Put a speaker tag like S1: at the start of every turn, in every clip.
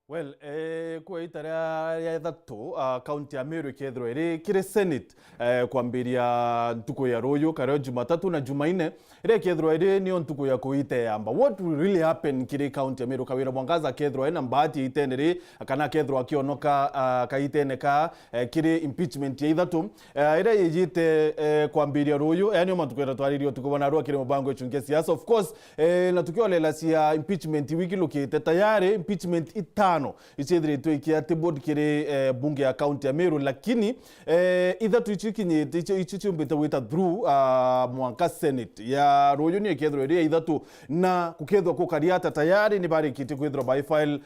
S1: Well, kwa itara ya thatu county ya Meru kethro iri kire Senate kwambiria ntuko ya royo kare Jumatatu na Jumaine ire kethro iri ni ntuko ya kuite yamba. What will really happen kire county ya Meru kawira Mwangaza kethro ina mbati itenere kana kethro akionoka kaiteneka kire impeachment ya ithatu ire yijite kwambiria royo yani omantuko twaririo tukubona ro kire mubango echunge siasa. Of course na tukio lela sia impeachment wiki lokete tayari impeachment ichedhiritwo ikia tibod kire bunge ya county ya Meru, lakini ithatu ichikinye ichichumbite wita through mwanka Senate ya royo ni kethro ria ithatu na kukethwa kukariata tayari ni bari kiti kwithro by file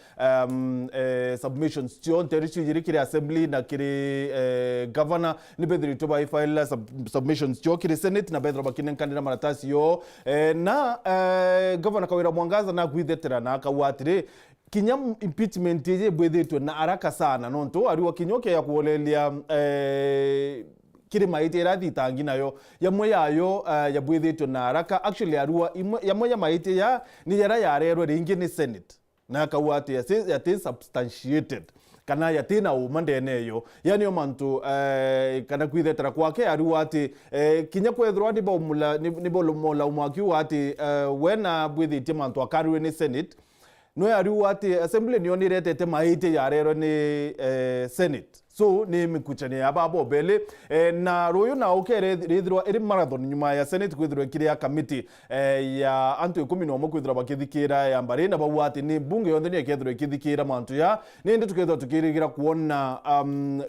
S1: submissions tion terichi yiri kire assembly na kire governor ni bethirito by file submissions tion kire Senate na bethro bakinen kandira maratasi yo na governor Kawira Mwangaza na kwithetera na akawatire kinya impeachment ye bwethetwe na araka sana nonto ariwa kinyoke ya kuolelia kire maite rathitangi nayo yamwe yayo ya bwethetwe na araka actually arua yamwe ya maite ya ni yara yarerwe ringi ni Senate na akawate ya te substantiated kana yatina umandeneyo yani omantu kana kwithetera kwake ariwa ati kinya kwethrwa ni bolomola umwaki wati wena bwethitie mantu akarwe ni Senate no ariwa ati assembly niyo niretete maite yarero ni Senate so ni mikuchane ababo bele na royo na okere rithirwa iri marathon nyuma ya Senate kwithirwa kire ya committee ya antu 11 kwithirwa bakithikira ya mbare na bawati ni bunge yonde ni kethirwa ikithikira mantu ya ni ndi tukethirwa tukirigira kuona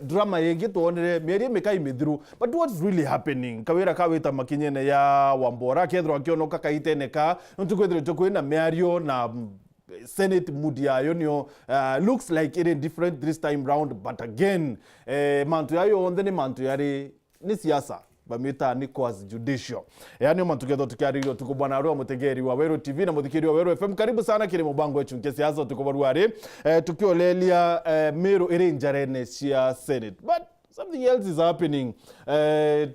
S1: drama yengi tuonere meri mekai mithiru. But what's really happening kawira kawita makinyene ya Wambora kethirwa akionoka kaiteneka ntukwithirwa tukwina meario na Senate mood yayo niyo looks like it is different this time round, but again mantu yayo onde ni mantu yari ni siasa bamita ni quasi judicial yani mantu ketho tukiarirwo tukubwana arwa mutegeri wa Wero TV na muthikiri wa Wero FM. Karibu sana kire mubango echu nke siasa tukubarwari tukiolelia Meru iri njarene cia Senate, but something else is happening.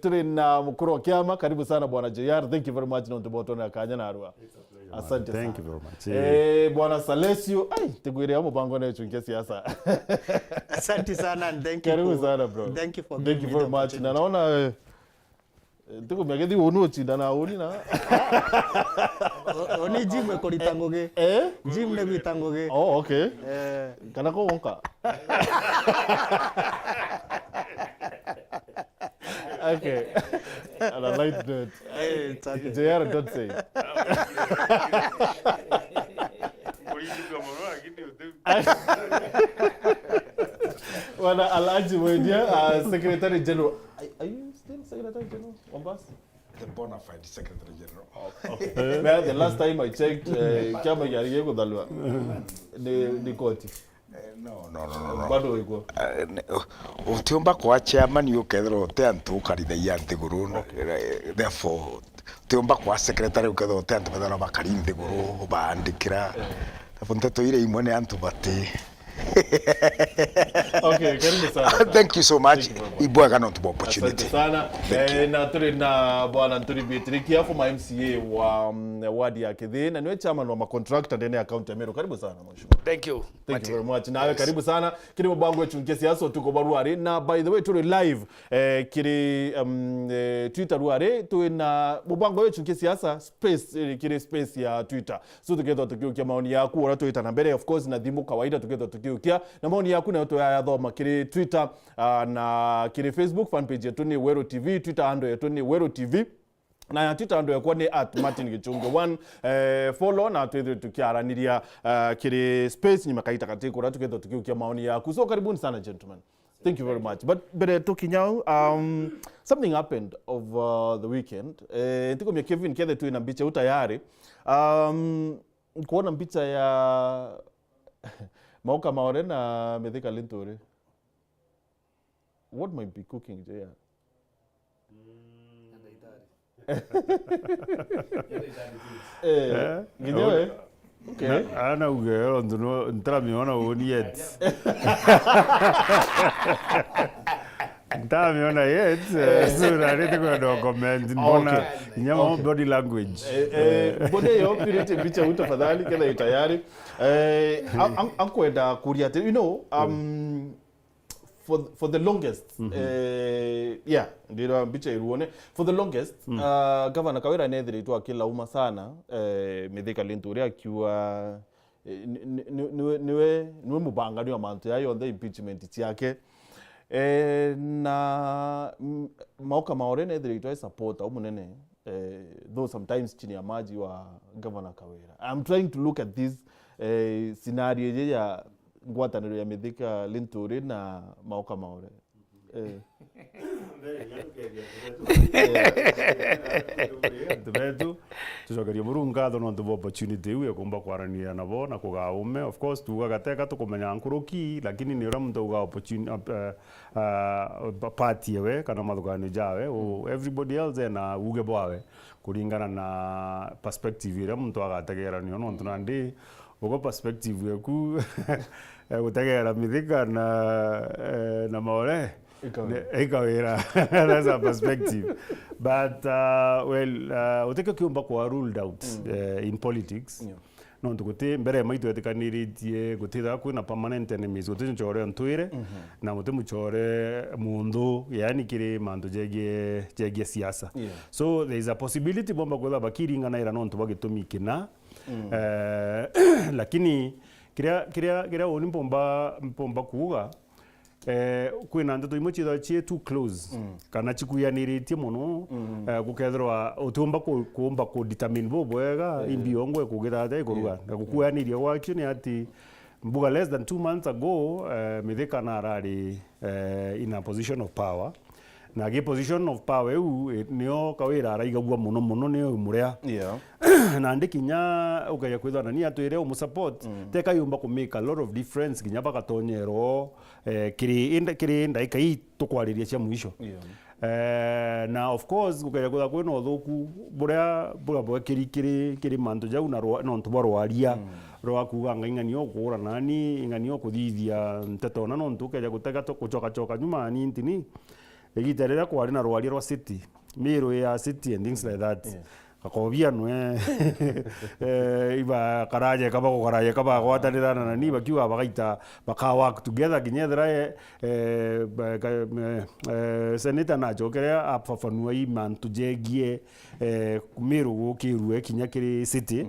S1: Trina mukuru wa kiama, karibu sana bwana JR. Thank you very much na ntubotona kanya na arwa. Asante sana.
S2: Thank you very much.
S1: Bwana Salesio, tegwire amo bango na chunke siasa.
S3: Asante sana and thank you.
S1: Karibu sana bro.
S3: Thank you for
S1: thank you very much. Na naona tuko megedi wonu chinda na oni na.
S3: Oni gym e koritangoge. Gym ne bitangoge.
S1: Oh okay. Kana ko wonka. Okay. And I like that.
S3: It's okay.
S1: JR don't say. Wana Alhaji Mwendia, Secretary General. Are you still Secretary General, Mombasa?
S4: The bona fide Secretary General.
S1: Okay. Well, the last time I checked, kama yari yego dalwa. Ni koti.
S4: No.
S1: Bado iko.
S4: Utiomba kwa chairman ukethro te antu karithaia ntiguru. Therefore utiomba kwa secretary ukethro te antu bethara bakari ntiguru bandikira. Therefore nteto ire imwe ne antu bati.
S1: Okay, karibu sana.
S4: Thank you so much. Ibwaga not the opportunity.
S1: Sana. Na tuli na bwana Nturi Bitriki hapo ma MCA wa wadi ya Kithi na niwe chairman wa contractor ndani ya county ya Meru. Karibu sana mheshimiwa.
S3: Thank you.
S1: Thank you very much. Nawe karibu sana. Kiri mubango wetu nke siasa tuko baruari na by the way tuli live kiri Twitter ruare tu na mubango wetu nke siasa space kiri space ya Twitter. So tuketho tukiukia maoni yako ora tuita na mbele of course na thimu kawaida tuketho tukiukia na maoni yako na yote ya thoma kiri Twitter na kiri Facebook fan page yetu ni Wero TV, Twitter handle yetu ni Wero TV. Na ya Twitter handle yako ni @martin_gichunge1 follow na tukiaraniria kiri space nyuma kaita katika ora tuketho tukiukia maoni yako. So karibuni sana gentlemen. Thank you very much. But talking now, something happened over the weekend. Tiko mia Kevin Kethe tu ina mbicha utayari. Kuona mbicha ya Mauka Maore na Mithika Linturi. What might be cooking, JR? Gidewe? Okay.
S2: Ana ugeo nduno ntramiona oni yet. Ndamiona yet. So I need to go comment. Mbona nyama body language.
S1: Bode yo pirete picha utafadhali kila tayari. Ankwenda kuria, you know, for the longest, yeah, ndiro bicha iruone. For the longest, Governor Kawira nethiritwo akilauma sana Mithika Linturi akiwa niwe mubangani wa mantu ya yothe impeachment yake. Na Mauka Maore nethiritwo support au munene, though sometimes chini ya maji wa Governor Kawira. I'm trying to look at this scenario ya ngwataniro ya Mithika Linturi na Mauka Maore.
S2: Tubetu tucokerie Murungu ngatho no ntubo opportunity iu ya kumba kwarania nabo na kugaume. Of course tugaga teka tukumenya nkuruki, lakini ni ura muntu uga opportunity party we kana mathugani jawe everybody else na uge bwawe kuringana na perspective ira muntu agategeranio no ntu nandi ugo perspective yaku gutegera Mithika na Maore Ikawira. That's a perspective. But uteke kiumba kwa ruled out in politics.
S1: Yeah.
S2: No tukuti mbere maitu etikanirie gutira kwina permanent enemies guti nchore ntwire na guti muchore mundu yani kiri mandu jegie siasa.
S1: Yeah.
S2: So there is a possibility bomba kwela bakiringana ira no ntuba gitumikina. Lakini kiria oni mpomba kuuga kwina ndeto imwe chitha chie too close kana chikuyaniretie muno gukethirwa utumba kumba ku determine bo bwega imbiongo kugira ta ikuruga gukuyaniria gwakio ni ati mbuga less than 2 months ago Mithika na arari in a position of power na ge position of power eu nio Kawira araigagua muno ni muria na ndikinya ukaya kwithana ni atwire umusupport teka yumba ku make a lot of difference kinya bagatonyero kiri ndaika hii tukwariria cia mwisho na of course ukaya kwitha kwina uthuku buria kiri mantu jau na no ntu barwaria rwa kuga ng'ang'anio kura nani ng'ang'anio kuthithia nteto na no ntu ukaya gutega kuchoka nyuma ni ntini egitarira kwari na rwaria rwa city miro ya city and things like that akobia nwe iba karaje kaba gwatanira na ni bakiwa bagaita baka work together kinyethera senator na jokera afafanua imantu jegie miro gukirwe kinya kiri city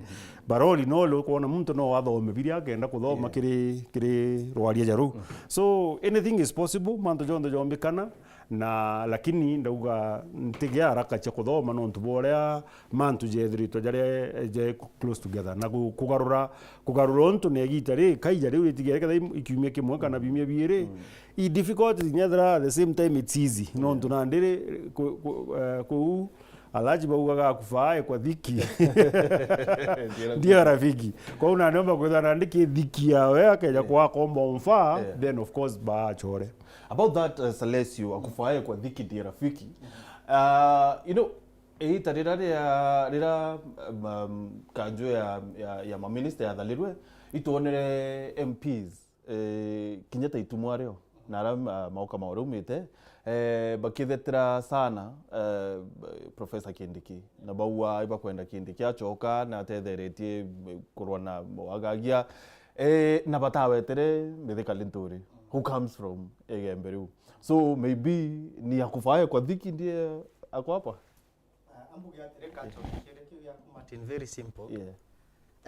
S2: baroli no kuona muntu no wathome biria agenda kuthoma kiri rwaria jaru. So anything is possible mantu jondo jombikana na lakini ndauga ntigia haraka cha kuthoma no ntuborea mantu jethirito je close together na kugarura ntu negitari kaija riu tigereka ikiumia kimwe kana bimia biere i difficult nyethra the same time it's easy no ntu nandire ku alaji baugaga kufae kwa dhiki ndio rafiki kwa una naomba kwenda ndiki dhiki yawe akaja kwa komba mfa then of course ba chore
S1: about that Celestio akufae kwa dhiki ndio rafiki. You know rira kanjo ya maminister ya Thalirwe ituonere MPs kinyata itumwario na Mauka Maore umite bakithetera sana Professor Kindiki na baua iba kwenda Kindiki achoka na tetheretie kurwa na wagagia na batawetere Mithika Linturi who comes from Egemberu. So maybe ni akufae kwa dhiki ndiye ako hapa.
S3: Ambugi atereka chokirekio ya Martin very simple.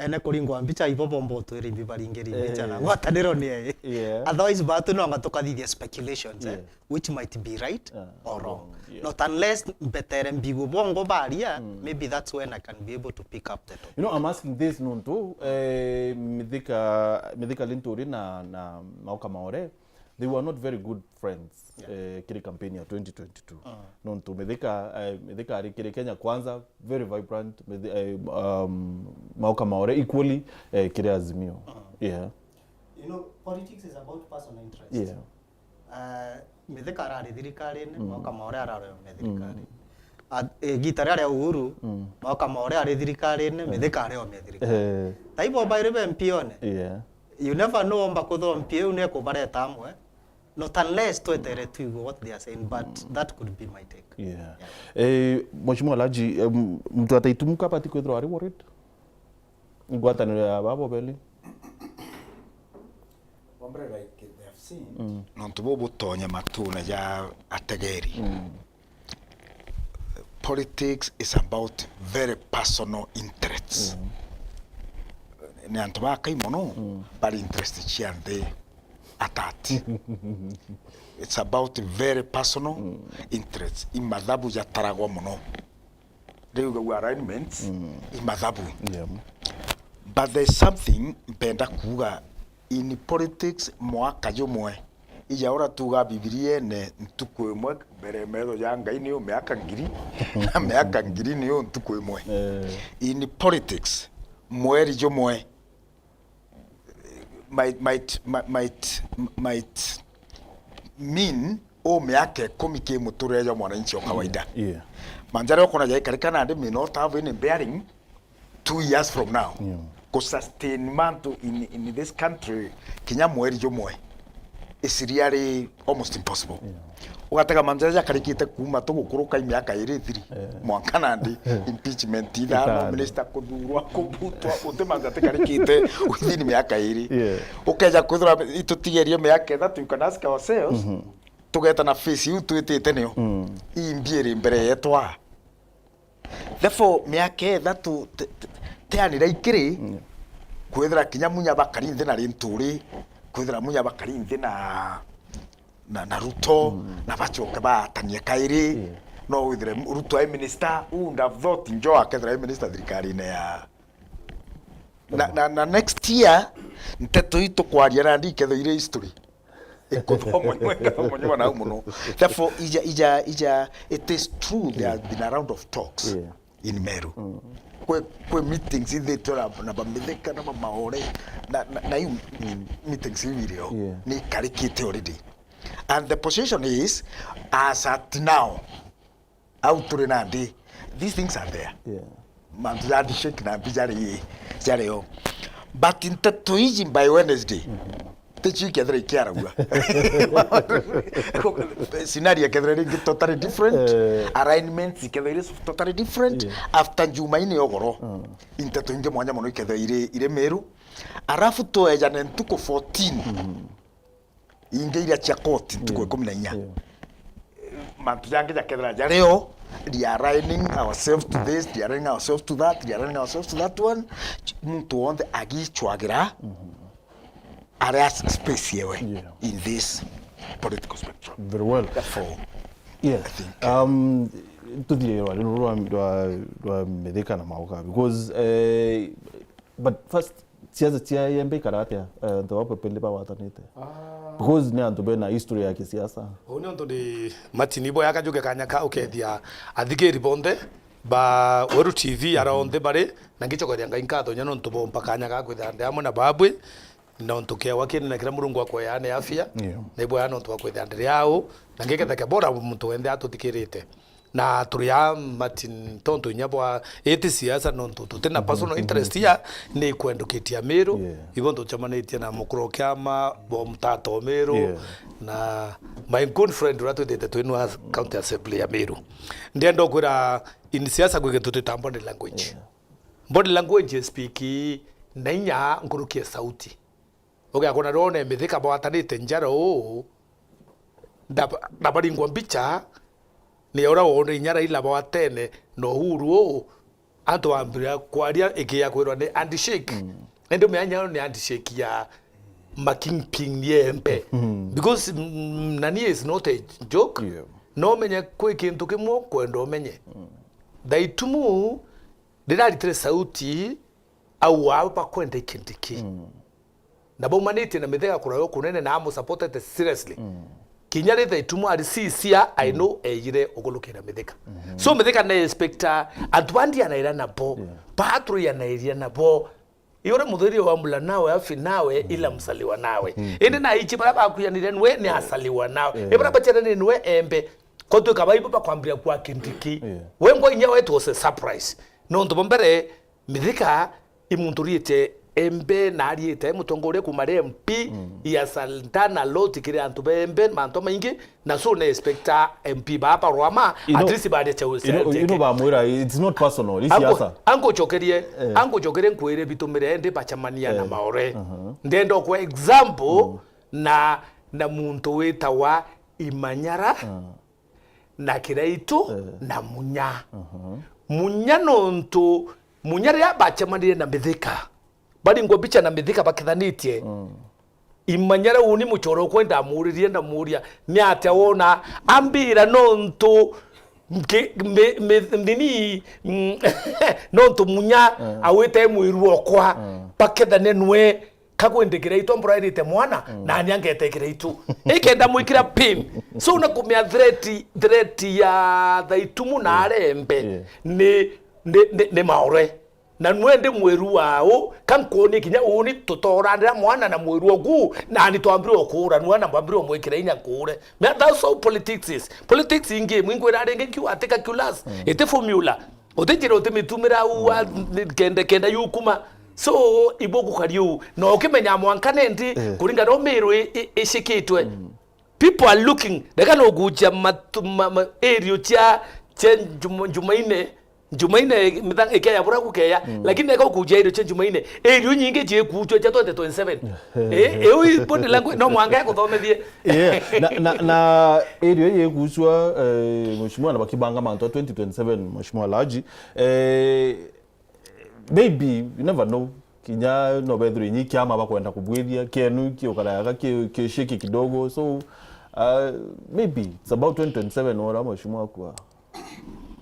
S3: Ene kuringwa mbicha ibobombo twiri bibaringeri mbicha na gwataniro ni otherwise batu no ngatukathithia speculations which might be right or wrong. Not unless betere mbigo bongo baria maybe that's when I can be able to pick up the topic.
S1: You know, I'm asking this nuntu Mithika Linturi na Mauka Maore, they were not very good friends kiri campaign ya 2022. Nuntu Mithika ari kiri Kenya Kwanza very vibrant, Mauka Maore equally kiri Azimio.
S3: You know, politics is about personal interest. Mithika arari thirikari ni Mauka Maore arari thirikari. Gitari aria Uhuru Mauka Maore ari thirikari ni Mithika ari thirikari. Taibo baire MP one. You never know mba kutho MP une kubareta amwe not unless twetere tuigo what they are saying, but that could be my take.
S1: Mheshimiwa Laji, mtu ataitumuka pati kwethro ari worried ngwataniro ya babo beli
S4: like they have seen nontu bobo tonya matuna ya ategeri. Politics is about very personal interests. Ni antu bakai mono bari interest chiande atati. It's about very personal interests. Imadhabu ya taragwa mono. Reu arrangements imadhabu. But there's something mpenda kuga in politics mwaka jomwe. Ija ora tuga Biblia ne ntuko emwe bere medo yanga ini o meaka ngiri na meaka ngiri ni o ntuko emwe. In politics mweri jomwe might mean o meaka komike muture ya mwananchi wa kawaida. Manjaro yako na karikana ande may not have any bearing 2 years from now. Ko sustainment in this country kinya mweri jomwe is really almost impossible. Ugataka manjara karikite kuma to gukuruka imyaka 3 mwankana ndi impeachment ida no minister kudurwa kubutwa utemanga te karikite within imyaka 2 ukeja kuthura itutigerie myaka 3 you can ask ourselves tugeta na face you twitete nio imbiere mbere yetwa. Therefore myaka 3 teanira ikiri kwethira kinya munya bakari nthi na rinturi kwethira munya bakari nthi na Ruto na bachoke batanie kairi no withire Ruto ai minister unda thought njo akethira ai minister thirikari ne ya na next year nteto itu kwaria na ndiketho ire history ikothomo mwenga na muno. Therefore ija it is true there has been a round of talks in Meru. Kwe meetings in tora na bamitheka na maore na you meetings video ni karikite already, and the position is as at now out to nandi these things are there. Manzadi shake na bijari jareo, but in tatoiji by Wednesday techi kedre kiaragwa scenario kedre totally different, arrangements kedre totally different. After Jumaine ogoro inteto inge mwanya mono kedre ire Meru arafu to ejane ntuko 14 inge ira chakoti ntuko 14 mantu yange ya kedra jareo they are aligning ourselves to this, they are aligning ourselves to that, they are aligning ourselves to that one. Muntu onde agi chwagira areas space here in this political spectrum.
S1: Very well.
S4: Therefore,
S1: yeah.
S4: I think
S1: to the medika na mauka because but first siasa tia yembe karate ndo wapo pende pa watanite because ni antu bena history ya kisiasa
S5: oni ndo de matinibo yakajuke kanyaka ukethia athigiri bonde ba Weru TV around bare nangicho kwa yanga inkatho nyano ntubo mpaka nyaka kwithande amwe na babwe na ntuke wakini na kila murungu akwa yane afya na ibo yana ntu akwa thande yao nangeke thake bora muntu wende atutikirite na turia matin tonto nyabwa eti siasa no tutena personal interest ya ni kwendukitia Meru ibo ndo chamanite na mukuru kyama bo mtato Meru na my good friend rato de twenu county assembly ya Meru ndiendo kwira in siasa kwike tuteta body language body language speak nainya ngurukie sauti okay akona rone mithika bawatanite njaro ndabari ngwambicha ni ora wone nyara ila ba tene no huru anto ambira kwaria ikia kwirwa ni handshake endo meanya ni handshake ya makingping yempe because nani is not a joke no menye kwe kintu kimwe kwendo menye daitumu ndari sauti au apa kwenda ikindiki na bomanite na methega kurayo kunene na amo supported seriously kinyare daitumu ari sisia I know ejire ogolukira metheka so metheka na inspector adwandi anaira nabo patro yanaira nabo yore muthiri wa mbula nawe afi nawe ila msaliwa nawe ende na ichi bara bakuyanire nwe ni asaliwa nawe ebara bachere nwe embe kontu kabaibo bakwambira kwa kindiki wengo inyawe it was a surprise no ndombere mithika imunturite embe na ariete mutongoria kumare MP ya Santana lot kire antu bembe manto maingi na so na expecta MP baba rwama at least ba de chawese
S1: ba mwira it's not personal it's yasa
S5: ango chokerie nkwere bitumire ende bachamania na maore ndendo kwa example na muntu wetawa Imanyara na Kiraitu na Munya Munya nonto Munyara ya bachamania na Mithika bali ngo bicha na Mithika bakithanitie Imanyara uni muchoro kwenda amuririe na muria ni ate wona ambira nonto nini nonto Munya awete mwiru okwa bakethane nwe kagwendekira itu ambrairite mwana na nyangetekira itu ikenda mwikira pin so unakumia threat ya thaitumu na arembe ni maore na nwende mweru wao kankoni kinya uni tutorandira mwana na mweru ogu na ni twambire okura nwana mbambire omwekira inya kure me that's how politics ingi mwingwe rarenge kiu ateka kulas ete formula otejira otemitumira wa kenda yukuma so ibogu kariu no ukimenya mwankane ndi kuringa no miru ishikitwe people are looking daga no guja area cha Jumaine midang ekeya bura kukeya lakini eko kuja area cha Jumaine area nyingi je kujo cha 2027 oi body language no mwanga kuthomethie
S1: na area ye kujwa mheshimiwa na bakibanga manto 2027 mheshimiwa Laji maybe you never know kinya no bedri nyi kyama bakwenda kubwithia kenu kiokaraga kishiki kidogo so maybe it's about 2027 ora mheshimiwa kwa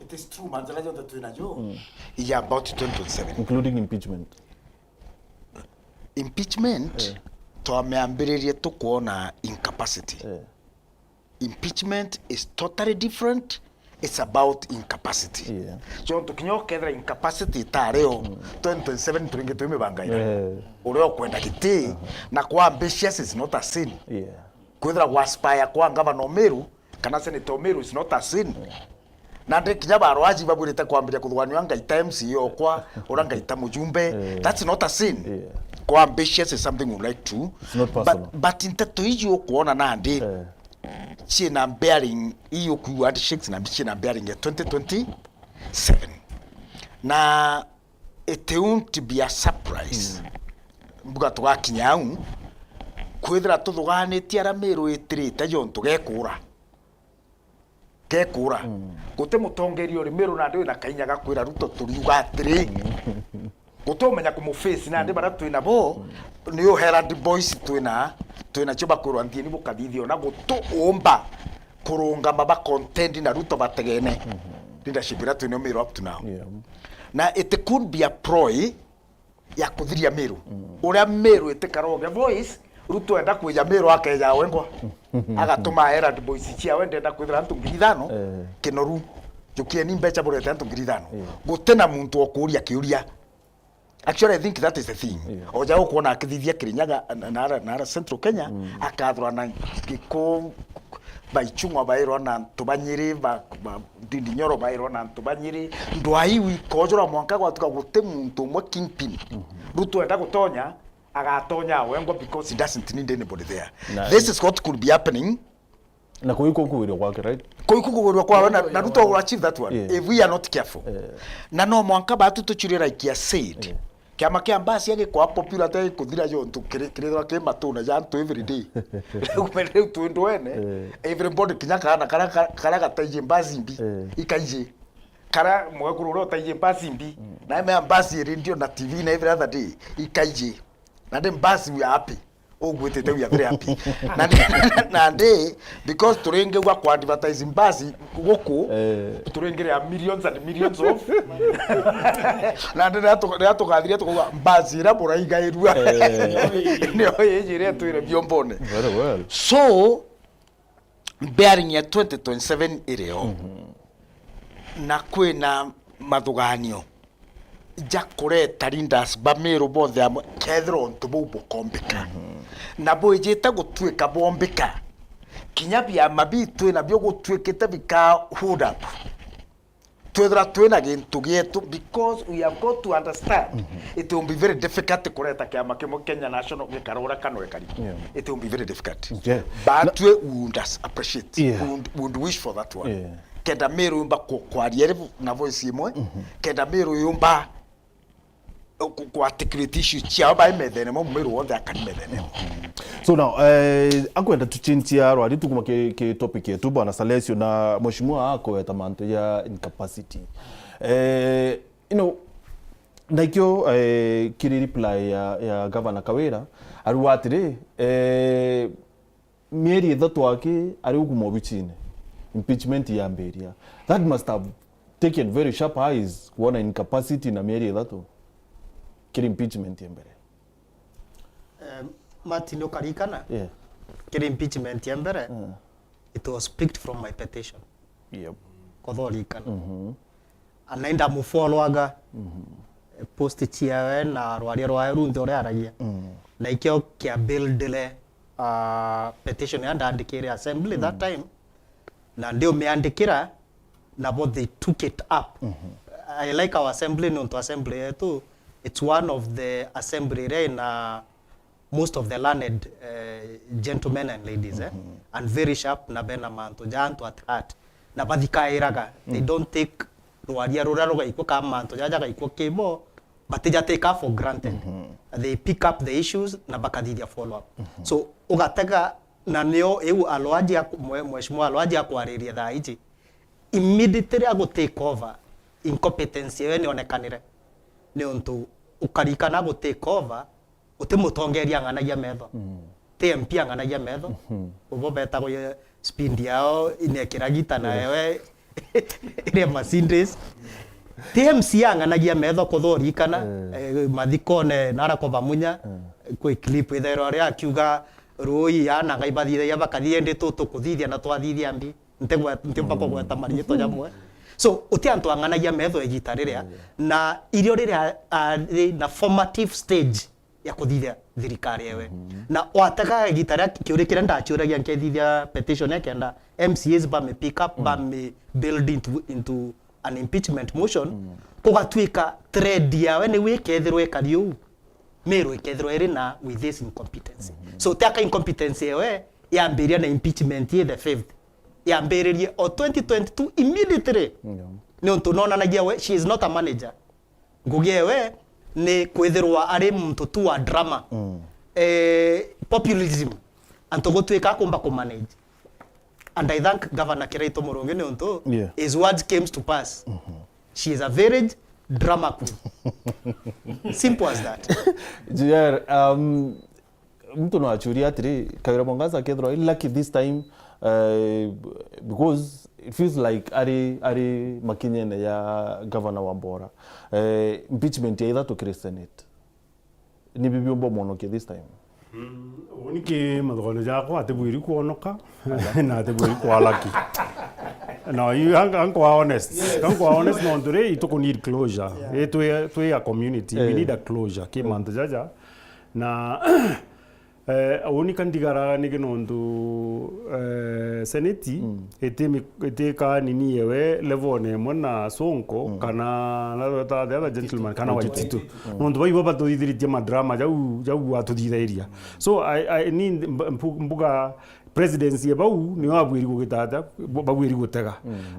S4: it is true manzala yote tunajo yeah about 2027
S1: including impeachment twameambiririe tukuona incapacity impeachment is totally different. It's about incapacity. Yeah. So tukinyo kedra incapacity tareo 2027 turinge tume bangaira. Ureo kwenda kiti na kwa ambitious is not a sin. Yeah. Kwedra waspire kwa governor Meru kana senator Meru is not a sin. Na ndike kinya barwaji babuleta kwambia kuthwanyo anga times yo kwa oranga itamujumbe that's not a sin. Yeah. Kwa ambitious is something we like to. It's not personal.
S4: But inteto hiji kuona nandi china bearing iyo ku handshakes na china bearing ya 2027 na it won't be a surprise mbuga twakinyau kwithira tuthuganitie Ramiro itirite jontu gekura gute mutongerio Ramiro na ndio na kainya gakwira Ruto turiuga atiri gutomenya kumuface na ndi bara twina bo niyo Herald Boys twina choba kurwanthie ni bukathithio na gutuomba kurunga baba content na Ruto bategene leadership ira twina Meru up to now na it could be a ploy ya kuthiria Meru uria Meru itikaroge voice Ruto enda kuja Meru akeja wengwa agatuma Herald Boys chia wende enda kwithira antu 5,000 kinoru jukie ni mbecha burete antu 5,000 gutena muntu okuria kiuria. Actually, I think that is the thing. Oja ukuona akithithia Kirinyaga na Central Kenya akathwa na Kiko baichungwa bairo na Tubanyiri ba Dindinyoro bairo na Tubanyiri ndwai wikojora mwanka gwa tukagute muntu mwe kingpin Ruto enda gutonya agatonya wengo because he doesn't need anybody there. This is what could be happening.
S1: Na kuiko kuwirwa kwake, right?
S4: Kuiko kuwirwa kwa na Ruto will achieve that one if we are not careful. Na no mwanka batu tuchirira ikia said. Kiama kia mbasi yake kwa popular tay kuthira jontu kirethwa ke matuna jantu every day kumele tuendwene everybody kinyaka na kara gataije mbasi mbi ikaije kara mwekururo taije mbasi mbi na me mbasi radio na TV na every other day ikaije na dem mbasi we are happy ogwete we are very happy na day because turenge kwa advertising mbasi goko turengere a millions and millions of na ndio tukathiria tukuga mbasi ra buraiga irua ndio yejire tuire biombone
S1: very well
S4: so bearing ya 2027 ireo na kwina mathuganio jakureta rindas Bamiru bonthe kethro ntubu bukombika na bojeta gutwika bombika kinya bia mabitu na byo gutwikite bika hold up twethira twina gintu gietu because we have got to understand it will be very difficult kureta kiama kimwe Kenya National gikarura kanwe kari it will be very difficult but we would appreciate would wish for that one kenda miru yumba kwaria na voice imwe kenda miru yumba kwa articulate issue chia ba imethene mo miru wothe akanimethene.
S1: So now akwenda tuchintia rwari tukuma ke topic yetu bwana Salesio na mheshimiwa wako etamanto ya incapacity naikyo kiri reply ya governor Kawira aruatire mieri ithatu wake ari ugumo bichine impeachment ya mberia that must have taken very sharp eyes kuona incapacity na mieri ithatu kiri impeachment ya mbere.
S3: Martin Okarikana kiri impeachment ya mbere it was picked from my petition kothorikana anaenda mufolwaga post chiawe na rwaria rwa runthe ore aragia na ikio kia buildle petition ya ndandikire assembly that time na ndio meandikira na both they took it up. I like our assembly no to assembly yetu it's one of the assembly in most of the learned gentlemen and ladies and very sharp na bena manto janto at heart na bathikairaga they don't take rwaria rura ruga iko kama manto jaja iko kibo but they just take for granted they pick up the issues na bakathithia follow up so ugatega na nio eu alwaji mheshimiwa alwaji akwariria thaa iji immediately ago take over incompetence yewe nionekanire ni untu ukarikana go take over utimutongeria nganagia metho TMP nganagia metho ubo beta go speed yao inekira gita na yewe ile Mercedes TMC nganagia metho kuthorikana mathikone nara ko bamunya kwi clip ithero ria akiuga roi yana ngaibathire ya bakathie ndito tukuthithia na twathithia mbi ntegwa gweta marieto jamwe so utiantu nganagia metho egita riria na irio riria na formative stage ya kuthithia thirikari yewe na wataka gitara kiurikira ndachuragia nkethithia petition ekenda MCAs ba me pick up ba me build into an impeachment motion kugatwika thread yawe ni wikethirwe ekariu mero ekethirwe iri na with this incompetence so taka incompetence yewe yambiria na impeachment ye the fifth yambiririe o 2022 immediately ni untu nona nagia we she is not a manager ngugewe ni kwethirwa ari muntu tu wa drama populism antogotwika kumba ku manage and I thank Governor Kiraito Murongi ni untu his words came to pass she is a very drama queen simple as that mtu no achuria atiri Kawira Mwangaza kethro lucky this time because it feels like ari makinyene ya Governor Wambora impeachment ya ithatu kiri Senate ni bibiombo monoke this time
S2: unike mathogone jako atebwiri kuonoka na atebwiri kwa lucky no you anko honest no ndure itoko need closure to a community we need a closure ke manto jaja na unika ndigara nige nondu seneti eteka nini yewe levone mona sonko kana na the other gentleman kana waititu nondu bai baba to thithiritie madrama jau atuthithairia so I need mbuga presidency ebau ni wabwiri gugitata bagwiri gutega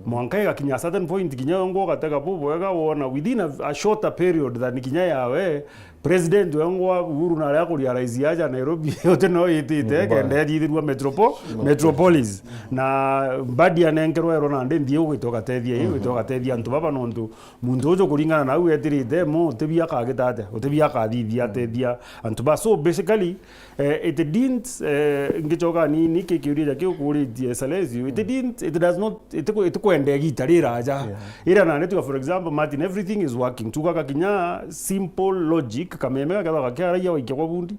S2: mwanka gakinya certain point kinya ngo gatega bobo ega wona within a shorter period than kinya yawe president wengwa Uhuru na ya kuria rais yaja Nairobi yote no yitite kende yithirwa metropolis na badia nengerwa ero na ndithie ugitoka tethia antu baba nondu muntu ujo kuringana na u etirite mo tebia kagitate utebia kathithia tethia antu ba so basically it didn't ngichoka ni kikiuria kiukuritie Salesio it does not it kwende gitarira aja ira na netu for example Martin everything is working tukaka kinya simple logic kameme kaga karia waike kwa bundi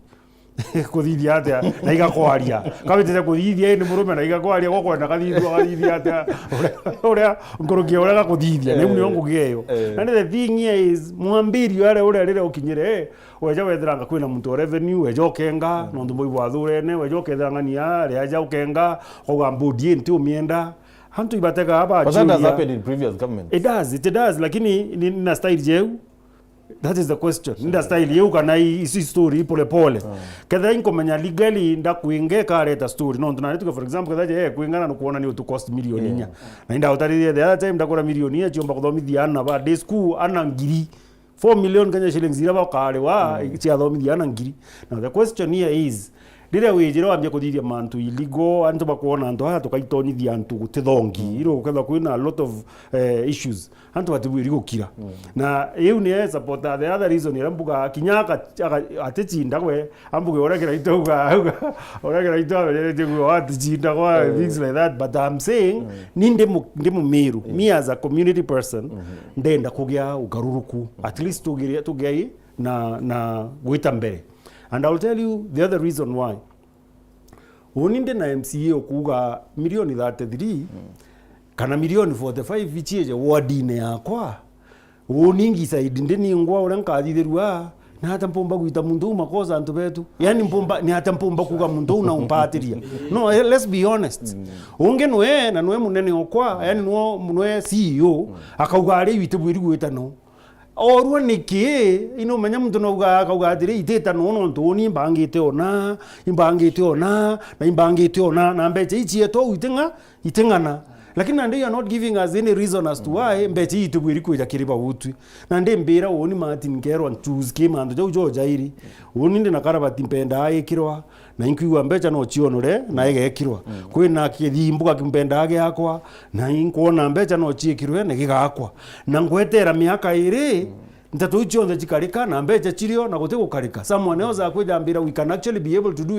S2: kuthithia atia na igakwaria kabitete kuthithia ni murume na igakwaria kwa kwenda kathithia atia uria ngorogia uria kuthithia ni mwe ngugeyo and the thing is mwambiri yale uria ukinyire weja wethiranga kwina muntu revenue weja okenga nondu mwi bwathurene weja okethanga nia ria ja okenga oga mbudie nti umienda hantu ibateka hapa
S1: But that has happened in previous governments.
S2: It does, lakini nina style jeu. That is the question. Nda style yeu kana isi story pole pole. Kadha inkomenya legally nda kuingeka leta story. No tunaletuka for example kadha kuingana no kuona ni utu cost milioni nya. Na nda utari the other time ndakora milioni nya chiomba kuthomithia ana ba day school ana ngiri 4 million Kenya shillings ira ba kare wa chia thomithia ana ngiri. Now the question here is rire wijira wambia kuthithia mantu illegal antu bakuona antu haya tukaitonyithia antu gutithongi iro ketha kwina a lot of issues antu batibwiri gukira na iu ni support the other reason ira mbuga kinyaka atechinda gwe ambuge orekera itoga orekera itoga rego atechinda kwa things like that, but I'm saying ndimo miru me as a community person ndenda kugia ugaruruku at least tugia na gwita mbere. And I'll tell you the other reason why. Uninde na MCA okuga milioni 33 kana milioni 45 vichieje wardine yakwa. Uningi side ndeni ngwa uranka thithirwa na hata mpomba kuita mundu makosa antu betu. Yani mpomba ni hata mpomba kuga mundu na umpatiria. No, let's be honest. Unge noe na noe munene okwa, yani noe CEO akauga ari witebwiri gwita no. Orwa niki ino menya muntu no kauga atiri iteta no ntoni imbangite ona na imbangite ona na mbeche ichie to itengana, lakini and they are not giving us any reason as to why mbeche itubwiri kuja kiriba utu na nde mbira woni Martin Kero and choose came and jo jairi woni ndi nakaraba timpenda aikirwa na inkiwa mbecha no chionore na egekirwa kwina kithimbuka kimpenda age yakwa na inkuona mbecha no chiekirwe ne gigakwa na ngwetera miaka iri ntatu chionde chikarika na mbecha chirio na gute gukarika someone else akwejambira we can actually be able to do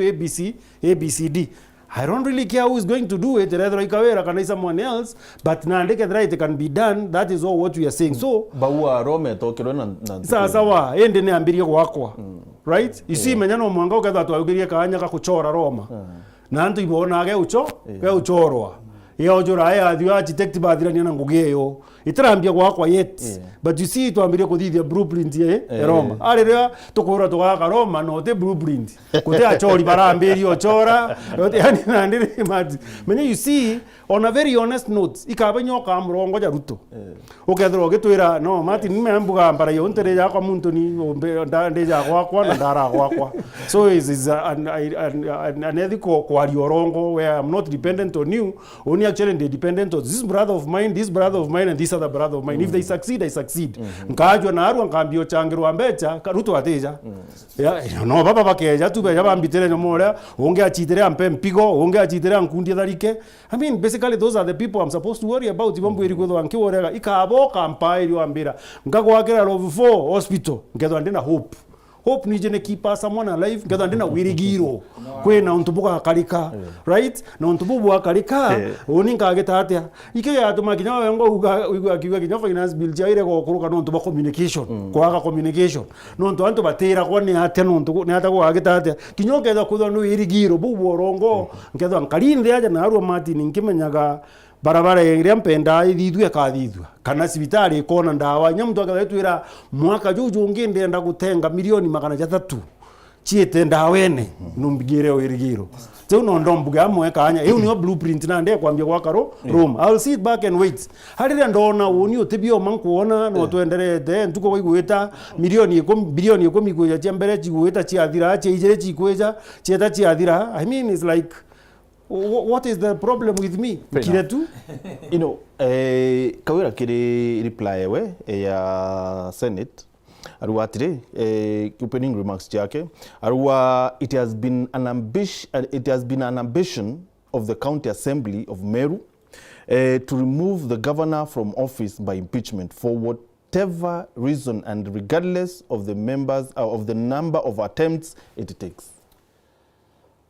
S2: ABCD. I don't really care who is going to do it, rather ikawera kana someone else, but na ndeke right can be done. That is all what we are saying. So
S1: baua Rome tokero na
S2: sawa ende ne ambirie gwakwa right you see menyano mwanga ukatha twagirie kanya ka kuchora Roma na antu ibona ge uchorwa yo jora ya thio architect bathirania na ngugeyo itarambia gwakwa yet but you see twambirie kuthithia blueprint Roma ariria tukura tugaka Roma no te blueprint kute achori barambirio chora yani nandire mat menya you see on a very honest note ikabanyoka mrongo ja Ruto ukethro gitwira no Martin nimembuga mbara yo ntere ya kwa muntu ni ndeja gwakwa na ndara gwakwa so is an ethical kwario where I'm not dependent on you, only actually dependent on this brother of mine and this other brother of mine. If they succeed, I succeed. Nkajwa na aru nkambio changirwa mbecha Ruto ateja no baba bakeja tu beja bambitere nyomora onge achitere ampe mpigo onge achitere nkundi tharike. I mean basically those are the people I'm supposed to worry about. Ibambu iri kwetho ankiworega ikabo kampairi wambira ngagwakira Love 4 hospital ngetho ndina hope ni jene keep someone alive ngetho ndina wirigiro kwena untubuka karika right na untububu akarika oni ngageta atia ike ya tumakinya wengo uga kinya finance bill jaire go kuruka no ntuba communication kwaga communication no ntu antu batera kwa ni atia no ntu ni ata kwa ageta atia kinyoke za kutho no wirigiro bubu orongo ngetho nkalinde aja na aru Martin nkimenyaga barabara iria mpenda ithithwe kathithwa kana sibitari ikona ndawa nyamtu agatwira mwaka juju nginde enda gutenga milioni 300 chiete ndawene numbigire wirigiro teu no ndombuga amwe kanya hiyo ni blueprint na ndeye kwambia gwakaro Rome. I'll sit back and wait harira ndona woni otebio mankuona no twenderete ntuko gwita milioni 10 bilioni 10 gweja chembere chigwita chiathira cheijere chikweja chieta chiathira. I mean it's like what is the problem with me kiretu
S1: you know kawira kiri reply we ya Senate arua atire opening remarks yake arua it has been an ambition of the county assembly of Meru to remove the governor from office by impeachment for whatever reason and regardless of the members of the number of attempts it takes.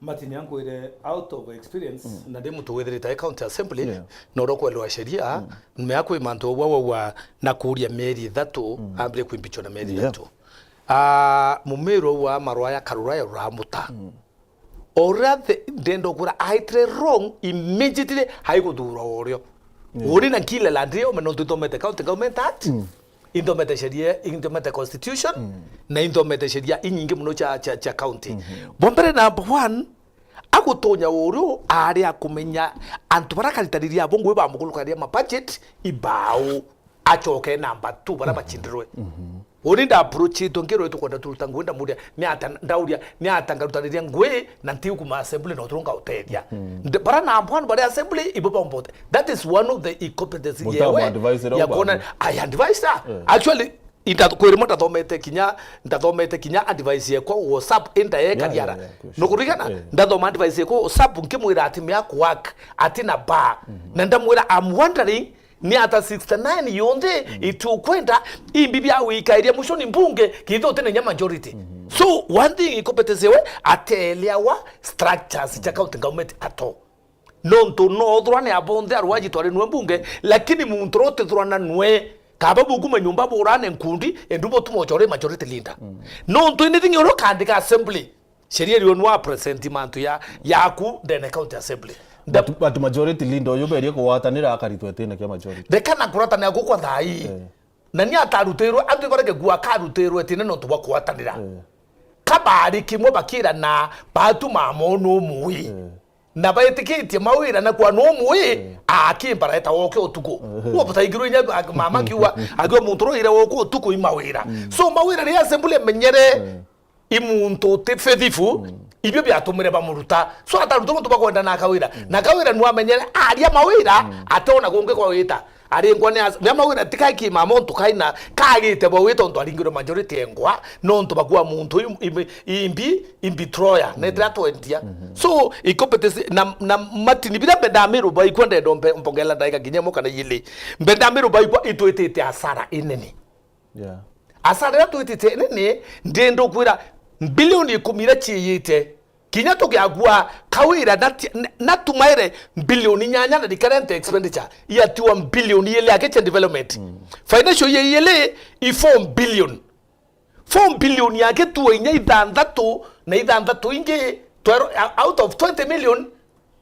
S5: Martin yangu ile out of experience na demu tuwetherita county assembly no rokwelwa sheria nimeyako imanto wa na kuria meri 3 ambire kwimbicho na meri 3 mumero wa marwaya karuraya ramuta orathe ndendo kura aitre wrong immediately haiko dura orio uri na kile landrio meno tutomete county government act indomete sheria indomete constitution na indomete sheria inyingi muno cha county bombere number 1 agutonya uru ari akumenya antu barakaritaria bongo ba mugulukaria ma budget ibao achoke number 2 bara bachindirwe uri nda approach to ngero to kwenda turuta ngwenda mudia ni ata ndauria ni ata ngarutaniria ngwe na ntiu kuma assembly no turunga utedia bara na ambwan bara assembly ibopa mbote. That is one of the incompetency ya kona I advise actually kwirimo ndathomete kinya advice yako WhatsApp indaeka diara no kurigana ndathoma advice yako WhatsApp nkimwira ati miako work ati na ba na ndamwira I'm wondering ni ata 69 yonde itukwenda imbibia wikairia musho ni mbunge kitho tene nya majority. So one thing incompetence we atelewa structures cha county government ato nonto no thurane abonde arwaji tware nwe mbunge lakini muntu rote thurana nwe kaba buguma nyumba borane nkundi endubo tumochore majority leader nonto anything yoro kandika assembly sheria riyo nwa presentiment ya yaku dene county assembly
S1: but majority leader yoberie ko watanira akaritwe tene kia majority
S5: dekana kurata na gukwa thai na ni ataruterwe antu bareke gwa karuterwe tene no tuba kwatanira kabari kimwe bakira na batu mamono muyi na bayetikitie mawira na kwa no muyi akimbara eta woke otuko wo butaigiro nya mama kiwa agyo muntoro ira woke otuko imawira so mawira ri assembly menyere imuntu tefedifu ibyo byatumire bamuruta so ataruto ngo tubakwenda na kawira nuwa menyere aria mawira atona gonge kwa wita ari ngwane ya mawira tikaki mamonto kaina kagite bo wita onto alingiro majority engwa nonto bagwa muntu imbi troya netra 20 so incompetence na matini bila bendamiro ba ikwenda ndombe mpongela daika ginyemo kana yile bendamiro ba ikwa itoitete asara inene asara itoitete inene ndendo kwira bilioni 10 chiyite kinya tokyagwa kawira natumaire bilioni nyanya na the current expenditure ya 2 billion yele akeche development financial yele i 4 billion yake tuwenya idandatu na idandatu inge out of 20 million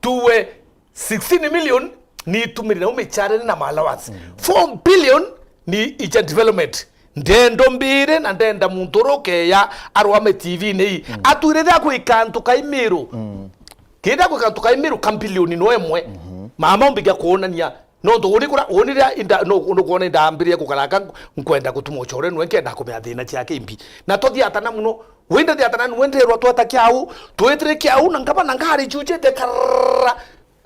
S5: tuwe 16 million ni tumiri na umechare na allowance 4 billion ni icha development ndendo mbire na ndenda muntoroke ya arwame TV nei aturede akuikantu kaimiru kida kukantu kaimiru kambilioni no emwe mama mbiga kuonania no nduri kura onira inda no kuona ndambirie kukaraka nkwenda gutumochore no nkenda kumya thina ciake imbi na tothi atana muno wenda thi atana nwenderwa twata kiau twetre kiau na ngaba na ngari chuje de karra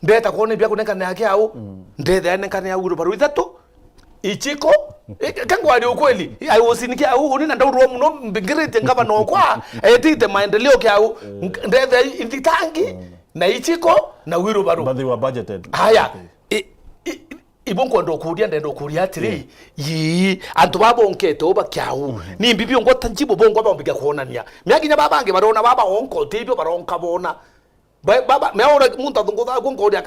S5: ndeta kuona bia kunekana yake au ndethe anekana ya uru baru ithatu ichiko kangwa ali ukweli I was in kia uni na ndauruwa muno mbingirite ngaba no kwa etite maendeleo kia ndethe inditangi na ichiko na wiru baru
S1: but they were budgeted
S5: haya ibonko ndo kuria ndendo kuria atiri yi antu babonketo oba kiau ni mbibyo ngo tanjibo bongo bambiga kuonania myaginya babange barona baba onko tibyo baronka bona baba meora muntu atungoza gongo dia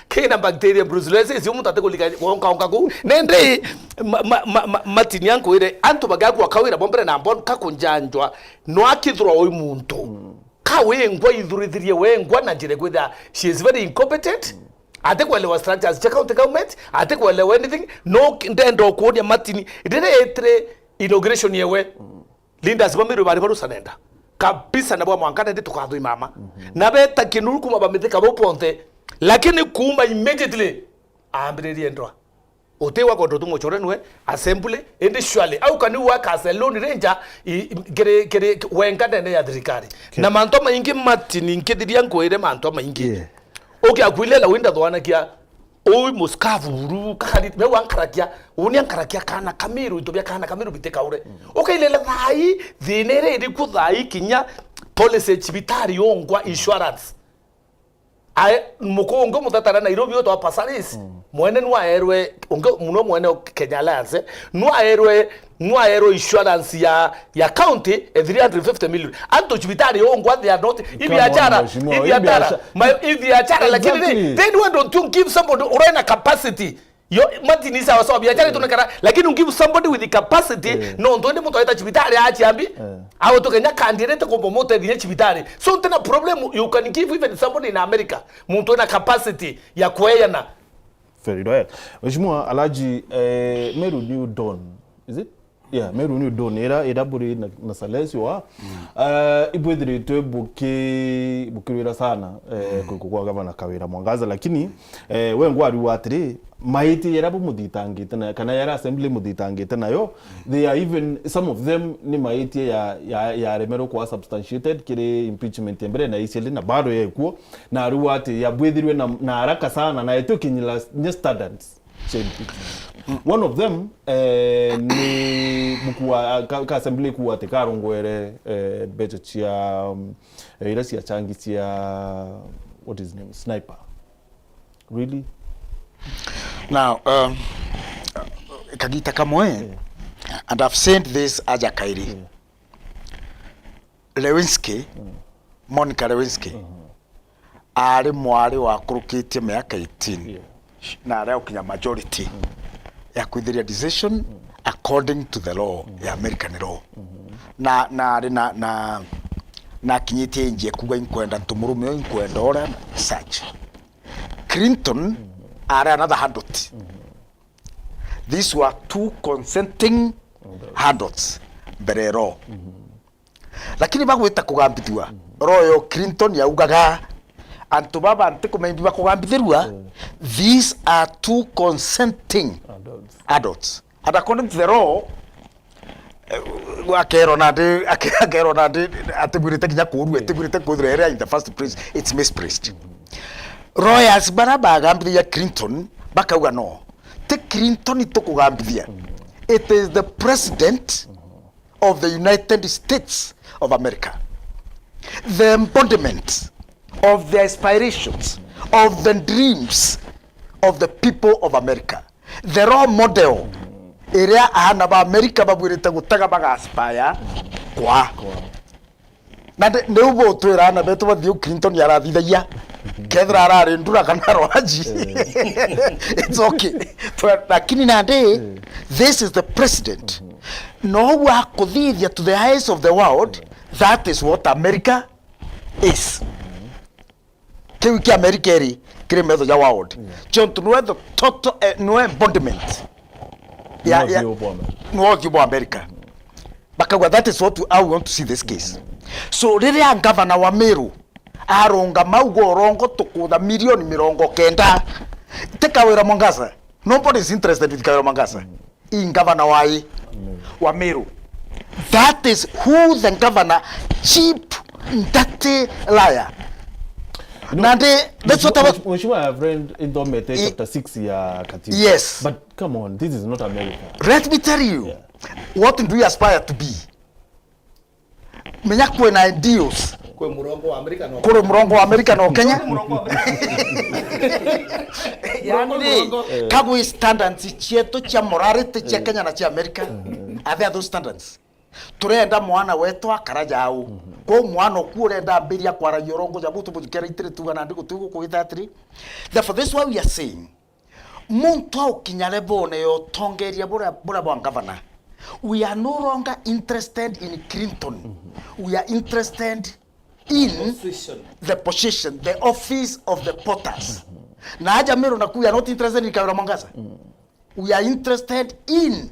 S5: kena bacteria brucellosis si muntu atekolika onka ku nende matini yanko ire antu bagaku akawira bombere na mbon kakunjanjwa no akithro oy muntu kawe ngwa idhurithirie we ngwa na jire kwitha she is very incompetent atekwelewa structures check out the government atekwelewa anything no ndendo kuonia matini ndire etre inauguration yewe Linda zibamiru bari barusanenda kabisa na bwa mwankana ndi tukathui mama na beta kinuru kuma bamithika bo ponte lakini kuma immediately ambiririe ndwa utewa ko ndotu mochorenwe assembly indi shwale au kani waka as a lone ranger gere wengane ne ya thirikari na manto maingi matini nkithiria nkoire manto maingi okay akwilela winda thwana kia oi muskavuru kakari me wankarakia unia nkarakia kana kamiru itobia kana kamiru biteka ure okay lele thai thinere iri ku thai kinya policy chibitari yongwa insurance ai mukongo mutatara Nairobi oto pasaris mwene nwa erwe ongo muno mwene Kenya Alliance nwa erwe insurance ya county 350 million anto chibitari yongwa they are not if you are lakini then why don't you give somebody urena capacity yo matini sawa sawa biashara tunakara lakini give somebody with the capacity no ndone mtu aita chibitari achiambi au to Kenya candidate ko promote the chibitari so tena problem you can give even somebody in America mtu na capacity ya kueyana
S1: very well Mheshimiwa Alhaji Meru New Dawn is it Meru ni donera ira buri na Salesio wa ibwethiritwe bukirira sana kwa Governor Kawira Mwangaza, lakini wengo ari watri maiti yera bumuthitangite na kana yara assembly muthitangite nayo, they are even some of them ni maiti ya remero kwa substantiated kire impeachment mbere na iseli na bado yekuo na ari wati yabwethirwe na haraka sana na eto kinyila standards. One of them ni mkua ka assembly kuwa tekarongwere budget chia ila sia changi chia what is his name, Sniper. Really?
S4: Now kagita kamwe and I've said this Aja Kairi Lewinsky Monica Lewinsky ari mwari wa kurukitie miaka 18 na leo kinya majority ya kuidhiria decision according to the law ya American law na kinyitie nje kuga inkwenda tumurume inkwenda ora such Clinton are another handot. These were two consenting handots mbere ro lakini bagwita kugambithua royo Clinton yaugaga antu baba antikumembi bakugambithirua these are two consenting adults and according to the law akero na de atibirite kinya kuru atibirite kudrera in the first place it's misplaced. Royals baraba gambithia Clinton bakauga no te Clinton itukugambithia it is the president of the United States of America, the embodiment of the aspirations of the dreams of the people of America, the role model area ahana ba America babwirite gutaga baga aspire kwa na ne ubo twira na beto bathio Clinton yarathithagia kethra arare ndura kana roaji it's okay lakini nande this is the president no wa kuthithia to the eyes of the world. That is what America is. Kiwi America eri kire metho ya world John to know the total no embodiment no kibo America bakagwa. That is what I want to see this case. So riri ya governor wa Meru aronga maugo rongo tukutha milioni 90 te Kawira Mwangaza. Nobody is interested with Kawira Mwangaza in governor wa Meru. That is who the governor, cheap, dirty liar. Nande, that's what I was.
S1: Mheshimiwa, I've read in Domete chapter 6 ya Katiba.
S4: Yes.
S1: But come on, this is not America.
S4: Let me tell you, what do you aspire to be? Menya kwena ideals.
S5: Kwe murongo wa Amerika no.
S4: Kure murongo wa Amerika no Kenya. Yani, kagwe standards chieto cha morality cha Kenya na cha Amerika. Are there those standards? Turenda mwana wetu akaraja au ko mwana kurenda mbiria kwara yorongo ja butu bujikera itire tugana ndiko tugo ko ithatri. Therefore this is why we are saying muntu okinyare bone yo tongeria bora bwa governor. We are no longer interested in Clinton. We are interested in the position, the office of the Potters. Na haja Meru na we are not interested in Kawira Mwangaza. We are interested in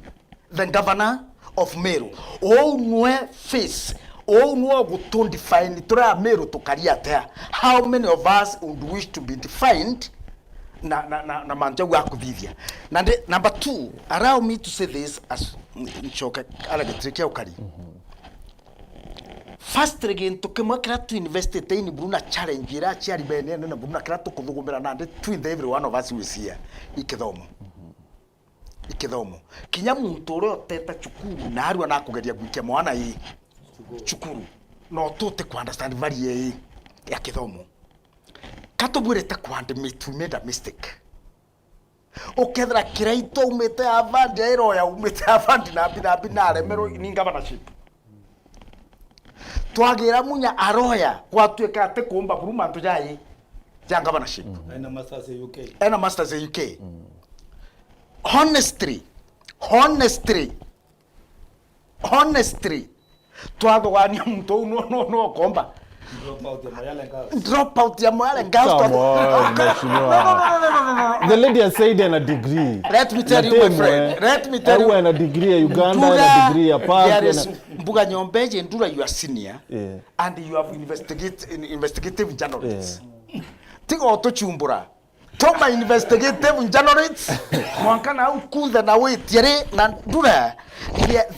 S4: the governor of Meru. Oh no face, oh no go define tura Meru to kariatea. How many of us would wish to be defined na manja wa kuvivia. Number 2, allow me to say this as nchoka ala getreke ukari. First again to kema kra to invest in Bruna challenge ira chiari bene na Bruna kra to kuthugumira na twin every one of us we see ikithomo. Ikithomo kinya muntu uri oteta chukuru na ari wana kugeria gwikia mwana yi chukuru no tote ku understand value ya kithomo katubwirete ku made a mistake okethra kiraito umete avandi airo ya umete avandi na bina remero ni governorship twagira munya aroya gwatuika ate kumba buruma ntujayi ya governorship
S5: Ena masters UK honestly twathogania muntu no komba
S4: drop out ya Moyale Girls.
S1: Come on, mheshimiwa. The lady has said and a degree.
S4: Let me tell you, my friend. Let me tell you.
S1: And a degree ya Uganda and a degree ya Park.
S4: There is Mbuga Nyombeje Ndura, you are senior.
S1: Yeah.
S4: And you have investigative journalists. Tigo otochumbura. Toma investigative journalists. Mwankana ukuza na wetiere na Ndura.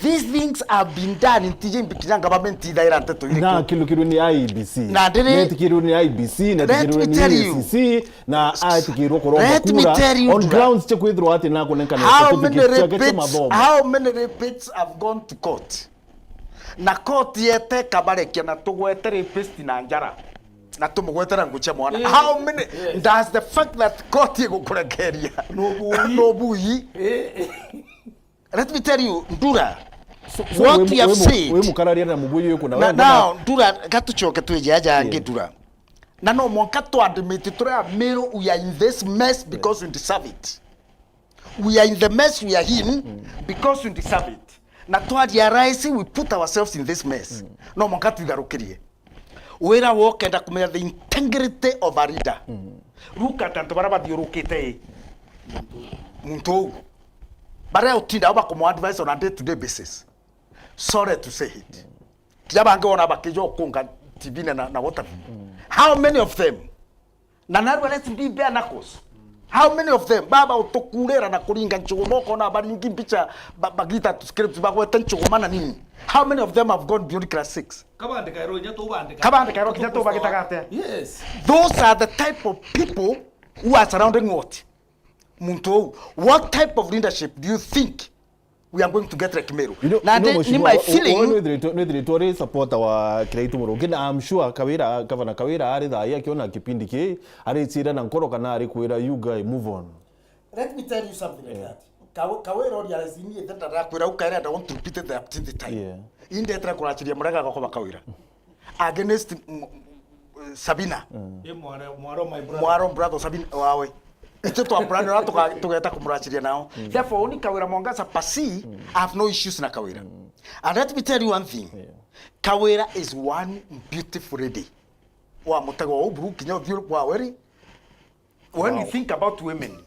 S4: These things have been done in TJ Mbikina government ida to
S1: na kilu ni IBC
S4: na
S1: kilu ni IBC na kilu ni ICC na kilu koroma kura on grounds che kwithro ati na kunenka na
S4: how many repeats have gone to court na court yete kabarekia na tugwete rapist na njara na tumugwetera nguche mwana how many does the fact that court igukurekeria no bui let me tell you, Ndura, what you have said. Now, Ndura, katuchoke tueje aja ange Ndura. Na no monka to admit to mero we are in this mess because we deserve it. We are in the mess we are in because we deserve it. Na to realize we put ourselves in this mess. No monka tu garukirie. Wera walk and kumenya the integrity of a leader. Ruka tanto baraba diorukite. Muntu. But I think I will advise on a day-to-day basis. Sorry to say it. How many of them? Let's be bare knuckles. How many of them? Baba utokulera na kuringa nchugomoko na baringi picha bagita to script bagweta nchugomana nini? How many of them have gone beyond class 6? Kabande kairo kinyato bagita kate. Yes. Those are the type of people who are surrounding what? Muntu, what type of leadership do you think we are going to get like Meru? My feeling.
S1: No, support our Kiraitu Murugi. I'm sure Kawira, Governor Kawira, Ari da Yakiona Kipindi K, Ari Tira and Koro Kanari Kuira, you guys move on.
S4: Let me tell you something like that. Kawira realized me that Rakwira Ukara don't want to repeat it up to the time. Yeah. In the Trakorachi Muraga Kawira. Against Sabina. Muaro brother Sabina Wawe. Ito to brand na tugeta kumurachiria nao. Therefore only Kawira Mongasa pasi I have no issues na Kawira. And let me tell you one thing. Kawira is one beautiful lady. Wa mutago obru kinyo view wa weri. When you think about women,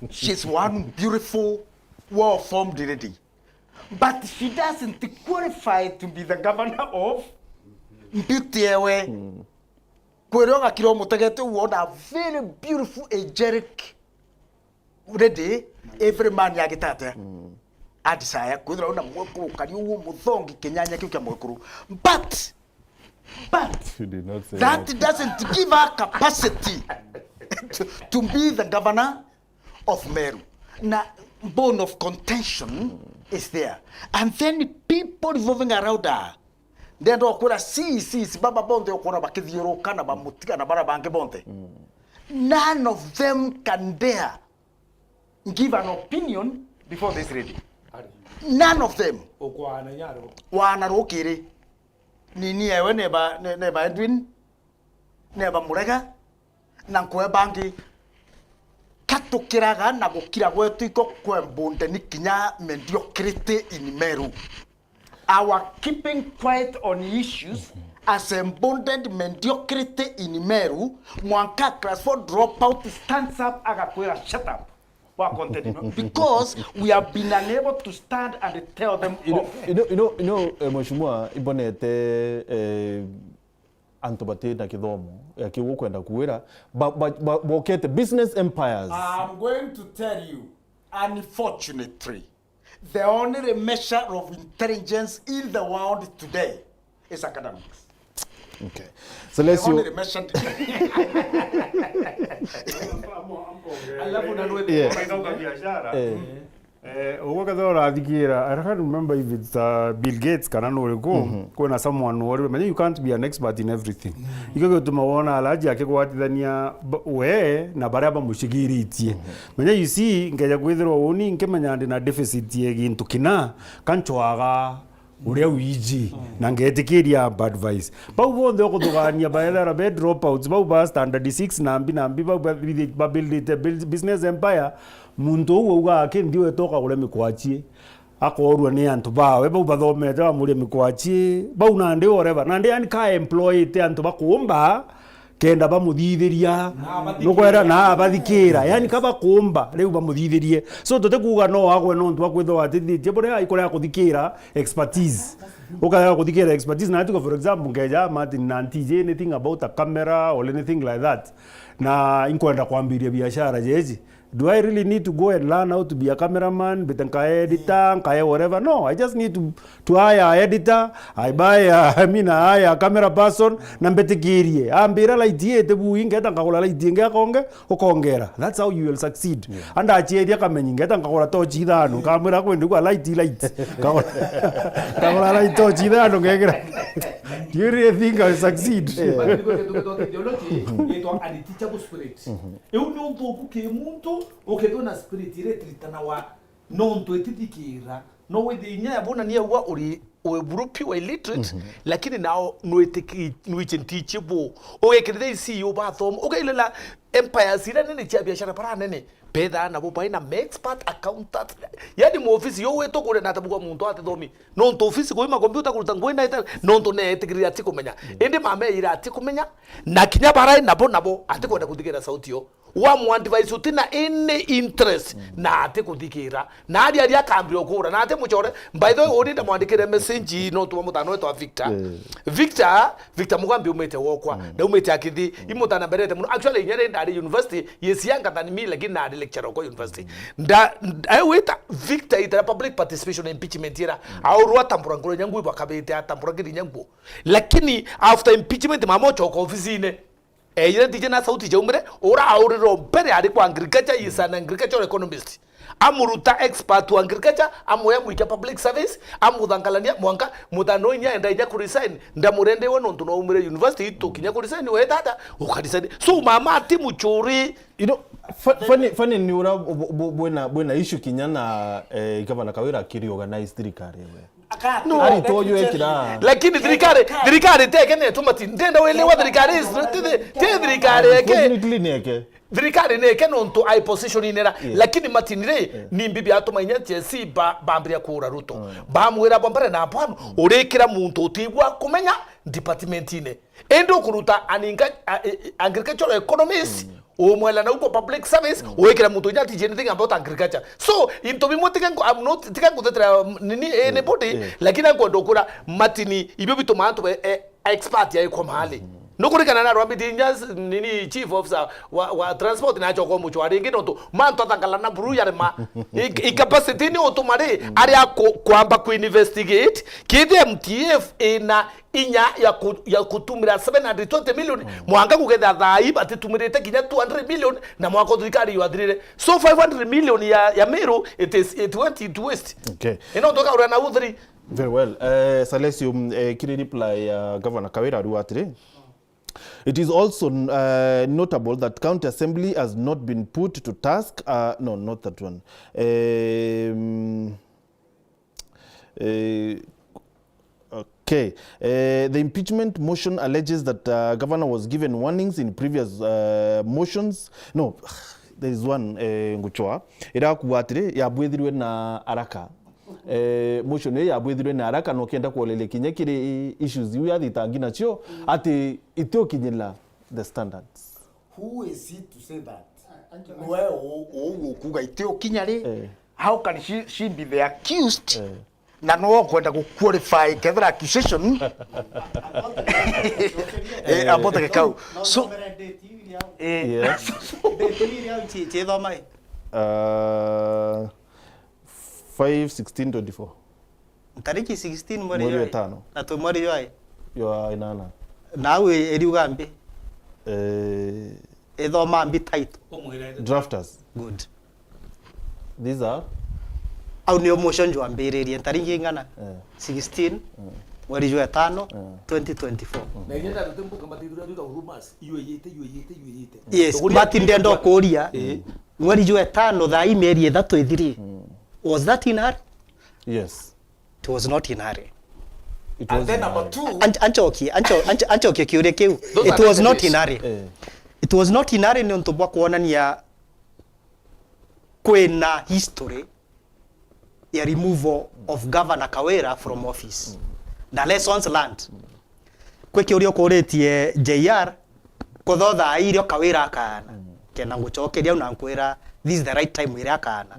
S4: she's one beautiful, well-formed lady. But she doesn't qualify to be the governor of Mbitewe. Kweroga kilo mutagete won a very beautiful, angelic lady. Every man yagitate. Adisaya kudra una mwekuru kariu muthongi kenyanya kiukia mwekuru. But that doesn't give her capacity to be the governor of Meru. Na bone of contention is there. And then people revolving around her. Then okura si baba bonde okura bakithiuruka na bamutika na bara bange bonde. None of them can dare give an opinion before this lady. None of them. Okwana nyaro. Wana rokiri. Nini ewe neba Edwin, neba Murega, na nkwe bangi katukiraga na gukira gwetu iko kwembunde ni kinya mediocrity in Meru. Our keeping quiet on issues as embodied mediocrity in Meru, mwanka class 4 dropout stands up agakwera shut up. Because we have been unable to stand and tell them off.
S1: Mheshimiwa ibonete antobate na kithomo yakiwo kwenda kuwira bokete business empires.
S4: I'm going to tell you, unfortunately, the only measure of intelligence in the world today is academics.
S1: Okay. So let's see.
S2: I can't remember if it's Bill Gates kuna someone who you can't be an expert in everything. Iko tumaona alaji akigwatithania we na baraba mushigiritie. Menya you see ngeja kwithirwa uni nkemenya ndi na deficit yegintu kina kanchwaga uria wiji na ngetikiria bad advice bau bonthe okutugania baethera be dropouts bau ba standard 6 nambi bau build business empire muntu uga ake ndiwe toka ule mikwachie akorwa ni antu bawe bau bathomete bamuria mikwachi bau nandi whatever nandi yani ka employed antu bakumba kenda bamuthithiria nukwera na bathikira yani kaba kumba riu bamuthithirie so tote kuga no agwe no ntu akwitho atithitie bure aikore akuthikira expertise ukaya kuthikira expertise na tuko for example ngeja Martin Nantije anything about a camera or anything like that na inkwenda kwambiria biashara jeji. Do I really need to go and learn how to be a cameraman, betanka editor, kaya whatever? No, I just need to hire an editor. I hire a camera person. Nambetekirie. Ambira la idea te buinge tanka la idea nge konge okongera. That's how you will succeed. And achie dia kamenyi nge tanka kola tochi dano. Kamera kwende kwa light. Kakola light tochi dano ngegera. Do you really think I will succeed?
S5: Uketo na spirit ile tritana wa nonto etithikira no wethi nya yabona ni yawa uri group wa illiterate lakini nao no teachable ogekirite CEO bathom ogailela empire sira nene cha biashara para nene pedha na bo baina expert accountant yani mu office yo weto kure na tabuka muntu atithomi no nto office ko ima computer kuruta ngoina ita no nto ne etikiri ati kumenya ende mame ira ati kumenya na kinya bara nabo ati kwenda kuthikira sauti yo wa mu advice utina any interest na ati kuthikira na ari akambiro kura na ati muchore by the way odita mwandikire message no tu mutano wetu Victor mugambi umete wokwa na umete akithi imutana berete muno actually nyere ndari university yesianga than me lakini na lecturer ko university I wait Victor ita public participation impeachment ira aurwa tambura ngoro nyangu ibo kabete atambura ngiri nyangu lakini after impeachment mamocho ko office ine ira dijena sauti jaumre ora auriro bere ari kwa agriculture isana agricultural economist amuruta expert wa agriculture amoya muika public service amudhangalania mwanka mutano nya enda nya kuresign ndamurende wono ntuno umire university to kinya kuresign we data ukadisign so mama timu churi
S1: you know funny ni ura bwena issue kinyana Governor Kawira kiri organize thirikari we no ari toyo ekira
S5: lakini thirikari teke ne tumati ndenda wele wa thirikari thirikari eke thirikari neke nonto ai position inera lakini matinire ni mbibi atuma inyati si bambria kura Ruto bamwira bombare na pano urekira muntu utigwa kumenya department ine endo kuruta aninga agricultural economist omwela na uko public service uwekira muntu nyati anything about agriculture so into bimo tikango I'm not tikango tetra nini anybody lakini angondokura matini ibyo bituma antu expert ya iko mahali nokurikana na rwambiti nyas nini chief officer wa transport na choko mucho aringi nonto manto atangala na buru ya ma incapacity ni otomare ari kwamba ku investigate KDMTF ina inya ya kutumira 720 million mwanga kugetha thai batitumire kinya 200 million na mwako thirikari yathirire so 500 million ya Meru it went into waste
S1: okay
S5: inotoka ura na uthiri
S1: very well Salesio kiri reply Governor Kawira ruatire. It is also notable that County Assembly has not been put to task. No, not that one. Okay. The impeachment motion alleges that Governor was given warnings in previous motions. No, there is one nguchoa. Ira kuatire ya bwethirwe na araka. Motion ya bwethirwe na araka no kenda kuolele kinye kire issues yu yathitangi nacio ati itio kinyila the standards.
S4: Who is it to say that? Wewe kuga itio kinyari? How can she be the accused? Na no kwenda ku qualify kethra accusation about the cow. So
S1: Yes. 5/16/24.
S3: Tariki 16
S1: mweri wa 5
S3: na to mweri wa
S1: yo inana
S3: nawe eriugambe ethoma mbi title
S1: drafters
S3: good
S1: these are
S3: au ni motion jo ambiririe tariki ngana 16 mweri wa 5 2024
S5: na yenda rutembo kama tidura duka hurumas iyoyete
S3: yes but ndendo kuria mweri wa 5 thaa imeri 3 ithiri was that in hurry?
S1: Yes.
S3: It was not in hurry.
S1: It was
S5: and then number 2
S3: Anchoki kiure kiu. It was not in hurry. It was not in hurry nonto bwa kuonania kwena history ya removal of Governor Kawira from office na lessons learned kwe kiurio kuritie JR kuthotha irio Kawira akana kena ngucokeria una nkwira this is the right time ira akana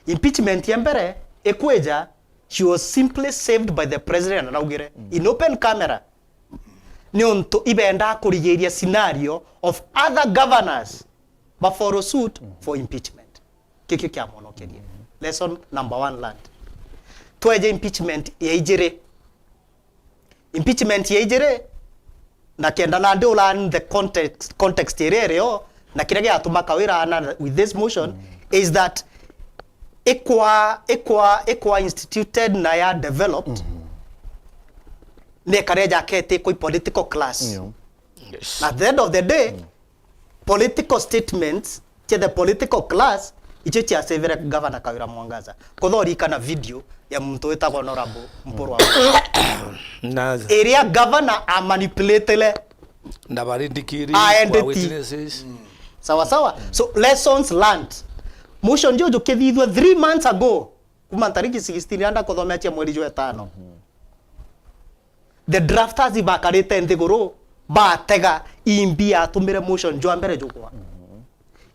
S3: impeachment ya mbere ekweja she was simply saved by the president anaugire in open camera ni onto ibenda kurigiria scenario of other governors but follow suit for impeachment kikyo kya monokeria lesson number 1 learned tweje impeachment ya ijere na kenda na ndio learn the context erereo na kile gĩatũma Kawira ana with this motion is that equa instituted na ya developed ne kareja kete koi political class yes. At the end of the day political statements to the political class icho chia severe Governor Kawira Mwangaza kuthori kana video ya mtu wetagwo Honorable Mpurwa area governor a manipulate
S5: na barindikiri
S3: kwa witnesses sawa so lessons learned motion jojo kethithwe 3 months ago kuma tariki 16 anda kuthomea chia mweri jwa 5 the drafters ibakarite nthiguru batega imbi atumire motion jwa mbere jugwa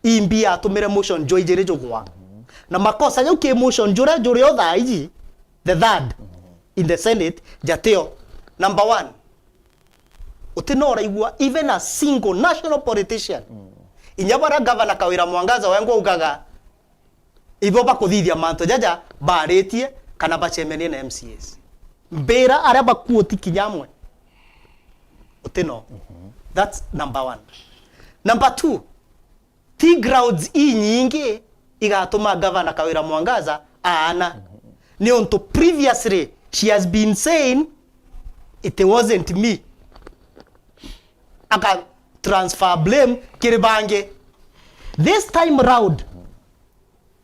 S3: imbi atumire motion jwa ijere jugwa na makosa yo ke motion jura jure othaiji the third in the Senate jateo number 1 utinora igwa even a single national politician inyabara Governor Kawira Mwangaza wengo ugaga ibo bakuthithia manto jaja baretie kana bachemenie na MCAs mbera aria bakuoti kinyamwe utino that's number 1 number 2 tea grounds nyingi igatuma Governor Kawira Mwangaza ana ni onto previously she has been saying it wasn't me aka transfer blame kiribange this time round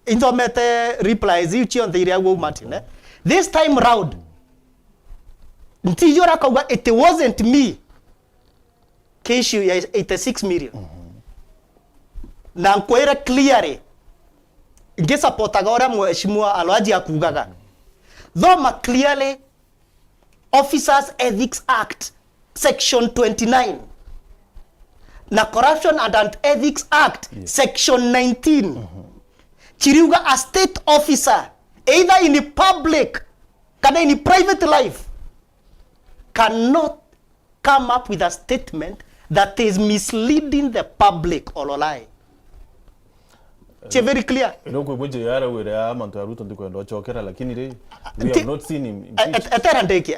S3: intomete replies you on the area wo Martin this time round ntijora kauga it wasn't me kesho ya 86 million na nkwera clearly ngesupport agora mheshimiwa Alhaji akugaga though clearly Officers Ethics Act section 29 na Corruption and Ethics Act section 19 chiriuga a state officer either in public kana in private life cannot come up with a statement that is misleading the public or lie. It's very clear.
S1: Noko gweje yara were amantu ya Ruto ndiko ndo chokera lakini we have not seen him. Atarandeki.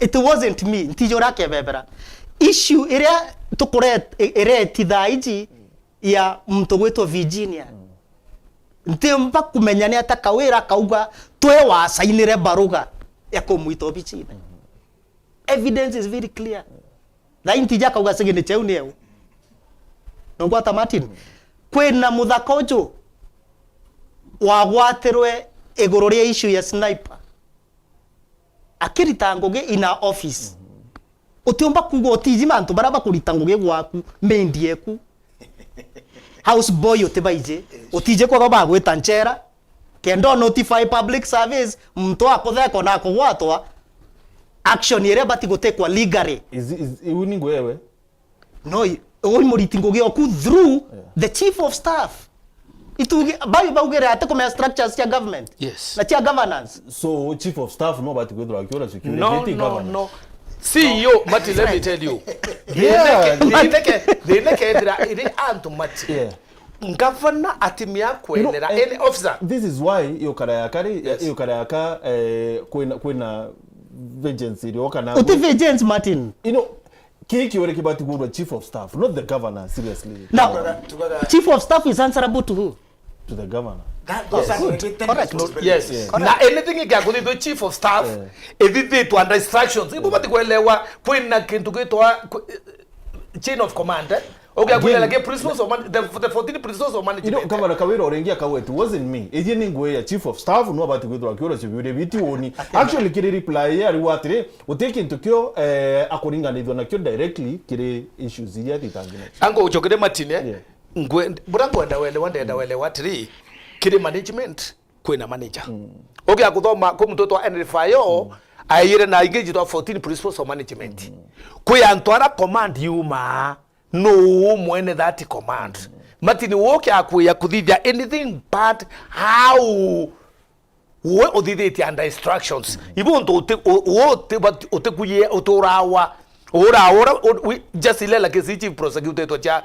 S1: It wasn't me. Ntijora ke bebera. Issue area tukore ere tidhaiji ya mtu wetu Virginia. Ntemba kumenyania ata Kawira kauga twe wasainire baruga ya kumwito bichina. Evidence is very clear. Na intija kauga segene cheuni yeu. Nongwata Martin kwena muthakojo wagwatirwe iguru ria issue ya sniper akirita ngugi ina office utiomba kugo otiji mantu baraba kurita ngugi gwaku mendieku house boy otibaije otije kwa baba gweta nchera kendo notify public service mtu akotheko na kugwatwa action ire bati gutekwa legally is uningo wewe
S3: no oi muritingo gyoku through the chief of staff itu bayo baugere ate kuma structures ya government
S5: yes
S3: na chia governance
S1: so chief of staff no bati kwedra akiora security
S5: no CEO Mati let me tell you they neke iri antu Mati governor atimia kwenera any officer
S1: this is why yokara yaka kwena vengeance iri okana
S3: uti vengeance Martin
S1: Kiki wale kibati gurwa chief of staff, not the governor, seriously.
S3: Now, chief of staff is answerable to who?
S1: To the governor.
S5: Yes. Na anything ikakuli do chief of staff, everything to under instructions. Ibo bati kuelewa kwena kintu kitwa chain of command. Okay, kwela like principles of the 14 principles of management.
S1: You know, Governor Kawira orengia kawe, it wasn't me. Eje ningwe ya chief of staff no bati kwedra akiora security biti oni. Actually kiri reply ya riwatire uteke ntukyo akoringa ndivyo na kyo directly kiri issues ya titangina.
S5: Ango uchokere Martin ngwe burango enda wele watiri kiri management kwina manager okay akuthoma kwa mtoto wa NFIO aire na engage to 14 principles of management kwa antwara command yuma no mwene that command matini woke akuya kuthithia anything but how we uthithite under instructions ibu nto utekuye uturawa ora just ilela kesi chief prosecutor to cha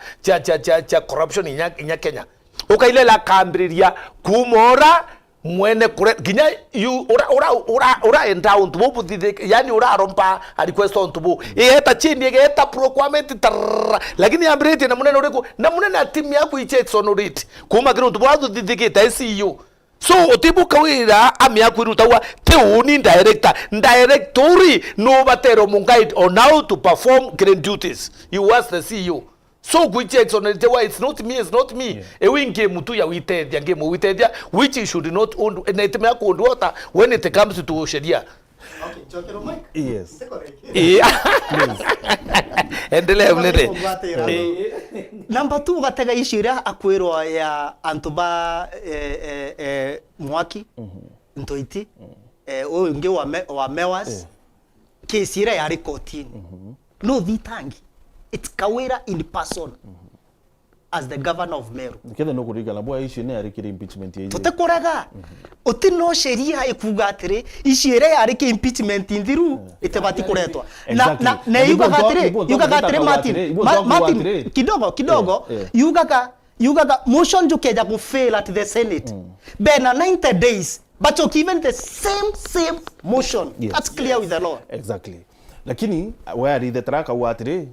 S5: corruption inya Kenya ukailela kambriria kumora mwene kure ginya you ora enda untu buthithe yani ora rompa request untu bu eta chini eta procurement lakini ambrete na munene uriku na munene team yaku ichecks honorate kuma kire untu bwathu thithikite ICU so otibu kawira ami yaku irutawa te uni directory no batero munguide on how to perform current duties you was the CEO so we checks on it why it's not me yeah. Ewe ngemu tu ya witedia ngemu witedia which you should not own na iteme yako own water when it comes to sheria.
S3: Okay, Chokero Mike.
S1: Yes.
S5: Endelea mlete.
S3: Number 2 gatega ishira akwirwa ya antuba mwaki ntoiti oyo nge wa mewas kesira ya rekotini no thitangi it's Kawira in person as the governor of Meru.
S1: Kenda no kuriga la boy ishi ne arikiri impeachment ye.
S3: Tutekoraga. Otino sheria ekuga atire ishire ariki impeachment indiru itebati kuretwa. Na yuga gatire Martin kidogo yuga motion jukeja ku fail at the Senate. Bena 90 days but you given the same motion. Yes. That's clear with the law.
S1: Exactly. Lakini where the track awatire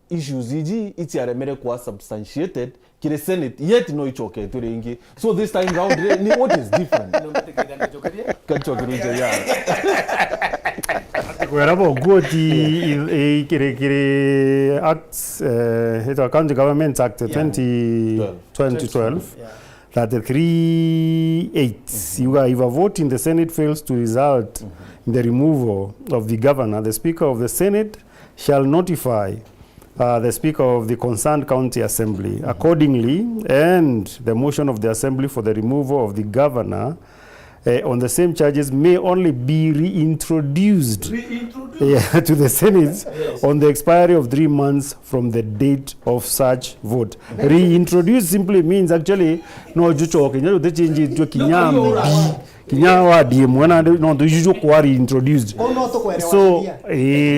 S1: issues iji iti aremere kwa substantiated kile Senate yet no ichoke turingi so this time round ni what is different kancho kiruje ya
S2: kwera bogoti kire acts it County Government Act 2012 that the 3/8 you if a vote in the Senate fails to result in the removal of the governor, the Speaker of the Senate shall notify the Speaker of the concerned county assembly accordingly, and the motion of the assembly for the removal of the governor on the same charges may only be reintroduced to the Senate on the expiry of 3 months from the date of such vote. Reintroduce simply means actually no juchoke nyo de change to kinyambi kinyawa die mwana no do jujo kwa reintroduced.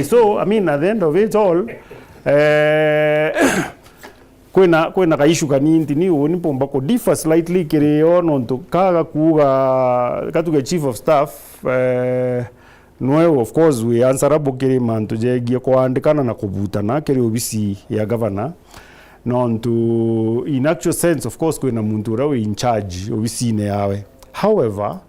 S2: So I mean at the end of it all kwena kaishu kanindi ni oni pomba ko differ slightly kireo nonto kaga kuga katuge chief of staff no of course we answerable kiri mantu jegie ko andikana na kubutana kiri obisi ya governor nonto in actual sense of course kwena muntu rawe in charge obisi ne yawe however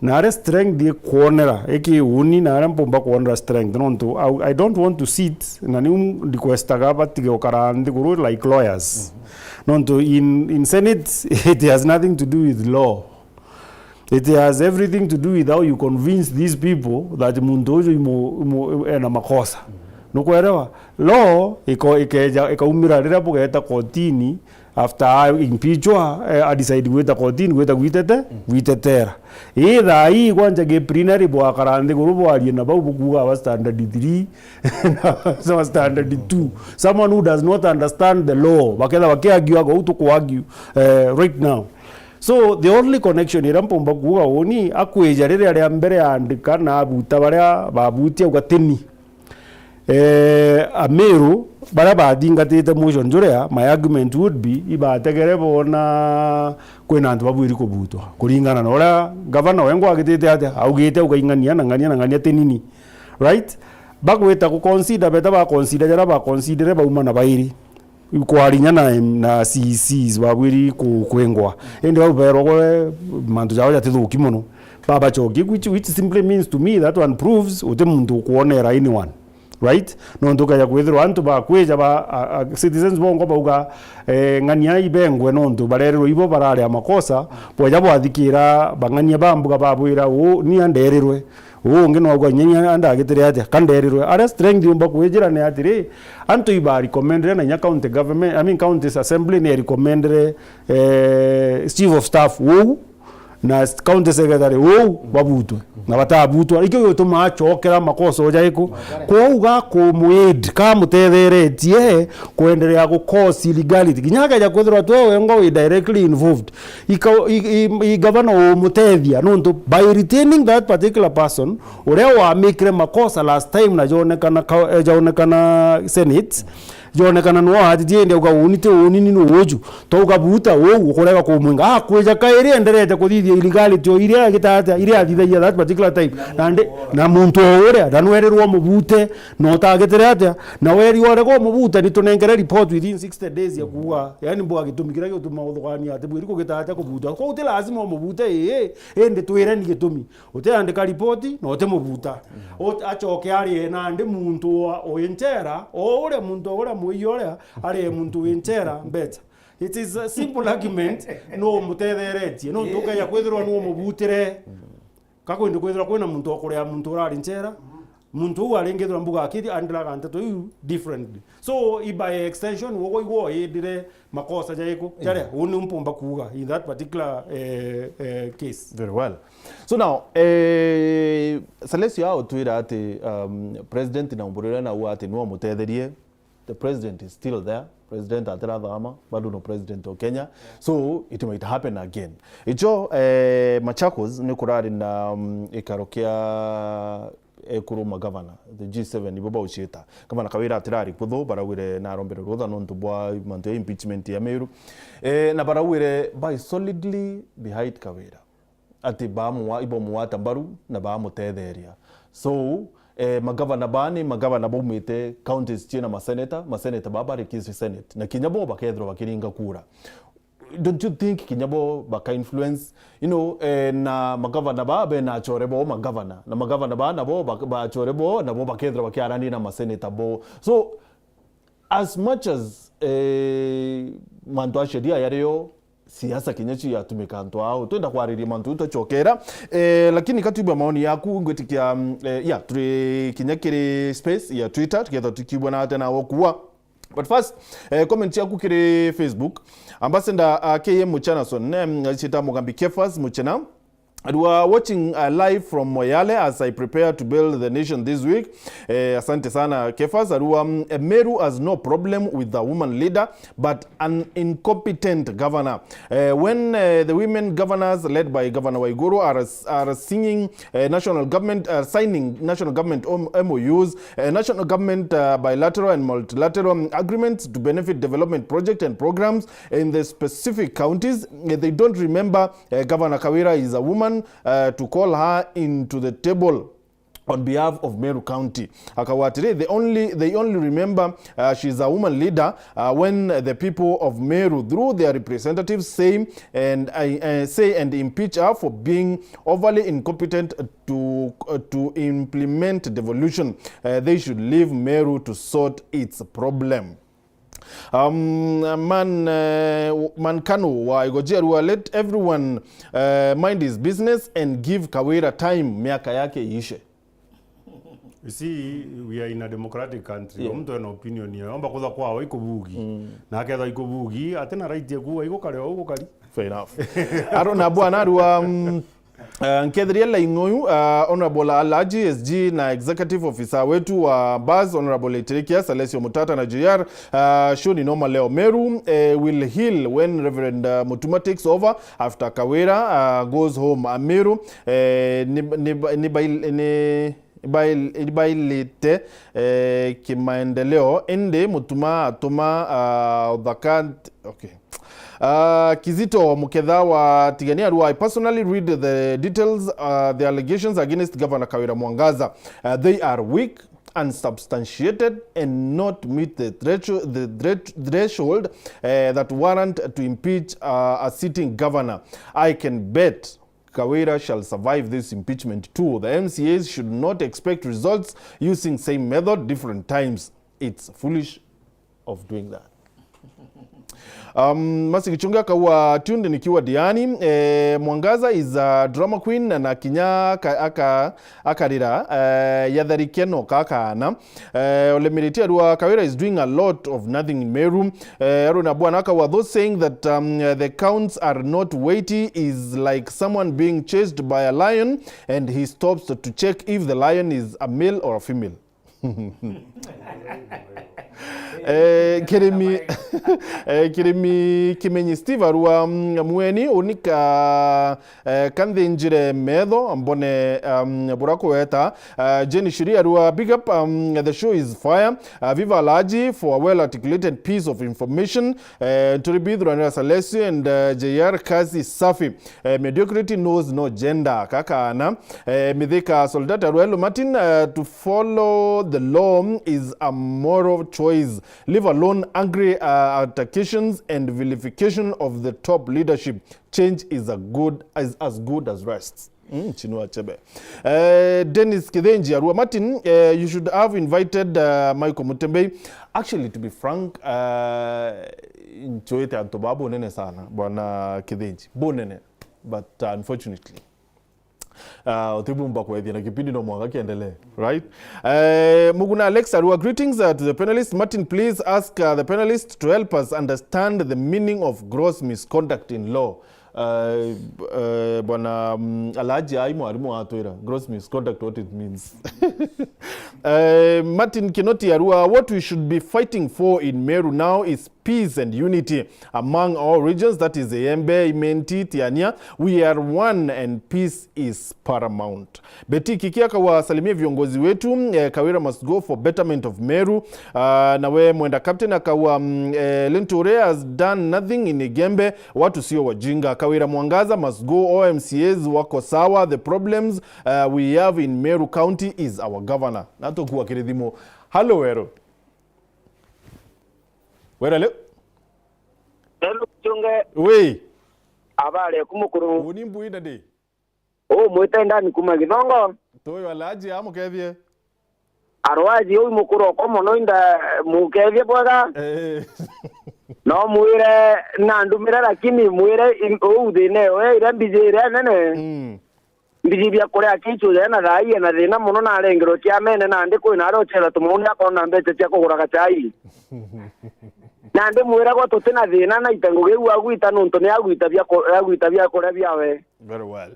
S2: na strength de kuonera eki uni na mpomba kuonera strength nonto I don't want to sit na ni request gaba tige okarandi guru like lawyers nonto in Senate it has nothing to do with law. It has everything to do with how you convince these people that mundojo imo ena makosa nukuelewa law iko umira rira bugeta kotini after impeachwa decide gweta kotini gweta gwitetera either hii kwanja ge plenary bwa karande gurubo ali na babu kuga wa standard 3 na standard 2 someone who does not understand the law bakela bakiagiwa go to argue right now. So the only connection irampomba kuga oni akweja rere ari mbere andika na abuta baria babutia ugateni Ameru baraba dingatete motion jurea my argument would be ibategere bona kwena antu babwiri kubutwa kuringana na ora governor wengo agitete ate augite ukaingania na ngania tenini right bagweta ku consider beta ba consider jara ba consider ba umana bairi kwarinya na CCs babwiri ku kwengwa ende babero ko mantu jawo jatithuki muno baba chogi which simply means to me that one proves uti muntu kuonera anyone right no ndoka ya kwethirwa antu ba kweja ba citizens bongo bauga ngania ibengwe no ndu barerero ibo barare amakosa boja bwathikira bangania bambuga babwira ni andererwe ungi no gwa nyenya anda gitire ati kanderirwe ara strength yumba kwijira ne atiri antu iba recommendere na nya county government I mean county assembly ne recommendere chief of staff wo na county secretary wo babutwe na batabutwa ikyo gituma achokera makoso jaiko kuuga kumuid ka mutetheretie kuendelea ku cause illegality kinyaga ja kwethirwa twewe ngo we directly involved i governor mutethia nonto by retaining that particular person uria wa make makosa last time na jonekana senate jonekana no hati tiende ukaunite unini no woju to ukabuta wo ukorega ko mwinga kweja kairi enderete kuthithia illegality o iria gitata iria athithagia that particular time na muntu ore danwererwo mubute no tagetere atia na weri ore ko mubute ni tunengere report within 60 days ya kuwa yani mbo gitumikira gituma uthogani ati bwiri ko gitata kubuta ko uti lazima mubute ende twire ni gitumi uti andika report no uti mubuta achoke ari na ndi muntu o entera ore muntu ore muiyorea ari muntu wentera better. It is a simple argument no mutetheretie no tukaya kwithirwa no mubutire kako ndi kwithirwa kwina muntu okuria muntu urari ntera muntu arengethwa mbuga akiri andra gante to you differently so by extension wogo igo idire makosa jaiko jare uni mpomba kuga in that particular case.
S1: Very well. So now Celestia otwira ati president na umburira na uati no mutetherie. The president is still there. President Atera Dhama, bado no president of Kenya. So it might happen again. Icho Machakos ni kurari na ikarokia kuruma governor the G7 iboba uchita kama nakawira atirari kudho barawire na rombere rotha nontu bwa manto impeachment ya Meru na barawire by solidly behind Kawira ati bamu ibo muwata baru na bamu tetheria so magavana bani magavana bomite counties china maseneta baba rekisi senate na kinyabo bakethro bakiringa kura. Don't you think kinyabo baka influence na magavana babe na chorebo magavana na magavana ba na bo ba chorebo na bo bakethro bakiarani na maseneta bo so as much as manto a sheria yario siasa kinyechi ya tumikanto au twenda kwariria mantu utachokera lakini katibu maoni yaku ngwetikia turi kinyakiri space ya Twitter tukietha tukibwa na tena wokuwa but first comment yaku kiri Facebook ambassador KM Muchanason chita Mugambi Kefas Muchana. And we are watching live from Moyale as I prepare to build the nation this week. Asante sana Kefas. Meru has no problem with the woman leader, but an incompetent governor. When the women governors led by Governor Waiguru are signing national government MOUs, national government bilateral and multilateral agreements to benefit development projects and programs in the specific counties, they don't remember Governor Kawira is a woman to call her into the table on behalf of Meru County. Akawatire, they only remember she's a woman leader when the people of Meru, through their representatives, say and impeach her for being overly incompetent to implement devolution. They should leave Meru to sort its problem. Mankano wa Igojeru, let everyone mind his business and give Kawira time miaka yake ishe.
S2: You see, we are in a democratic country. Mtu ana opinion ya omba kuza kwao iko bugi. Na aketha iko bugi atena right ya kuwa iko kale au kali.
S1: Fair enough. Arona bwana ruwa Nkethriela Ingoyu, Honorable Alaji SG na Executive Officer wetu wa BAS, Honorable Itirikia Salesio Mutata na JR, shuni noma leo. Meru will heal when Reverend Mutuma takes over after Kawira goes home. Meru ibailite kimaendeleo ende Mutuma atuma udhakant okay. Kizito Muketha wa Tigania Rua, I personally read the details, the allegations against Governor Kawira Mwangaza. They are weak, unsubstantiated, and not meet the threshold that warrant to impeach a sitting governor. I can bet Kawira shall survive this impeachment too. The MCAs should not expect results using same method different times. It's foolish of doing that. Masi Kichunga kawa tunde nikiwa Diani. Mwangaza is a drama queen na kinya akarira yatharikeno kakana. Ole Miritia Rua Kawira is doing a lot of nothing in Meru. Aruna Bwana kawa those saying that the counts are not weighty is like someone being chased by a lion and he stops to check if the lion is a male or a female. Kirimi Kimenyi Steve Arua Mweni unika kandhinjire medho ambone burako weta Jenny Shiri Arua big up the show is fire Viva Laji for a well articulated piece of information Turibidhu Ranira Salesi and JR Kazi Safi mediocrity knows no gender kakana Midhika Soldata Ruelo Martin to follow the law is a moral choice. Leave alone angry altercations and vilification of the top leadership. Change is as good as rest. Chinua Achebe. Dennis Kithenji Arua Martin, you should have invited Michael Mutembe. Actually, to be frank, nchoete antobabu nene sana, bwana Kithenji. Bonene, but unfortunately. Otibu mbako na kipindi no mwanga kiendelee, right? Muguna Alex Arua, greetings to the panelists. Martin, please ask the panelists to help us understand the meaning of gross misconduct in law. Bwana Alaji Aimo Arimu Atoira, gross misconduct, what it means. Martin Kinoti Arua, what we should be fighting for in Meru now is peace and unity among all regions. That is Embe, Imenti, Tiania. We are one and peace is paramount. Beti Kikiaka wa salimia viongozi wetu. Kawira must go for betterment of Meru. Nawe mwenda captain akawa Lenture has done nothing in Igembe. Watu sio wajinga. Kawira Mwangaza must go. OMCAs wako sawa. The problems we have in Meru County is our governor. Nato kuwa kiridhimo. Hello, Wero. Wera leo?
S6: Hello, Chunge.
S1: We.
S6: Abale kumukuru.
S1: Unimbu ina de.
S6: Mwita ndani kuma Githongo.
S1: Toyo alaji amu kethie.
S6: Arwaji mukuru ko mono inda mukethie bwaga. No mwire na ndumira lakini mwire uthine we ira mbijire nene. Mbijibia kore akichu na rai na thina muno na rengero kia mene na ndi kwina rochera tumundi akona mbete cia kugura gachai. Na ndi mwira go tutina thina na itengo giu agwita nuntu ni agwita bia kore biawe.
S1: Very well.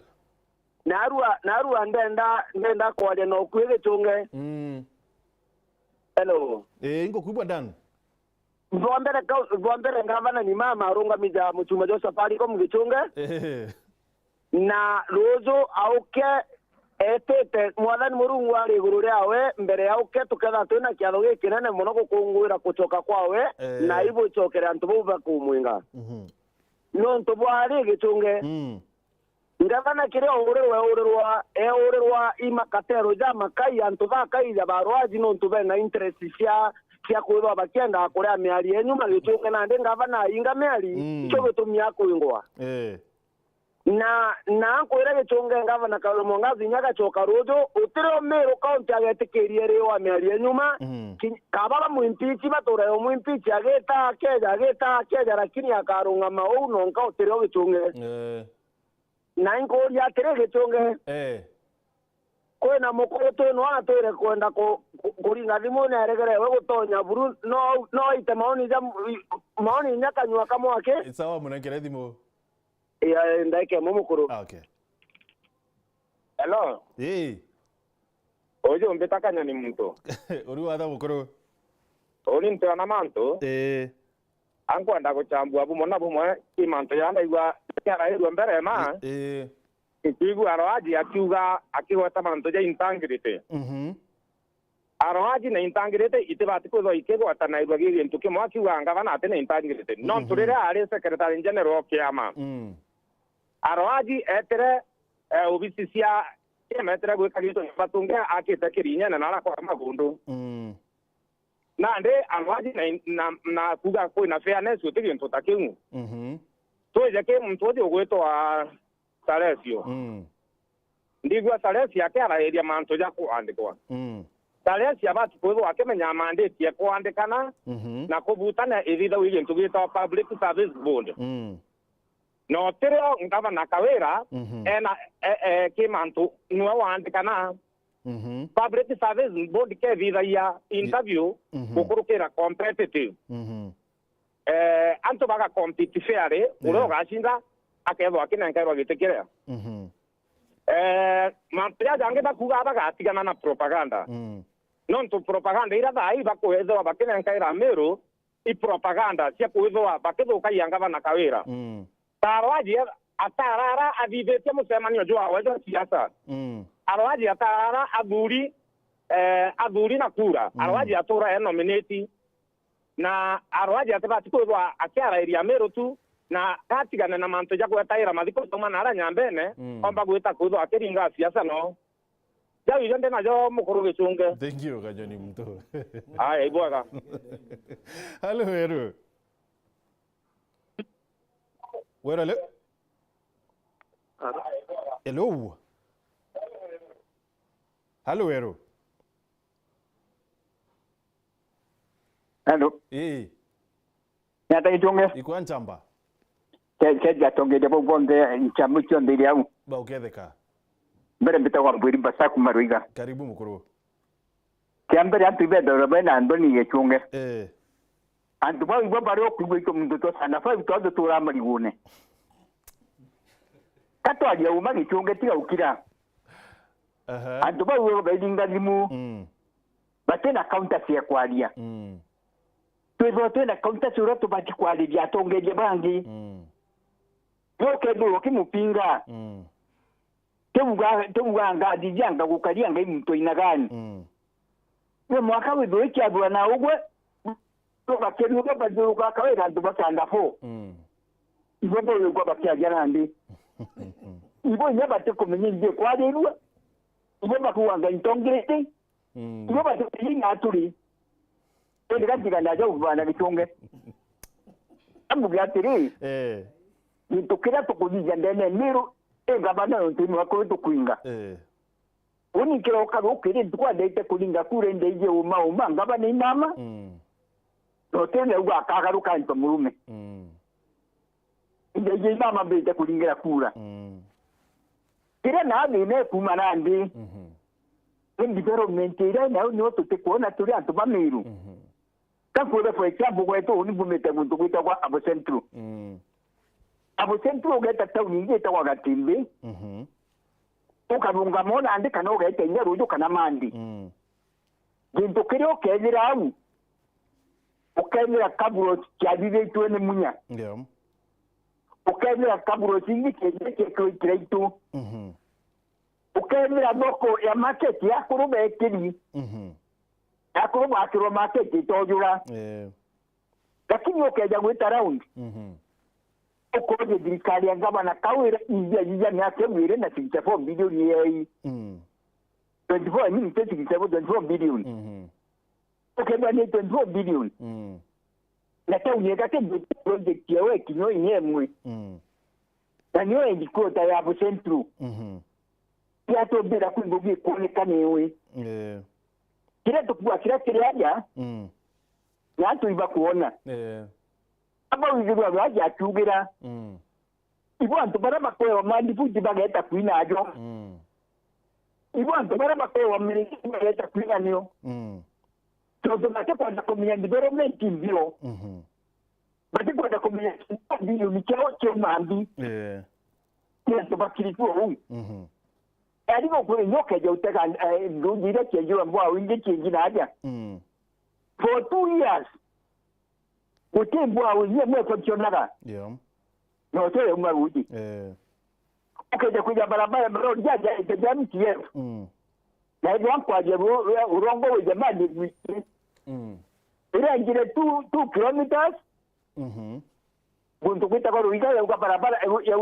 S6: Narua ndenda kwaria no kwige chunge. Hello.
S1: Ingo kubwa dan.
S6: Vombere ngavana ni mama arunga mija muchuma jo safari ko mugichunge. Na rozo auke etete mwathani murungu ari iguru riawe mbere auke tuketha twina kiatho gikinene muno gukungwira gucoka kwawe na ibo chokera antu buva kumwinga. No ntu bwari gichunge. Ngavana kire urirwa imakatero ja makai antu bakai ya barwaji no ntu bena interest cia kwithwa bakienda kuria miari enyu magichunge na ndi ngavana inga miari cyo gitumia kuingwa. Na kwira gichunge ngavana Kawira Mwangaza nyaga choka rojo utire Meru County agetikirie ri wa miari enyuma kababa mwimpichi batura yo mwimpichi ageta keja lakini akarunga mau no nka utire gichunge. Na inkori atire gichunge. Kwena mukoto no atire kwenda kuringa thimu na regere we gutonya buru no ite maoni nyakanywa kamwake.
S1: Sawa munengere thimu.
S6: Ya ndaike mumukuru.
S1: Okay.
S6: Hello. Oje umbetaka ni mtu.
S1: Uri watha mukuru.
S6: Uri mtu ana mantu. Anko anda kuchambua bumona bumwe imanto yanda igwa kyara irwa mbere ma. Ikigu araji akiuga akiwata manto ja integrity. Araji na integrity itibati ko ikego atana irwa giri ntuke mwakiuga ngavana atena integrity. No turere ari secretary general kiama. Araji etere obisisia emetere gwikagito batunga akita kirinya na nara kwa magundu. Na nde araji na kuga ko na fairness utigi ntotakimu. So jake mtoje ogwetwa Salesio. Ndigwa Salesio akara area manto ja kuandikwa. talensi abati kwithwa akimenya mandate kwandikana na kubutana ithitha wige ntugita public service board no tirio ngavana Kawira ena kimantu nuwe wandikana public service board ke thithaia interview gukurukira competitive antu baga compete fairly ule ugacinda akethwa akinenkerwa gitikirea mapya jange bakuga bagatigana na propaganda nontu propaganda ira thai bakwethwa bakinenkaira Meru i propaganda cia kwithwa bakithukagia ngavana Kawira tarwaji atarara athithĩtie mũcemanio jwa wejo siasa arwaji atarara athuri na kura arwaji atura nominate na arwaji atibati kwithwa akiarairia Meru tu na katigane na mantu ja gwetaira mathiko tuma na nyambene omba gwita kwithwa akiringa siasa no jawi jonde na jo mukuru gicunge.
S1: Thank you Kajoni Mto.
S6: Aya ibwaga.
S1: Hello Weru. Hello. Hello. Hello Weru.
S7: Hello. Nyata itunge.
S1: Iko nchamba.
S7: Keja tonge de bonde nchamu chonde yao.
S1: Ba uketheka.
S7: Mbere mbita wa bwiri basaku maruiga.
S1: Karibu mukuru.
S7: Kiambere antu bedo robena andoni yechunge. Antu ba ibo baro kugo mundu to sana fa to tura marigune. Kato aje uma gichunge tiga ukira. Antu ba uwe bedinga limu. Batena counter sia kwalia. Tuzo tena counter sura to bati kwalia tongeje bangi. Yoke do kimupinga. Tebuga ngadi janga kukalia ngai mtu inagani. Ye mwaka wizo iki abwa na ugwe. Toka kenu kwa baduru kwa Kawira ndo bakanda fo. Ibo bo kwa bakia jarandi. Ibo nyaba te komenye kwa derua. Ibo bakuanga intongirete. Ibo batuli naturi. Ende katika naja ubana bichonge. Ambu byatiri. Nitukira tukujija ndene Meru gavana ntini wako tukuinga. Uni kira ukire tukwa daite kulinga kure ndeje uma ngabana inama. Totele uga kagaruka nto murume. Ndeje inama bete kulingira kura. Kira na bine kumarandi. Development ira na ni otote kuona turi antu Meru. Kafura for example kwetu uni bumete muntu kwita kwa Abo Central. Abo Central ugeta tauni ngeta wa gatimbe. Ukarunga mona andika no ugeta nyaru ujuka na mandi. Ginto kiro kezira awu. Ukemira kaburo kyabire tuene munya. Ukemira kaburo singi keke kreitu. Ukemira boko ya market ya kuruba ekiri. Ya kuruba akiro market tojura. Lakini ukeja gwita round. Ukoje dirikali ya gavana Kawira ija ni akemwire na 64 bilioni yei. 24 mini 24 bilioni. Ukeba ni 24 bilioni. Na tauni yake project yawe kinyo yemwe. Na niyo ndikota ya Abo Central. Ya to bera kuingogi kuonekana yewe. Kile tukua kile haja. Ya to iba kuona. Aba wizibwa baje atugira. Ibo antu baraba kwa mandi fuji bageta kuina ajo. Ibo antu baraba kwa miliki bageta kuina niyo. Todo mate kwa komenya development mbio. Bati kwa komenya mbio michao chomambi. Ni antu bakiri kwa Aligo kule nyoke je utaka ndujira chejo ambao wingi chingina haja. For 2 years. Utembwa wenye mwe funktionaga. No tele umaruji. Ukaja kuja barabara road jaja itajamu yetu. Na hivyo kwa jebu urongo wa jamani. Ila ngire 2 kilometers. Buntu kwita kwa ruiga ya barabara ya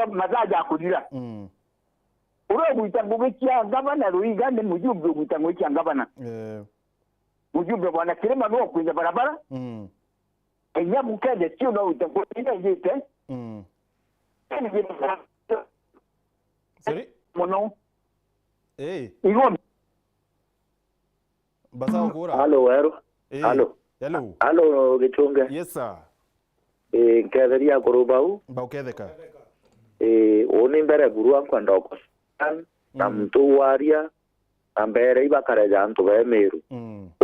S7: mazaja akudira. Uro guitangukia gavana ruiga ni mujumbe guitangukia gavana. Mujumbe bwana Kirema no kuinja barabara. Enya mukende sio no guitangukia yete.
S1: Sorry.
S7: Mono.
S1: Eh.
S7: Igon.
S1: Basa ukura.
S6: Halo weru. Halo. Halo Gichunge.
S1: Yes sir.
S6: Nketheria kurubau.
S1: Bauketheka.
S6: Uni mbere burua kwenda okostan na mtu waria na mbere ibakare jantu bemeru.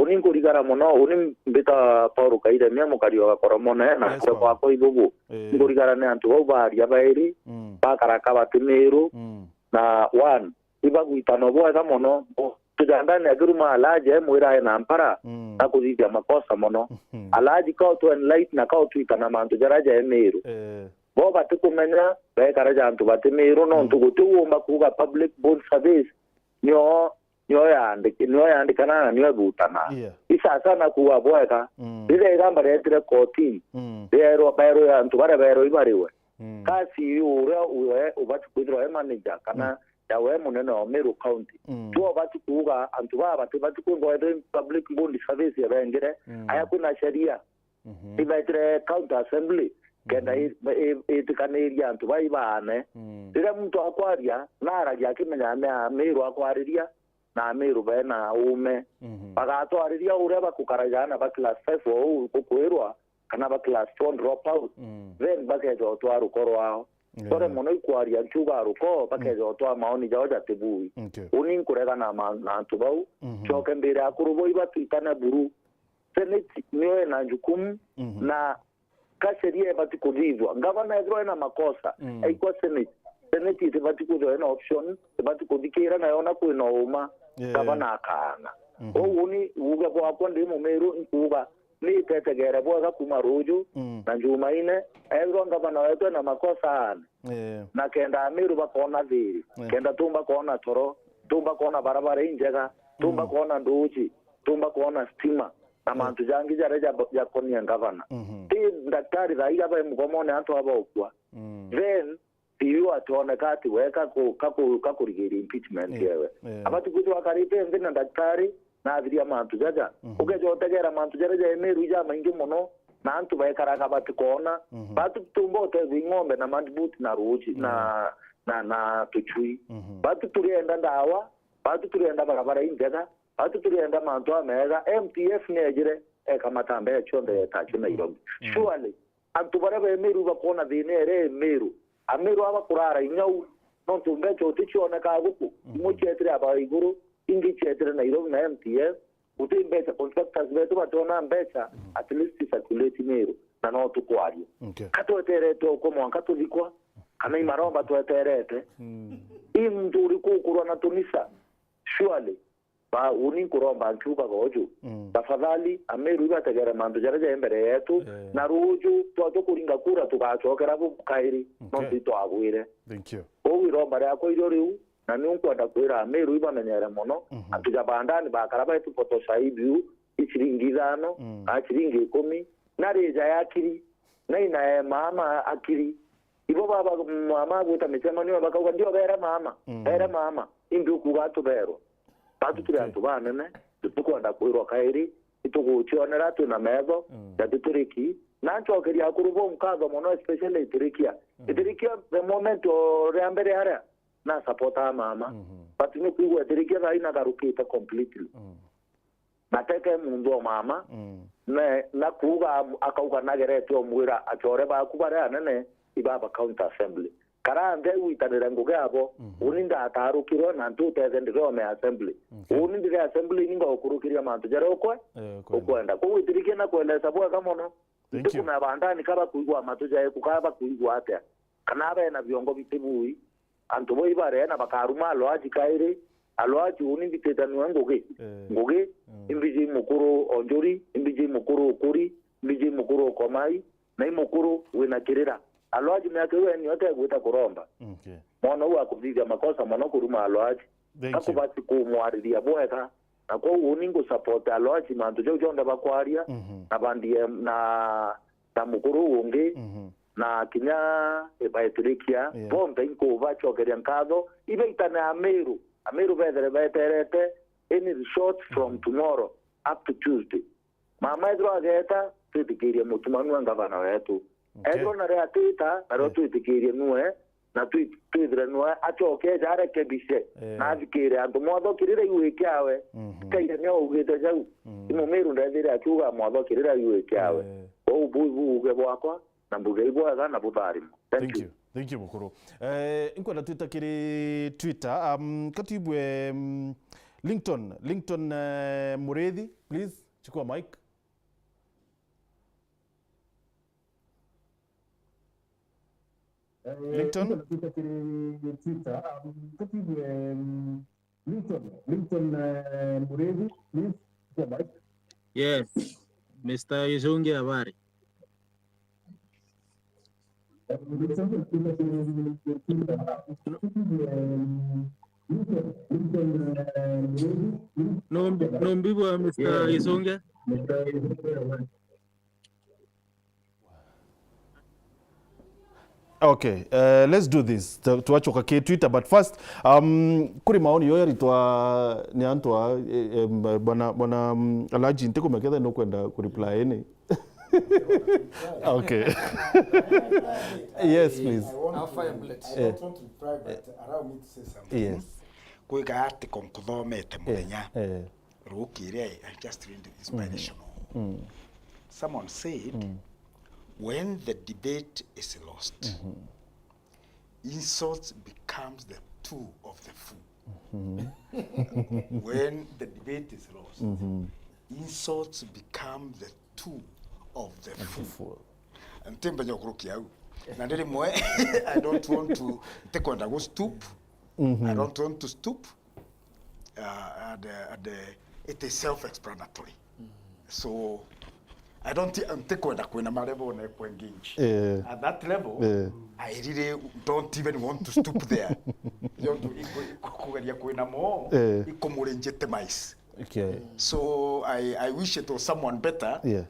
S6: Uni ngurigara muno uni mbita Paul Kaire mia mukario gakoro mone na kure kwako ibugu. Ngurigara ne antu bau baria bairi bakara kabatimeru na one ibagwitano bwega muno tujandane agiruma alaje mwira na ampara na kuzithia makosa muno alaji ka to enlighten na ka twitana mantu jaraja emeru bo batukumenya bekara jantu batimeru no ntugutuuma kuga public bond service nyo yandikana nyo butana isa sana kuwa bweka ile gamba retire koti bero ya ntubare bero ibariwe kasi uwe ubati kudro manager kana yawe munene wa Meru County tuo bati kuga antu bati kungo public bond service ya bengere aya kuna sheria ibaitre county assembly kenda itikaneria antu baibane ile mtu akwaria nara yakimenya na Meru akwariria na Meru bena ume bagatwariria ureba kukarajana ba class 5 o kukwirwa kana ba class 4 drop out then bakejo twaru korwao tore mono ikwaria nchuga ruko bakejo twa maoni jaoja tebui unin kurega na antubau choke mbere akurubo ibatitana buru seneti niwe na jukumu na kasheria bati kudivwa gavana edro na makosa aiko seneti tibati kuzo na option tibati kudikira na yona kuino uma gavana akana uni uga bwa ndi mu Meru nkuga ni tetegere bwa kuma ruju na Jumaine edro gavana wetu na makosa na kenda Meru bakona thiri kenda tumba kona toro tumba kona barabara injega tumba kona nduji tumba kona stima na mantu jangi jareja ya konia gavana ti daktari dhaiga ba mgomone antu aba okwa then tiyo atone kati weka kakurigiri impeachment yewe abatu kutu wakaripe ndina daktari na adhiria mantu jaja ugejo otegera mantu jareja Emeru ija maingi muno na antu baekara batu kona batu tumbo te ngombe na mandbuti na ruji na tuchui batu turienda ndawa batu turienda barabara injega batu turienda mantu amega MTF nejire kamatambe chonde tacho Nairobi surely antu baraba Emeru bakona dinere Emeru Ameru aba kurara inyau no tumbe choti chone ka guku muchetre aba iguru ingi chetre Nairobi na MTF utimbe contractors betu batona mbesa at least circulate Meru na no tukwario kato terete ko mo kato dikwa kana imaromba to terete imduri kukurwa na tunisa surely ba uni kuromba nchuka gojo tafadhali Ameru ibategera mandu jaraja embere yetu na ruju to kuringa kura tukachokera bukairi no tito agwire
S1: thank you
S6: wiromba yako iroriu na nunkwenda kwira Ameru ibamenyere muno atujabandani bakaraba etu photosaibu ichiringizano achiringi 10 na reja yakiri na ina mama akiri ibo baba mama guta misema niyo bakauga ndio bera mama indu kugato bero batu turi antu banene tukwenda kwirwa kairi ituguchionera tu na mezo yatuturiki nanchokeria kurubo mkazo muno especially itirikia the moment reambere hara na supporta mama but ni kuigwa itirikia haina garukita completely nateke mundu mama na kuga akauga nagerete omwira achore ba kubare anene ibaba county assembly karande witanira nguge abo uninda atarukiro na ntuteze ndiro me assembly unindire assembly ninga okurukiria mantu jare okwe okwenda ko witirikie na kweleza bwa kamono tukuna bandani kaba kuigwa matuja yeku kaba kuigwa ate kana ba na biongo bitibui antu boy bare na bakaruma aloaji kaire aloaji unindite nguge imbiji mukuru onjuri imbiji mukuru okuri imbiji mukuru okomai na imukuru wina kirira aloaji miaka wewe ni yote guta kuromba mwana huwa kuviga makosa mwana kuruma aloaji akubati kumwariria bweka na kwa uningo support aloaji mantu jonda bakwaria na bandie na mukuru ungi na kinya ebaitirikia bombe inko vacho keria nkado ibe itana Ameru bedere beterete any short from tomorrow up to Tuesday mama edro ageta tutikiria mutumanu ngavana wetu edro na reatita na rotu itikirie nuwe na twithire nwe acoke jare kebise na thikire andu mwathokirire iwike awe kaire ne ugite jau imo meru ndethire akiuga mwathokirire iwike awe o buge bwakwa na mbuge ibwaga na butharimo.
S1: Thank you mukuru. Inkwenda Twitter kiri Twitter katibwe Lincoln Mureithi, please chukua mic. Lincoln Mureithi, please chukua mic.
S8: Yes, Mr. Izungi habari. No mbibu Mr. Izungi.
S1: Okay, let's do this. Tuachoka ke Twitter, but first kuri maoni yoya ritwa ni antwa bwana Alhaji nteko meketha no kwenda ku reply any. Okay. Yes, please.
S4: I don't want to reply, but allow me to say something.
S1: Yes.
S4: Kuiga article nkuthomete muthenya. Rukire, I just read inspirational. Someone said, when the debate is lost, insults becomes the tool of the fool. When the debate is lost, insults become the tool of the fool. And tembe nyokuruki au. Na ndiri mwe, I don't want to take on go stoop. I don't want to stoop. It is self-explanatory. So I don't take on the level on engage. At that level, I really don't even want to stoop there.
S1: Okay.
S4: So I wish it was someone better.
S1: Yeah.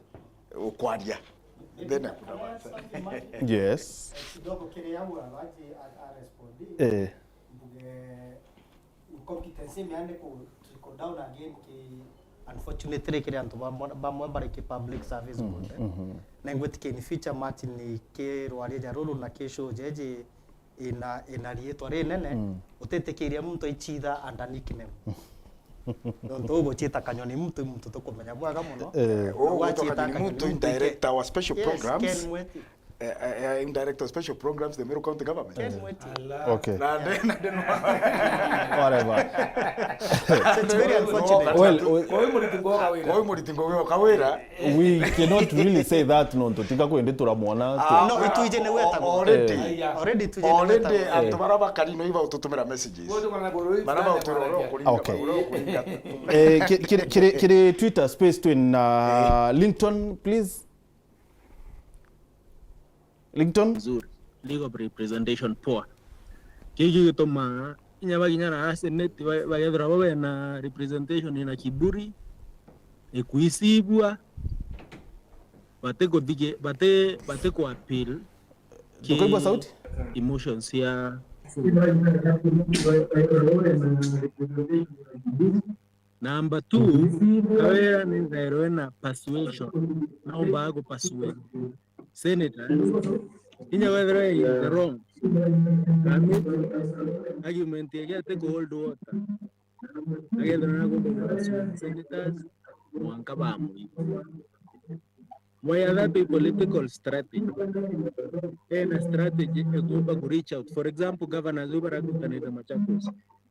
S4: Then
S1: Yes.
S3: Unfortunately kile antu bamwe bari ki public service board na ngwetike ni feature match ni ke rwari ja ruru na kesho jeje ina rietwa rinene utetekiria muntu ichitha andanikine ndo go chita kanyoni mtu tukumenya bwaga muno
S4: wachita mtu indirect our special programs indirect our special programs the Meru County government.
S1: Okay.
S4: Whatever.
S3: It's very unfortunate.
S1: We cannot really say that no tutika kwende turamwona
S3: no ituje ne weta already tuje ne
S4: weta atumaraba karino iba ututumira messages maraba uturoro
S1: kire Twitter space twin Lincoln please. Lincoln
S8: Zuri legal representation poa kiki gituma inyabaginyara senate bagethra babe na representation ina kiburi ekuisibwa bate ko appeal
S1: tukaiba sauti
S8: emotions ya number 2 kawera ni zairo na persuasion naomba go persuade Senator, whether is wrong. Argument again take hold water. Again, senators, one kabam. Why are that a political strategy? And a strategy to reach out. For example, Governor Zubara Kutaneta Machakos.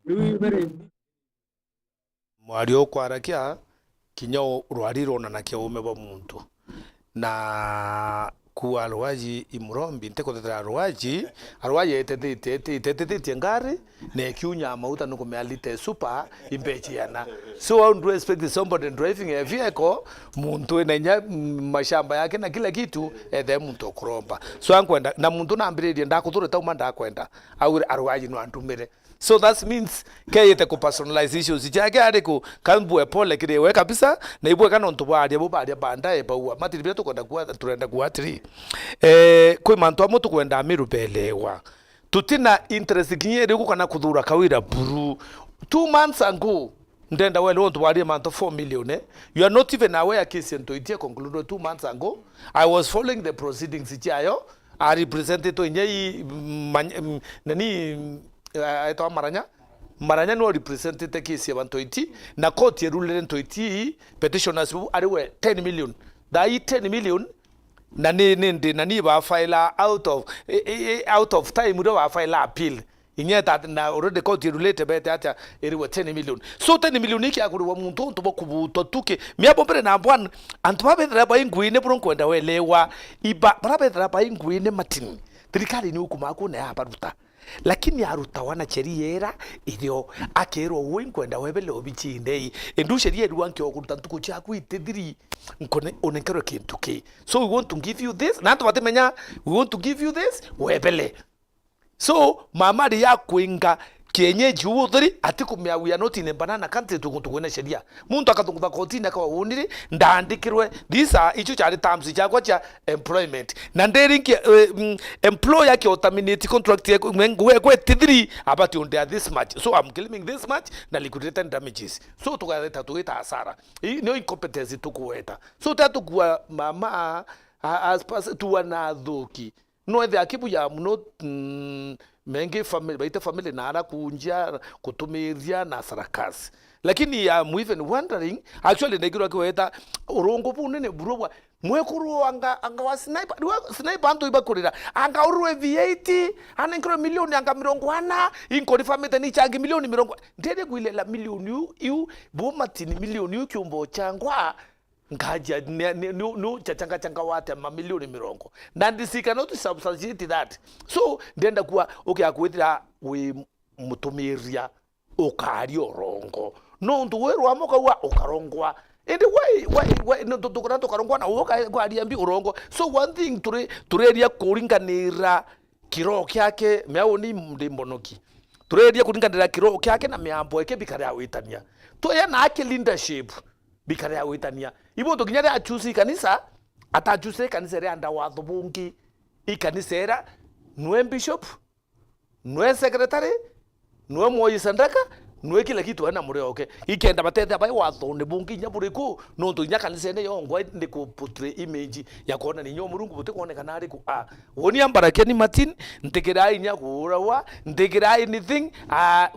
S8: Do we very
S5: Mwario kwarakia kinyo rwariro na kiaume muntu. Na kuwa Arwaji imurombi nteko tetera Arwaji etete ngari ne kiunya mauta nuko mealite super imbechiana so I don't expect somebody driving a vehicle muntu enenya mashamba yake na kila kitu ethe muntu kuromba so ankwenda na muntu nambiririe ndakuthura tauma ndakwenda aure Arwaji no antumire. So that means kayete ku personalize issues chake ariko kambwe pole kirewe kabisa na ibwe kana ntubari abo bari bandaye bawa matiri to kwenda kwa turenda kwa 3 kwi mantu amutu kwenda amirubelewa tutina interest kinyere ku kana kuthura kawira buru 2 months ago ndenda wele ntubari mantu 4 million you are not even aware case into it concluded 2 months ago. I was following the proceedings chayo a represented to nyei nani aitwa maranya no represented the case ya bantoiti na court ya rule ntoiti petitioners ariwe 10 million dai 10 million nani ba file out of time do ba file appeal inyeta na already court relate bet ata eriwe 10 million so 10 million iki akuriwa muntu nto bokubuto tuke miabombere na bwan antubabe draba ingwine bronkwenda welewa iba barabe draba ingwine matini thirikari ni hukumako na yabaruta lakini aruta wana cheriera idio akero winkwenda webele obichindei endu sheria ruanke okuruta ntuko chaku itediri nkone onenkero kintuke so we want to give you this nanto batemenya we want to give you this webele so mamari ya kuinga kienyeji uthiri ati kumya we are not in a banana country tukutukwena sheria muntu akatunguta kotini akawa wonire ndandikirwe these are icho chari terms chakwa cha employment na nderinki employer ki terminate contract we tithiri about on this much so I'm claiming this much na liquidated damages so tukaleta tuita hasara no incompetence tukuweta so tatukuwa mama as tuwa na dhuki no the akibu ya mno mengi family baita family na ara kunja kutumiria na sarakasi lakini I'm even wondering actually negiro kweta urongo bunene burobwa mwekuru anga wa sniper anto ibakurira anga urwe V8 ana nkro milioni anga mirongo ana inkori family ni changi milioni mirongo ndede kuilela milioni yu bomatini milioni yu kyombo changwa ngaja no changa wate mamilioni mirongo nandisika not substantiate that so ndenda kuwa okay akwethira we mutumiria ukari orongo no ndu weru amoka wa ukarongwa and why no tukora tukarongwa na uka kwa aliambi urongo so one thing tureria kuringanira kiro kyake meawoni ndimbonoki tureria kuringanira kiro kyake na miambo eke bikare awitania to ya na leadership bikare awitania ibo to kinyare achusi kanisa atachuse kanisa re anda watho bungi ikanisa era nwe bishop nwe secretary nwe moyi sandaka nwe kila kitu ana muri okay ikenda batete abai watho ne bungi nyaburiku no to nyakanisa ne yongo ndi ku portray image ya kuona ni nyomurungu bote kuonekana ari ku woni ambarake ni Martin ntekerai nyakura wa ntekerai anything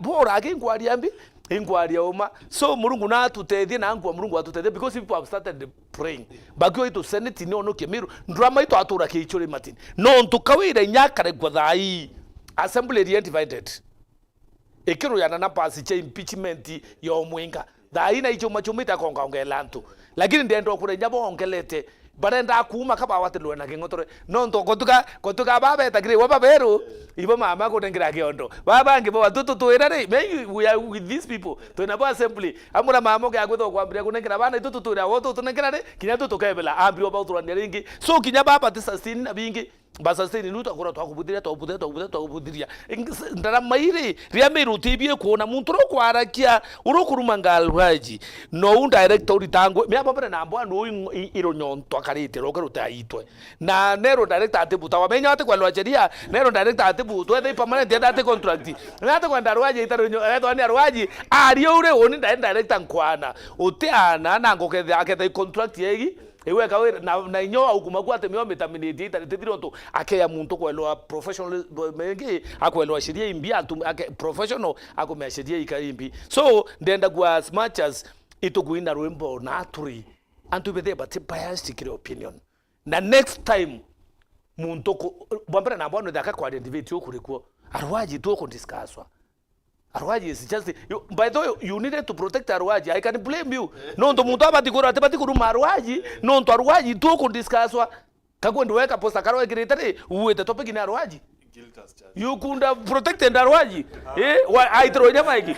S5: bora akingwari ambi ingwari oma so murungu na tutethie na angwa murungu atutethie because people have started praying bagyo ito senate ni ono kemiru drama ito atura ke ichore Martin no ntukawira nyakare gwathai assembly divided ekiro yana na pass cha impeachment ya omwenga thaina icho machomita konga ongelantu lakini ndendo kure nyabo ongelete barenda kuma kaba watilwe na kingotore no kotuka baba etagire wababeru ibo mama ko tengira kiondo baba ngibo watutu tuirare we are with these people to na assembly amura mama ko agwetho kwambira kunengira bana tutu tuira wotu tunengira re kinya tutu kebela ambiro ba uturania ringi so kinya baba tisasini na bingi basa sini nuta kora twakubudiria ndara mairi ria miru tibie kuona muntu ro kwarakia urokuruma ngalwaji no director ritango mya babere na ambwa no iro nyonto akarite ro karuta itwe na nero director atibuta wamenya ate kwa lwajeria nero director atibuta the permanent ate contract na ate kwa ndarwaji itaronyo ate ni arwaji ario ure oni director nkwana utiana na ngokethe akethe contract yegi ewe kawe na inyoa ukumaku atemeo metaminate itaretiro to akeya muntu kwelwa professional mengi akwelwa sheria imbi professional akomea sheria ikaimbi so ndenda kwa as much as itokuina rwembo na aturi antu bethe but biased kire opinion na next time muntu bwambere na bwano daka kwa identity okurikuo arwaji to ko discusswa Arwaji is just by the way you needed to protect Arwaji. I can blame you. No ndo muntu abatikora atebatikuru Arwaji no ndo Arwaji to ko discusswa kakwendo weka posta karo ekretare uwete topic ni Arwaji you could have protected Arwaji I throw nyama hiki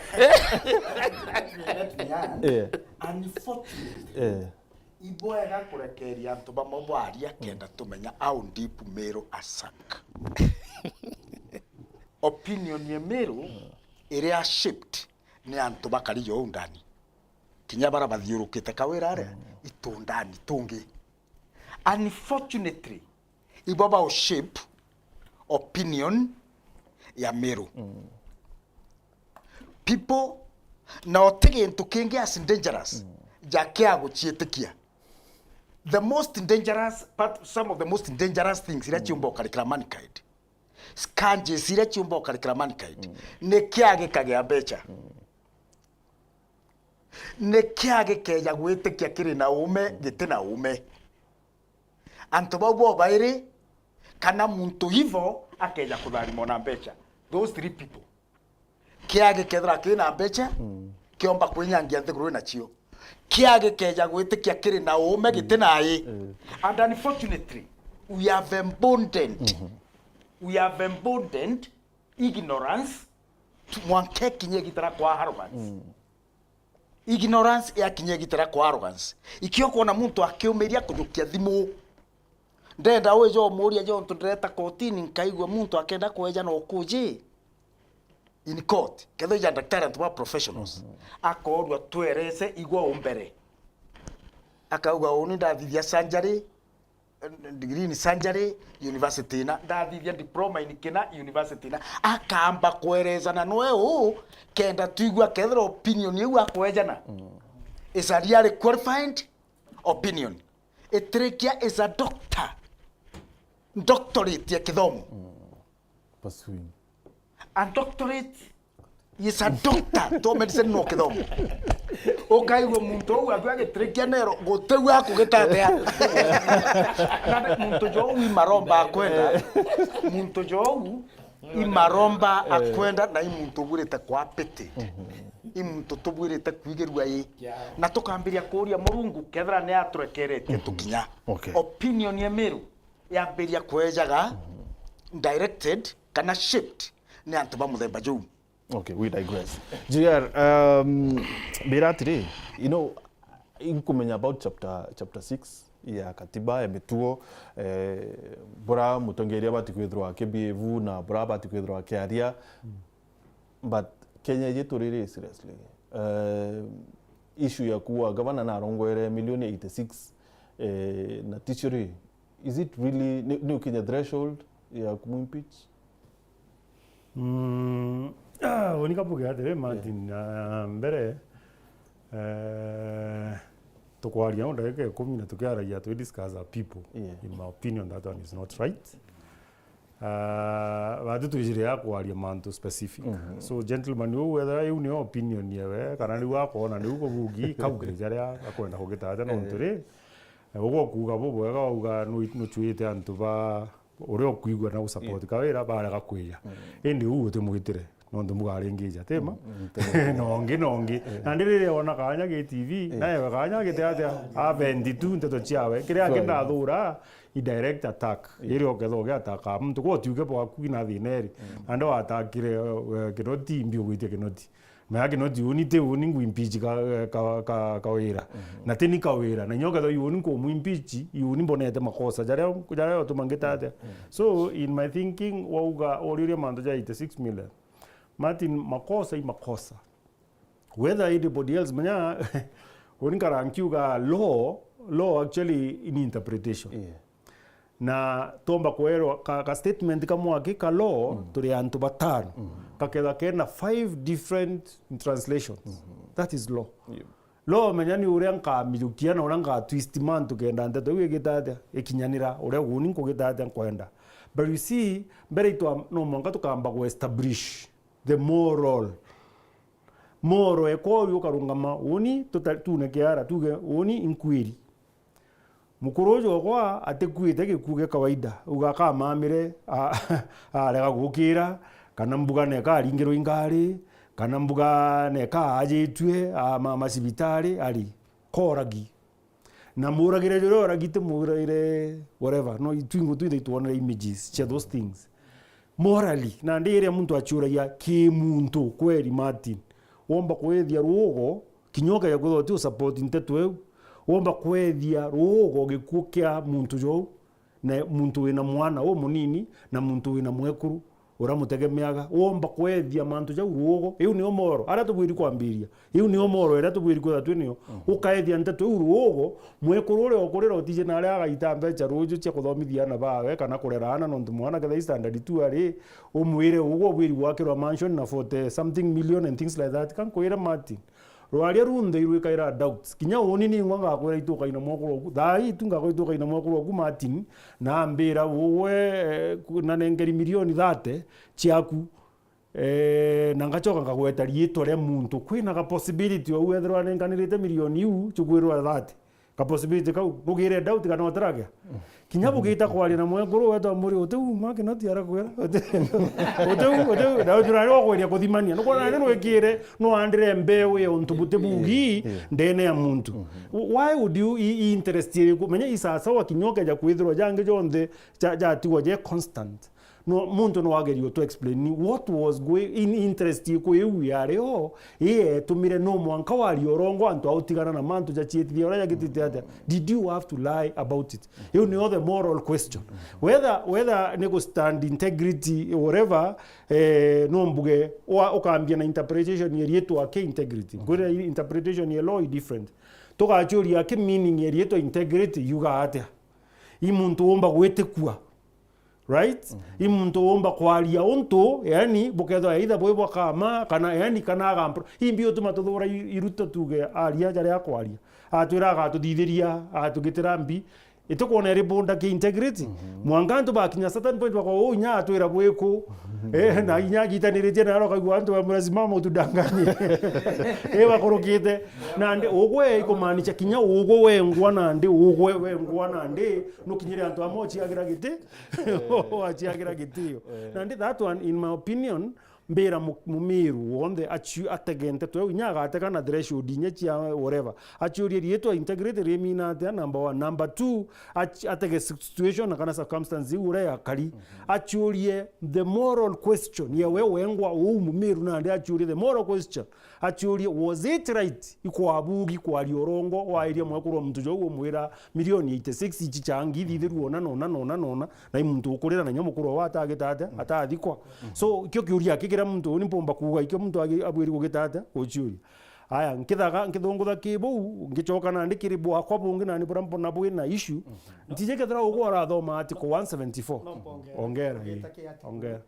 S4: unfortunately iboega kurekeria antu bamwe aria kenda tumenya au deep Meru asak opinion ya Meru iria shaped ni antu bakari yo ndani kinya bara bathiurukite kawira re itundani tungi unfortunately ibaba o shape opinion ya Meru people now take into kingi as dangerous jakia guchietikia the most dangerous part, some of the most dangerous things ira ciumba ukarikira mankind, scourges ira ciumba ukarikira mankind, nĩ kĩagĩka gĩa mbeca, nĩ kĩagĩkeja gwĩtĩkia kĩrĩ na ũme gĩtĩ na ũme, antu bau bo baĩrĩ kana muntu hivo akeja kũtharimwo na mbeca. Those three people kĩagĩkethera kĩna mbeca kĩomba kwĩnyangia nthĩgũrũ nacio, kĩagĩkeja gwĩtĩkia kĩrĩ na ũme gĩtĩ naĩ. And unfortunately we have emboldened ignorance mwanke kinye gitara kwa arrogance. Ignorance ya kinye gitara kwa arrogance. Ikio kuona muntu akiumiria kujukia thimu ndenda wejo muria jo ndreta kotini nkaigwa muntu akenda kweja no kuje in court ketho ya daktari and professionals akorwa twerese igwa umbere akauga uni ndathithia surgery degree in surgery university na ndathithia diploma in kina university na akamba kwerezana noe u kenda tuigwa kethro opinion yu akwejana is a really qualified opinion. Etrekia is a doctorate ya kithomo.
S1: Pursuing.
S4: And doctorate is a doctor to medicine no kithomo. Okay, we muntu u agwa Etrekia nero gotewa akugetatea. Na muntu jo wi maromba akwenda. Muntu jo i maromba akwenda na i muntu gurite kwa pete. I muntu tubwirite kwigerwa yi. Na tukambiria kuria Murungu kethra ne atwekerete tukinya. Opinion ya meru yambiria kwejaga directed kana shaped ni antu ba muthemba juu.
S1: Okay, we digress. JR, Biratiri, you know, inkumenya about chapter 6 ya katiba ya metuo bora mutongeria bati kwithwa kebievu na bora bati kwithwa kiaria, but Kenya yetu riri seriously issue ya kuwa governor na rongwere milioni 86 na teachery, is it really ni Kenya threshold ya kumimpeach?
S2: Onikapuge atere Martin mbere tukwaria no ndagika 10 na tukiaragia to discuss our people. In my opinion that one is not right. Watu tujire ya kwaria mantu specific. So gentlemen, whether you know opinion yewe kana ni wako na ni uko bugi kaugire jaria akwenda kugitata no nturi ugo kuga bobo ega uga no chuite antu ba uri okuigwa na support kawira bara gakwija indi ugu timugitire no ndumugarengeja tema nongi andire ona kanya ge TV naye kanya gite atia a 22 nteto chiawe kiria kinda thura i direct attack iri ogethoge ataka mtu ko tiuke po akuna thineri ando atakire kinoti mbio gwite kinoti maya kinoti unite uningu impeach ka wira na teni ka wira na nyoga tho yuni ko mu impeach yuni bonete makosa jaria otumangeta. So in my thinking wauga oriria mando ja 86 million Martin makosa whether anybody else manya unikara ankiuga law actually in interpretation na tomba kwero ka statement kamwa ka law turi antu batano kakeda kena 5 different translations. That is law. Law menyani urenka mijukia na urenka twist man tukenda nteto wigitata ikinyanira ure guni kugitata kwenda. But you see mbere to no monga tukamba go establish the moral eko yukarungama uni tunekeara tuge uni inquiry mukurojo kwa atekuite gikuge kawaida ugaka mamire arega gukira kana mbuga ne ka ringiro ingari kana mbuga ne ka ajitwe masibitari ali koragi na muragire joro ragite muragire whatever no twingo twinde tuone images cha those things morally na ndire muntu achuragia ki muntu kweli Martin womba kwethia rugo kinyoka ya kuthoti support ntetwe womba kwethia rugo gikukia muntu jo na muntu wina mwana wo munini na muntu wina mwekuru uramutegemeaga womba kwethia mantu ja rugo iu ni omoro ara tubwiri kwambiria iu ni omoro era tubwiri kwa twinio ukaethia ntetwe rugo mwekuru ure okurira otije na ara agaita mbecha ruju cia kuthomithia na bawe kana kurerana no ntu mwana ketha standard 2 ari umwire ugo bwiri gwakirwa mansion na 40 something million and things like that kan kwira Martin rwaria runthe irwikaira doubts kinya woni ni ngwanga kwera ituka ina mwakuru oku thai tunga ko ituka ina mwakuru oku Martin na mbira wowe na nengeri milioni 30 ciaku na ngacoka ngagweta riitwa ria muntu kwina ga possibility o wethera nenganirite milioni iu chugwirwa 30 ka possibility kau bugire doubt kana otraga kinya bugita kwaria na mwekuru wetwa muri utu make not yara kwera utu da ujura yo kweria kuthimania no kwana no ekire no andire mbewe ontubute bugi ndene ya muntu why would you interest menya isasa wa kinyoka ja kwithirwa jange jonthe ja tiwa je constant no muntu no agerio to explain what was going in interest ku eu yare o tumire no mwanka wali orongo antu autigana na mantu ja chietithia ora yagitite ata did you have to lie about it you know the moral question whether nego stand integrity whatever no mbuge okambia na interpretation yetu ake integrity gore interpretation ye law different toka chori ake meaning yetu integrity yuga ata imuntu omba gwetekua right imuntu omba kwaria onto yani buketho either boybo kama kana yani kana gampro imbio tumatothora iruta tuge aria jare akwaria atwiraga atuthithiria atugitira mbi itukuona ribonda ki integrity mwanganto bakinya certain point bako nya atwira bweko na inya gitanirite na roka gwanto bamurasimama utudanganye bakorokite na ndi ogwe ikomanicha kinya ogwe wengwa na ndi ogwe wengwa na ndi no kinyire antu amochi agira giti achiagira gitio na ndi that one in my opinion mbera mumiru onde achu ategente to nyaga ategana threshold nyechia whatever achuri rieto integrate remina the number 1 number 2 atege situation kana circumstance ure yakari achurie the moral question ye wengwa mumiru na ndi achurie the moral question achurie was it right iko abugi kwa riorongo wa iria mwakuru mtu jo mwira milioni 86 ichi changi thithiru nona na muntu ukurira na nyamukuru wa atagitata atathikwa so kyo kiuria kikira muntu ni pomba kuga ikyo muntu abwiri kugitata ochiuri aya nkithongutha kibu ngichoka na ndikiri bwa kwa bungi na ni burampo na bwi na issue ntije kethira ugo arathoma article 174 ongera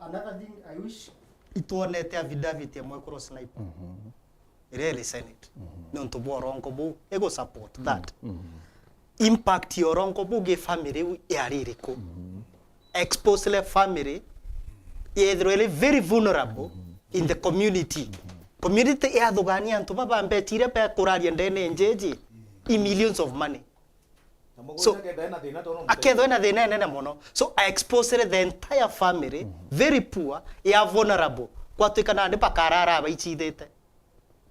S3: another thing I wish ituonete affidavit ya mwekuru sniper really senate nonto borongo bu ego support that impact yorongo bu ge family yaririko expose the family is really very vulnerable in the community ya thugani antu baba mbetire pe kuraria ndene njeji in millions of money so aketho na thina nene muno so I exposed the entire family very poor ya vulnerable kwa tukana ndi pakarara abaichithete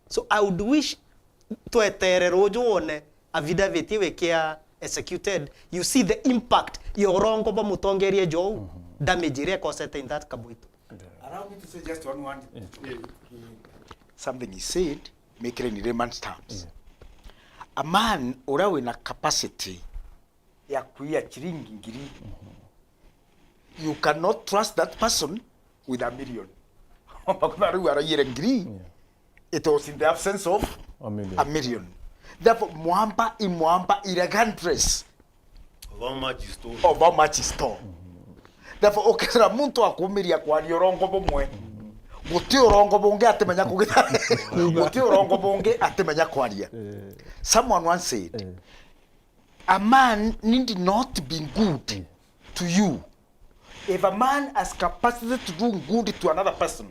S3: so I would wish to etere rojo one affidavit wekia executed you see the impact yorongo ba mutongerie jo damage ire caused in that kabuito
S4: allow me to say just one something he said make it in layman's terms a man ora wina capacity ya kuia chiringi ngiri you cannot trust that person with $1 million bakuna ara yere ngiri it was in the absence of $1 million therefore mwamba iragantress of how much is stolen therefore okera muntu akumiria kwa riorongo bomwe guti urongo bunge atemenya kugita guti urongo bunge atemenya kwaria someone once said a man need not be good to you if a man has capacity to do good to another person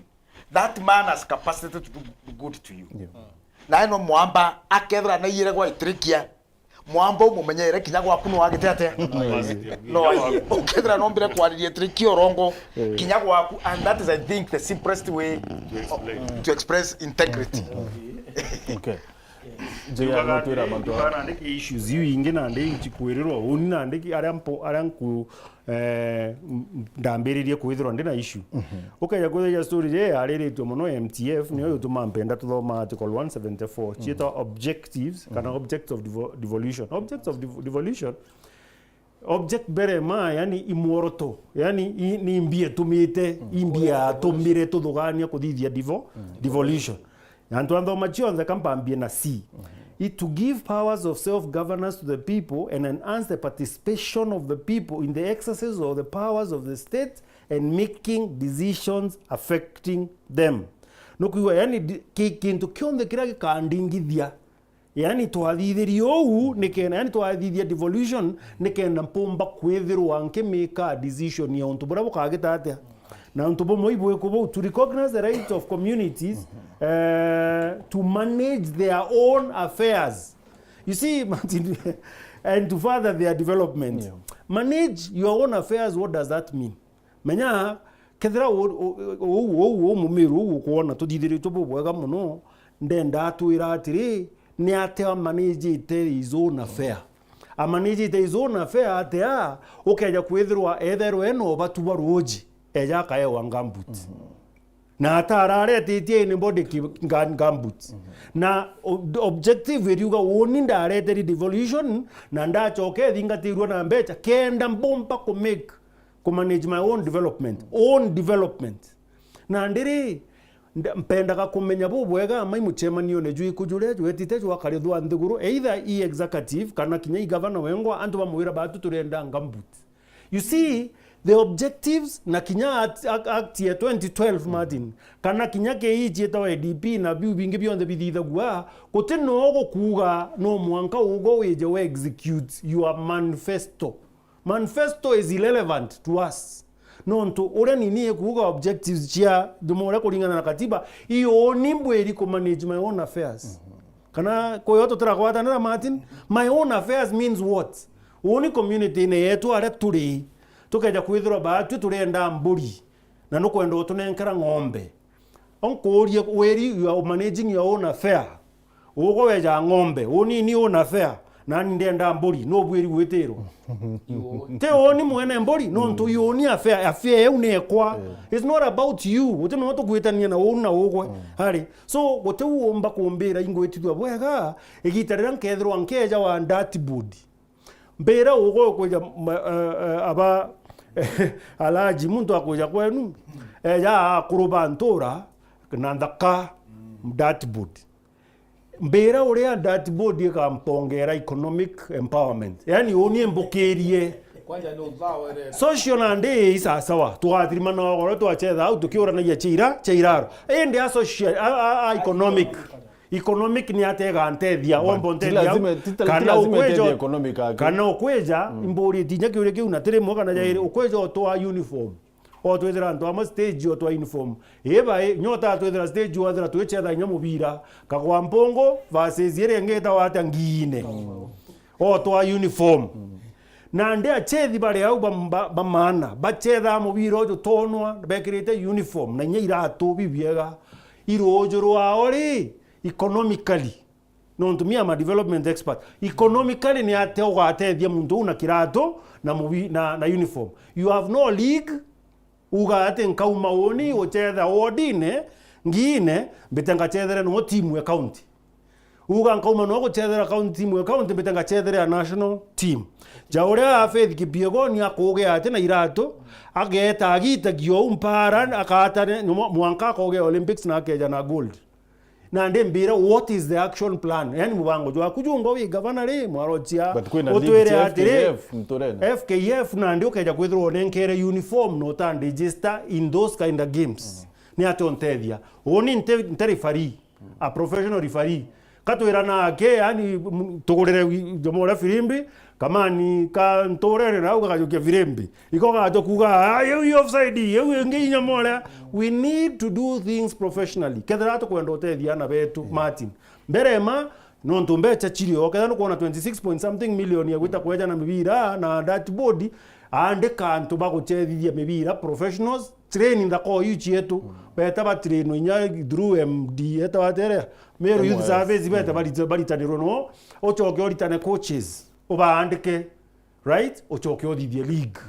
S4: that man has capacity to do good to you na ino mwamba akethra na yire gwa itrikia mwamba umumenyere kinya gwaku no wagite ate no ukethra no mbere kwaririe itrikia orongo kinya gwaku and that is I think the simplest way to express integrity
S1: okay
S2: jega na ndiki issues ingi na ndiki kwiriro uni na ndiki aranku ndambiririe kwithirwa ndina issue ukaya kwithia story je ariritwe muno MTF niyo tumampenda tuthoma article 174 chita objectives kana objects of devolution object bere ma yani imoroto yani ni imbie tumite imbia tumire tuthugania kuthithia devolution and when the machionza kampambie na C it to give powers of self-governance to the people and enhance the participation of the people in the exercise of the powers of the state and making decisions affecting them. no kuiwa yani kintu kionthe kira gikandingithia yani twathithirio ou nikena yani twathithia devolution nikenda mpumba kwithirwa nkimika decision ya untu bura bukagita atia na untu bumwe ibwe to recognize the right of communities to manage their own affairs. You see, Martin, and to further their development. Manage your own affairs, what does that mean? Menya kethira o mumiru kuona tudithiri tububwega muno ndenda atwira atiri ni atea manage his own affair. A manage his own affair atea ukeja kwithirwa ethero eno batuba roji eja kae wa gambut. Na atarare titie ni body gambut. Na objective iriuga woni ndarete devolution na ndachoke thingatirwa na mbecha kenda mbomba ku manage my own development. Na ndiri mpendaga kumenya bubwega mai muchemanio ne jui kujure jwetite jwa karithwa nthiguru either executive kana kinya governor wengwa antu bamwira batu turenda ngambut. You see the objectives na kinya act ya 2012 Martin kana kinya ke ichi eta IDP na biu bingi bionde bithithagua gutino gukuga no mwanka ugo weje we execute your manifesto is irrelevant to us no nto ore nini kuga objectives chia dumora kulingana na katiba iyo nimbo eri ko manage my own affairs kana koyoto trakwa na Martin my own affairs means what oni community ne yetu are turi tukeja kwithirwa batu turenda mburi na no kwenda utunenkera ng'ombe onkorie weri you are managing your own affair ugo weja ng'ombe oni ni own affair nani ndenda mburi no bweri gwetero te oni mwene mburi no nto yoni affair unekwa it's not about you uti no to gwetania na wona ugwe hari so gote uomba kumbira ingwetithwa bwega igitarira nkethirwa nkeja wa ndati body mbera ugo kweja aba alaji muntu akoja kwenu ya kuruba ntora nandaka ndati body mbera uria ndati body kampongera economic empowerment yani oni mbokerie
S5: kwanja no zawe re
S2: social and isa sawa twathirima no goro twachetha au tukiura na cheiraro ende social economic ni atega antethia ombo ntethia kana ukweja imbori tinya kiure kiuna tire moka na jaire ukweja otwa uniform otwethera ndo ama stage otwa uniform eba nyota twethera stage wathera twechetha nya mubira kagwa mpongo versus yere ngeta wata ngine otwa uniform na nde achethi bare au bamana bachetha mubira ojo tonwa bekirite uniform na nya iratu bibiega irojo rwao ri economically no to me am a development expert economically ni ate ugatethia muntu una kirato na uniform you have no league ugate nkauma woni ochetha odine ngine betenga chethere no team ya county uga nkauma no guchethera county team ya county betenga chethere national team jaure afethi kipiego ni akoge ate na irato ageta agita gyo umpara akata mwanka koge Olympics na keja na gold na ndembira what is the action plan yani mubango jwa kujunga wi governor ri mwarochia otwere atire FKF na ndio keja kwithirwo nenkere uniform no ta register in those kind of games ni atontethia oni nte referee a professional referee katwira na ke yani tugurire jomora firimbi kama ni ka ntorere na ugajukia firimbi ikoga atokuga you offside you nginya mora we need to do things professionally kedra to kwenda otethia na betu Martin mberema no ntumbecha chirio kedha no kuona 26 point something million ya gwita kweja na mibira na that body ande kantu baguchethithia mibira professionals training da ko yuchi yetu beta ba train nya through MD eta batere meru youth service beta bali taniro no ochoke oritane coaches obaandike right ochoke odithie league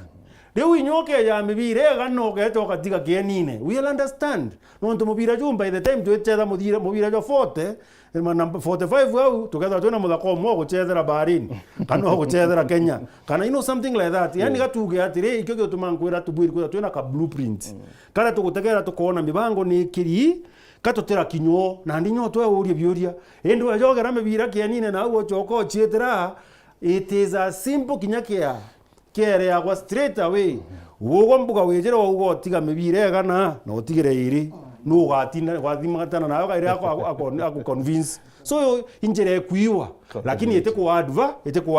S2: Deu inyoke ya mibira gano geto katika kienine we will understand no nto mubira jumba by the time twecheza mubira jo 40 number 45 au together tuna muthako mo guchethera baharini kana guchethera Kenya kana you know something like that yani gatuge atire ikyo gyo tumankwira tubwiri kwa twina ka blueprint kana tugutegera tukona mibango ni kiri katotera kinyo na ndinyo twa uria biuria endo ajogera mibira kienine na uo choko chietera it is a simple kinyakia kere agwa straight away ugo mbuga wejera ugo tiga mibire gana no tigire iri no gwathimagana nayo kaire ako convince so injere kuiwa lakini ete ku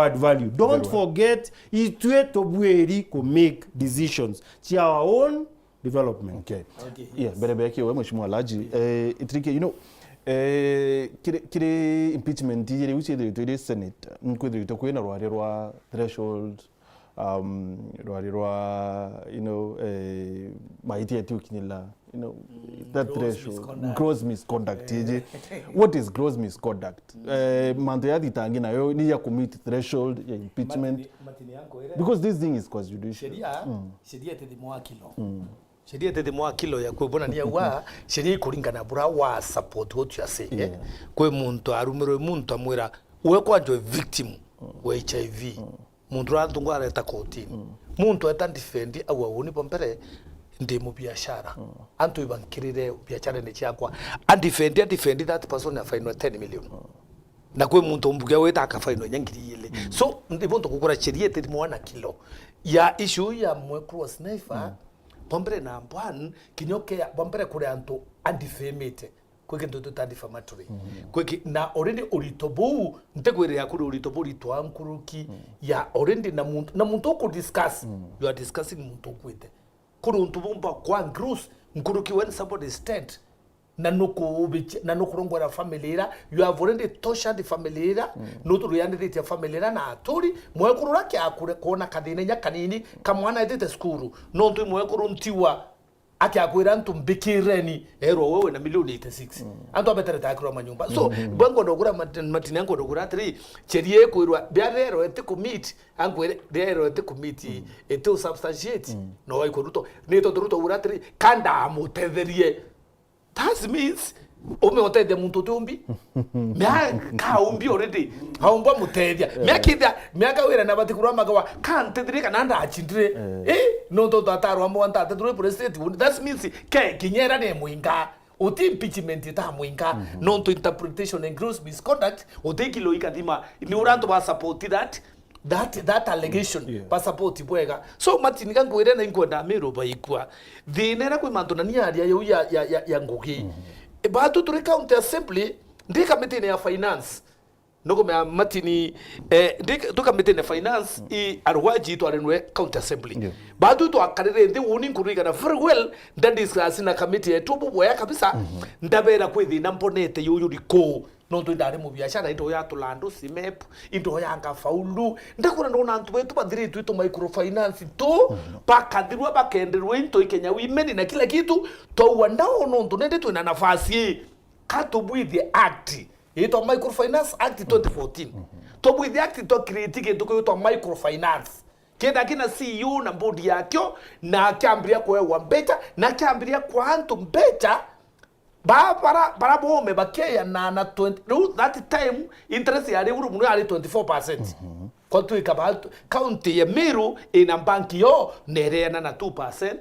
S2: add value. Don't forget itwe tobweri ko make decisions to our own development.
S1: Okay. Yeah, bere kiwe mheshimiwa Laji itrike kire impeachment yire uche de Senate nkwedre to kwena rwari rwa threshold rwa maiti yetu kinila that threshold gross misconduct what is gross misconduct mando ya ditangi nayo ni ya commit threshold ya impeachment because this thing is quasi judicial
S5: sheria tete mwakilo sheria tete mwakilo ya kwebona ni wa sheria kuringana bura wa support what you say kwe muntu arumiro muntu amwira we kwanjo victim wa HIV muntu rantungu areta koti muntu eta defend awa woni bombere ndi mu biashara antu ibankirire biashara ne cyakwa defend that person na fine 10 million na kwe muntu mbuga we taka fine nyangiriyele so ndi bonto kukura sheria tete mwana kilo ya issue ya mwekru sniper bombere na mbwan kinyoke bombere kure antu undefamate kweke ndo defamatory kweke na already oritobu ntegwere ya kuri oritobu ritwankuruki ya already na muntu ko discuss you are discussing muntu kwete kuri untubumba kwa gross nkuruki when somebody stand na nukurongora familia you have already tortured the familia nutu yandirite familia na atori mwekurura kya kure kona kadine nyakanini kamwana etete skuru nontu mwekuruntiwa akiakwira ntu mbikireni ero wewe na milioni 86 antu abetere takiro manyumba so bango ndogura matini yango ndogura 3 cherie kwirwa biarero ete commit angwere biarero ete commit ete substantiate no wai koruto neto doruto ura 3 kanda amutetherie that means ome otede muntu tumbi mya ka umbi already haumba mutedia mya kida mya ka wera na batikuru amagawa kante kana nanda achindire no to tataro ambo anta taturu president that means ke kinyera ne muinga uti impeachment ta muinga non to interpretation and gross misconduct uteki loika dima ni uranto ba support that allegation passport bwega so matini kangu ere na ingoda mero baikwa dhinera kwe mantuna ni aria yo ya ngugi batu turi county assembly ndika meeting ya finance noko me matini ndika meeting ya finance I arwaji to arenwe county assembly batu to akarere ndi woni nkuriga na very well that discuss na committee yetu bubwa kabisa ndabera kwithi na mponete yo yuriko nonto ndari mu biashara ito ya tulando simep ito yanga faulu ndakura ndona ntu betu badiri tu ito microfinance to pakadirwa bakenderwe into ikenya women na kila kitu to wandao nonto nende tu na nafasi katubwi the act ito microfinance act 2014 to bwi the act to create ke to microfinance kenda kina CEO na board yakyo na kiambiria kwa wambecha na kiambiria kwa antu mbecha bara bome bakeya na 20 that time interest ya reuru munu ali 24% kwa tu ikabatu county ya Meru ina banki yo nereana na 2%